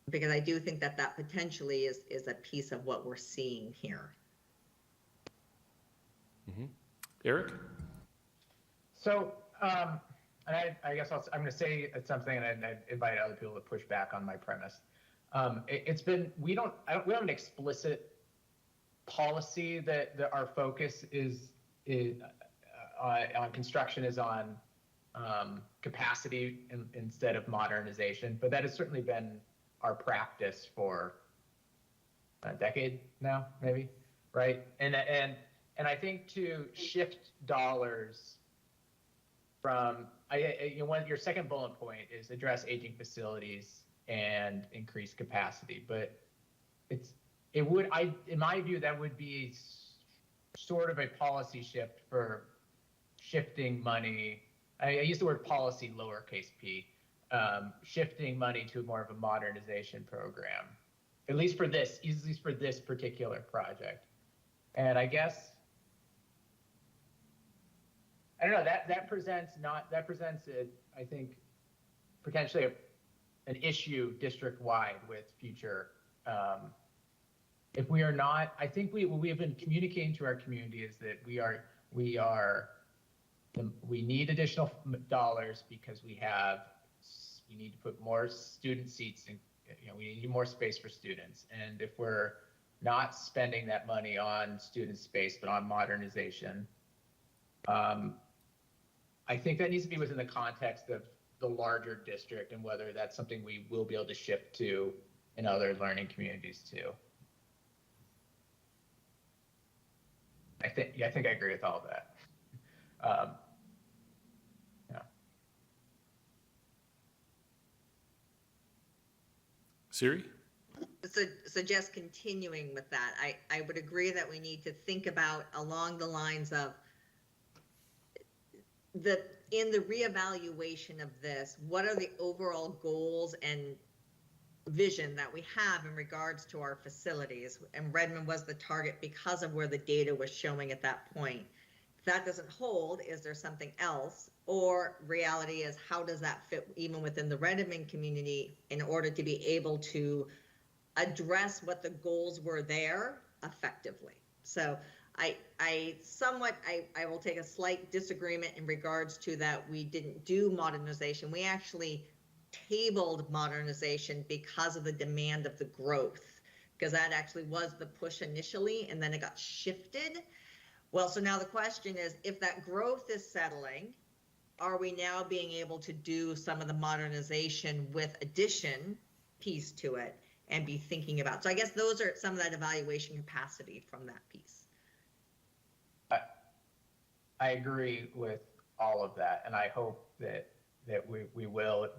Because I do think that potentially is a piece of what we're seeing here. Mm-hmm. Eric? So, and I guess I'm going to say something, and I invite other people to push back on my premise. We don't have an explicit policy that our focus is on construction is on capacity instead of modernization, but that has certainly been our practice for a decade now, maybe, right? And I think to shift dollars from your second bullet point is address aging facilities and increase capacity, but in my view, that would be sort of a policy shift for shifting money. I use the word policy lowercase p, shifting money to more of a modernization program, at least for this particular project. And I guess, I don't know, that presents I think, potentially an issue district-wide with future. If we are not, I think what we have been communicating to our community is that we need additional dollars because we need to put more student seats in, we need more space for students. And if we're not spending that money on student space, but on modernization, I think that needs to be within the context of the larger district and whether that's something we will be able to shift to in other learning communities too. I think I agree with all of that. Yeah. Siri? So just continuing with that, I would agree that we need to think about along the lines of in the reevaluation of this, what are the overall goals and vision that we have in regards to our facilities? And Redmond was the target because of where the data was showing at that point. If that doesn't hold, is there something else? Or reality is, how does that fit even within the Redmond community in order to be able to address what the goals were there effectively? So I will take a slight disagreement in regards to that we didn't do modernization. We actually tabled modernization because of the demand of the growth, because that actually was the push initially, and then it got shifted. Well, so now the question is, if that growth is settling, are we now being able to do some of the modernization with addition piece to it and be thinking about? So I guess those are some of that evaluation capacity from that piece. I agree with all of that, and I hope that we will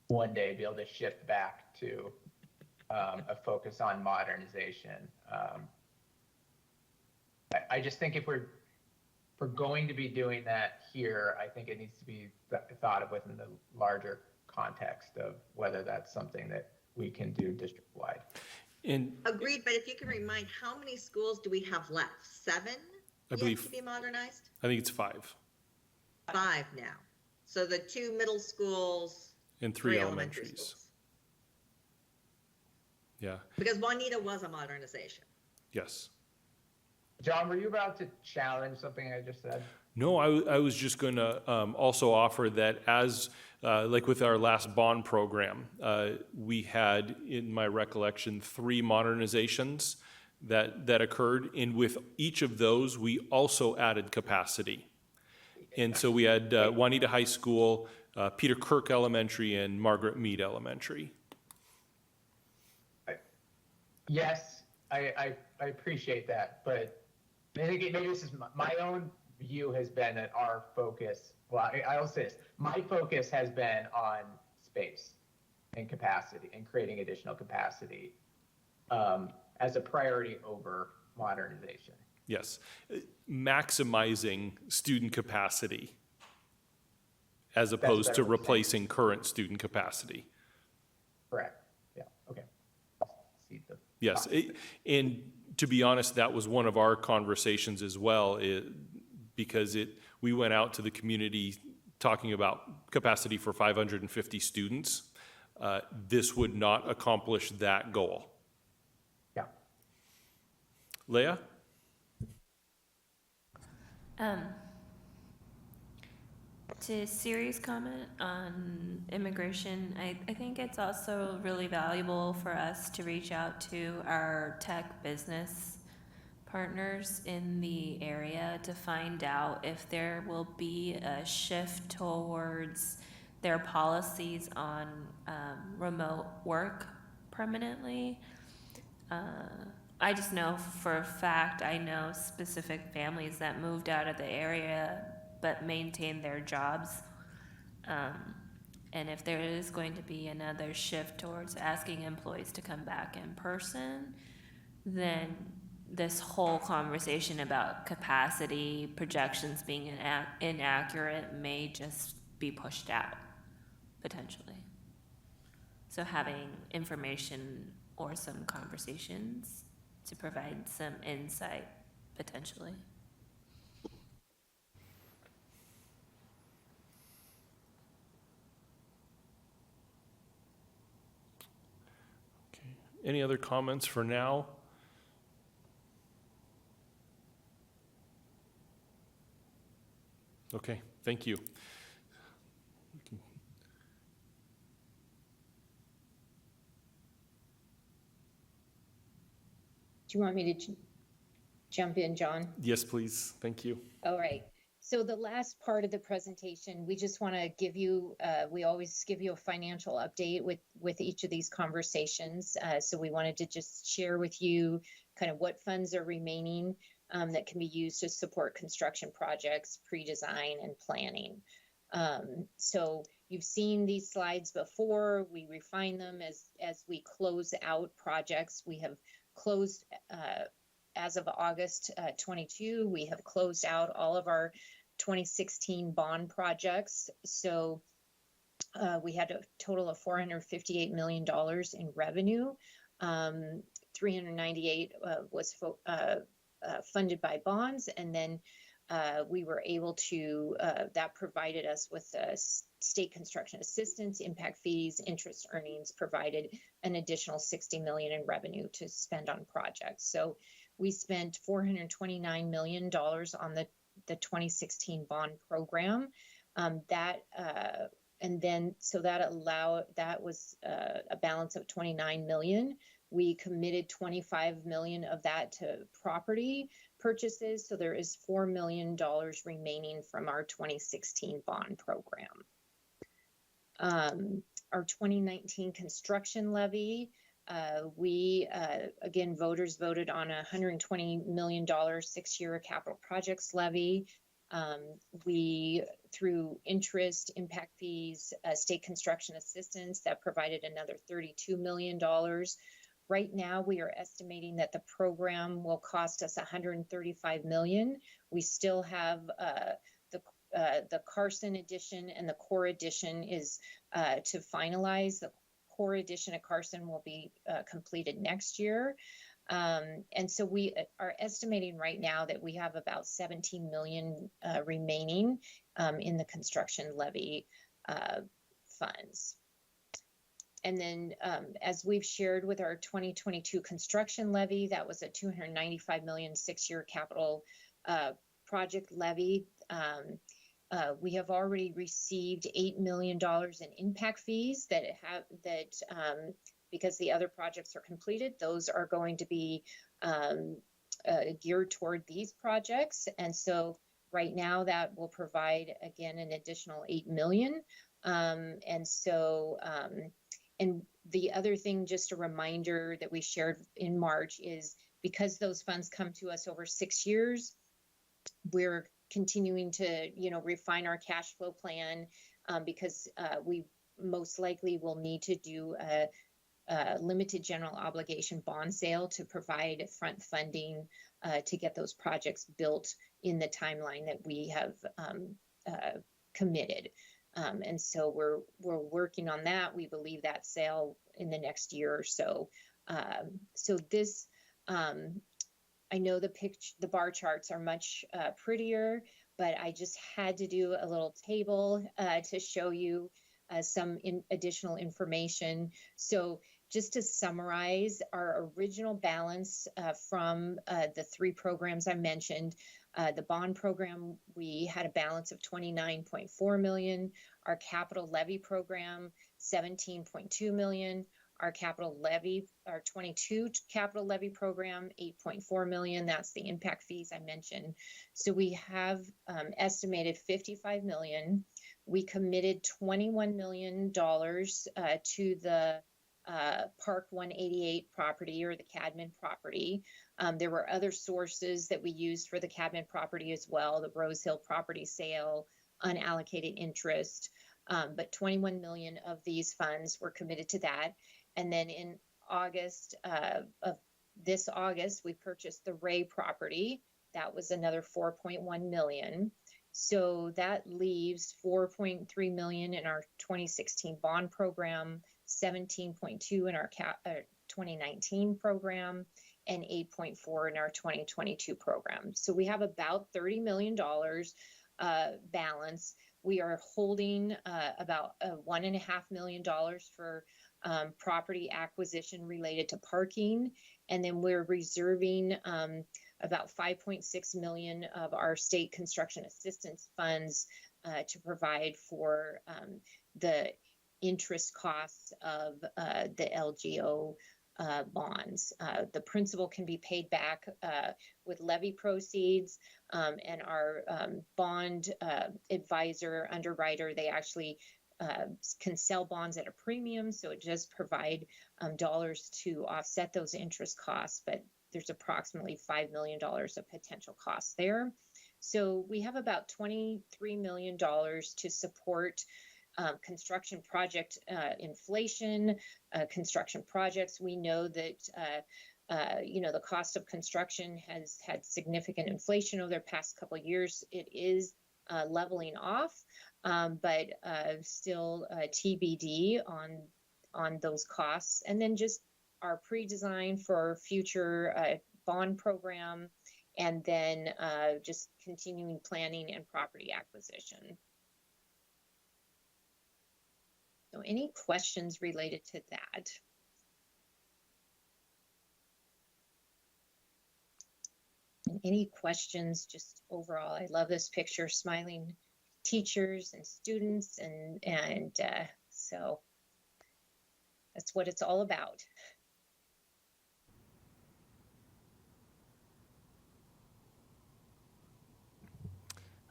one day be able to shift back to a focus on modernization. I just think if we're going to be doing that here, I think it needs to be thought of within the larger context of whether that's something that we can do district-wide. Agreed, but if you can remind, how many schools do we have left? 7? I believe to be modernized? I think it's 5. 5 now. So the 2 middle schools And 3 elementary elementaries. schools. Yeah. Because Juanita was a modernization. Yes. John, were you about to challenge something I just said? No, I was just going to also offer that as, like with our last bond program, we had, in my recollection, 3 modernizations that occurred. And with each of those, we also added capacity. And so we had Juanita High School, Peter Kirk Elementary, and Margaret Mead Elementary. Yes, I appreciate that, but I think maybe this is my own view has been that our focus, well, I'll say this, my focus has been on space and capacity and creating additional capacity as a priority over modernization. Yes, maximizing student capacity as opposed to replacing current student capacity. Correct. Yeah. Okay. See the Yes, and to be honest, that was one of our conversations as well, because we went out to the community talking about capacity for 550 students. This would not accomplish that goal. Yeah. Leah? To Siri's comment on immigration, I think it's also really valuable for us to reach out to our tech business partners in the area to find out if there will be a shift towards their policies on remote work permanently. I just know for a fact, I know specific families that moved out of the area but maintain their jobs. And if there is going to be another shift towards asking employees to come back in person, then this whole conversation about capacity projections being inaccurate may just be pushed out, potentially. So having information or some conversations to provide some insight, potentially. Any other comments for now? Okay, thank you. Do you want me to jump in, John? Yes, please. Thank you. All right. So the last part of the presentation, we just want to give you, we always give you a financial update with each of these conversations. So we wanted to just share with you kind of what funds are remaining that can be used to support construction projects, pre-design and planning. So you've seen these slides before. We refine them as we close out projects. We have closed, as of August 22, we have closed out all of our 2016 bond projects. So we had a total of $458 million in revenue. 398 was funded by bonds, and then we were able to, that provided us with state construction assistance, impact fees, interest earnings, provided an additional $60 million in revenue to spend on projects. So we spent $429 million on the 2016 bond program. And then, so that was a balance of 29 million. We committed 25 million of that to property purchases. So there is $4 million remaining from our 2016 bond program. Our 2019 construction levy, again, voters voted on a $120 million 6-year capital projects levy. We, through interest, impact fees, state construction assistance, that provided another $32 million. Right now, we are estimating that the program will cost us $135 million. We still have the Carson edition and the core edition is to finalize. The core edition of Carson will be completed next year. And so we are estimating right now that we have about 17 million remaining in the construction levy funds. And then as we've shared with our 2022 construction levy, that was a 295 million 6-year capital project levy. We have already received $8 million in impact fees because the other projects are completed. Those are going to be geared toward these projects. And so right now that will provide, again, an additional $8 million. And the other thing, just a reminder that we shared in March, is because those funds come to us over 6 years, we're continuing to, refine our cash flow plan because we most likely will need to do a limited general obligation bond sale to provide front funding to get those projects built in the timeline that we have committed. And so we're working on that. We believe that sale in the next year or so. So this, I know the bar charts are much prettier, but I just had to do a little table to show you some additional information. So just to summarize, our original balance from the 3 programs I mentioned, the bond program, we had a balance of 29.4 million. Our capital levy program, 17.2 million. Our capital levy, our 22 capital levy program, 8.4 million. That's the impact fees I mentioned. So we have estimated 55 million. We committed $21 million to the Park 188 property, or the Cadman property. There were other sources that we used for the Cadman property as well, the Rose Hill property sale, unallocated interest. But 21 million of these funds were committed to that. And then in August of this August, we purchased the Ray property. That was another 4.1 million. So that leaves 4.3 million in our 2016 bond program, 17.2 in our 2019 program, and 8.4 in our 2022 program. So we have about $30 million balance. We are holding about $1.5 million for property acquisition related to parking. And then we're reserving about 5.6 million of our state construction assistance funds to provide for the interest costs of the LGO bonds. The principal can be paid back with levy proceeds, and our bond advisor, underwriter, they actually can sell bonds at a premium, so it does provide dollars to offset those interest costs, but there's approximately $5 million of potential costs there. So we have about $23 million to support construction project inflation, construction projects. We know that the cost of construction has had significant inflation over the past couple of years. It is leveling off, but still TBD on those costs. And then just our pre-design for future bond program, and then just continuing planning and property acquisition. So any questions related to that? And any questions just overall? I love this picture, smiling teachers and students, and so that's what it's all about.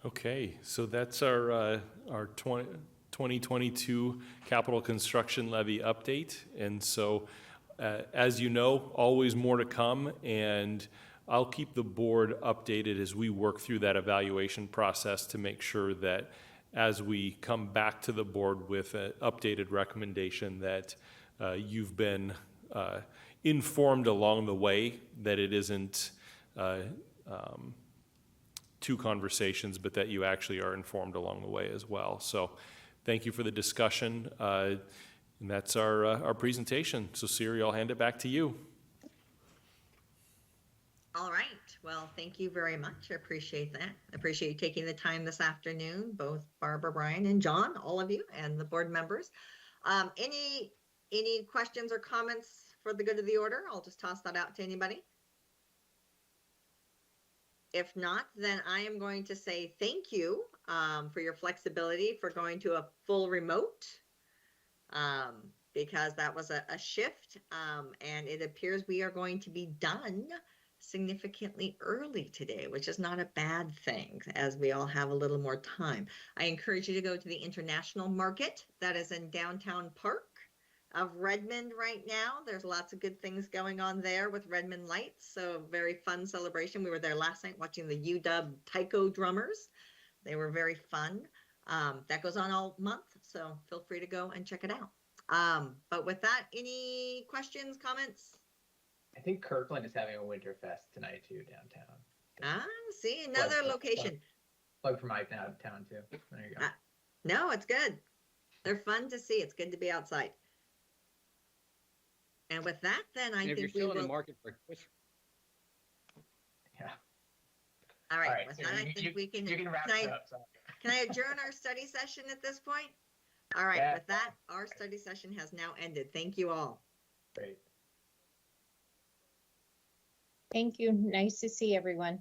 Okay, so that's our 2022 capital construction levy update. And so, as you know, always more to come, and I'll keep the board updated as we work through that evaluation process to make sure that as we come back to the board with an updated recommendation that you've been informed along the way, that it isn't two conversations, but that you actually are informed along the way as well. So thank you for the discussion. And that's our presentation. So Siri, I'll hand it back to you. All right. Well, thank you very much. I appreciate that. I appreciate you taking the time this afternoon, both Barbara, Brian, and John, all of you, and the board members. Any questions or comments for the good of the order? I'll just toss that out to anybody. If not, then I am going to say thank you for your flexibility for going to a full remote, because that was a shift, and it appears we are going to be done significantly early today, which is not a bad thing, as we all have a little more time. I encourage you to go to the International Market that is in downtown Park of Redmond right now. There's lots of good things going on there with Redmond Lights, so very fun celebration. We were there last night watching the UW Taiko drummers. They were very fun. That goes on all month, so feel free to go and check it out. But with that, any questions, comments? I think Kirkland is having a Winterfest tonight too, downtown. See, another location. Plug for my town too. There you go. No, it's good. They're fun to see. It's good to be outside. And with that, then I And if think you're we still in the will. market for Twitch, Yeah. All right. All right. With So that, I you think we can. can wrap Can it I, up. Sorry. can I adjourn our study session at this point? All right. Yeah. With that, our study session has now ended. Thank you all. Great. Thank you. Nice to see everyone.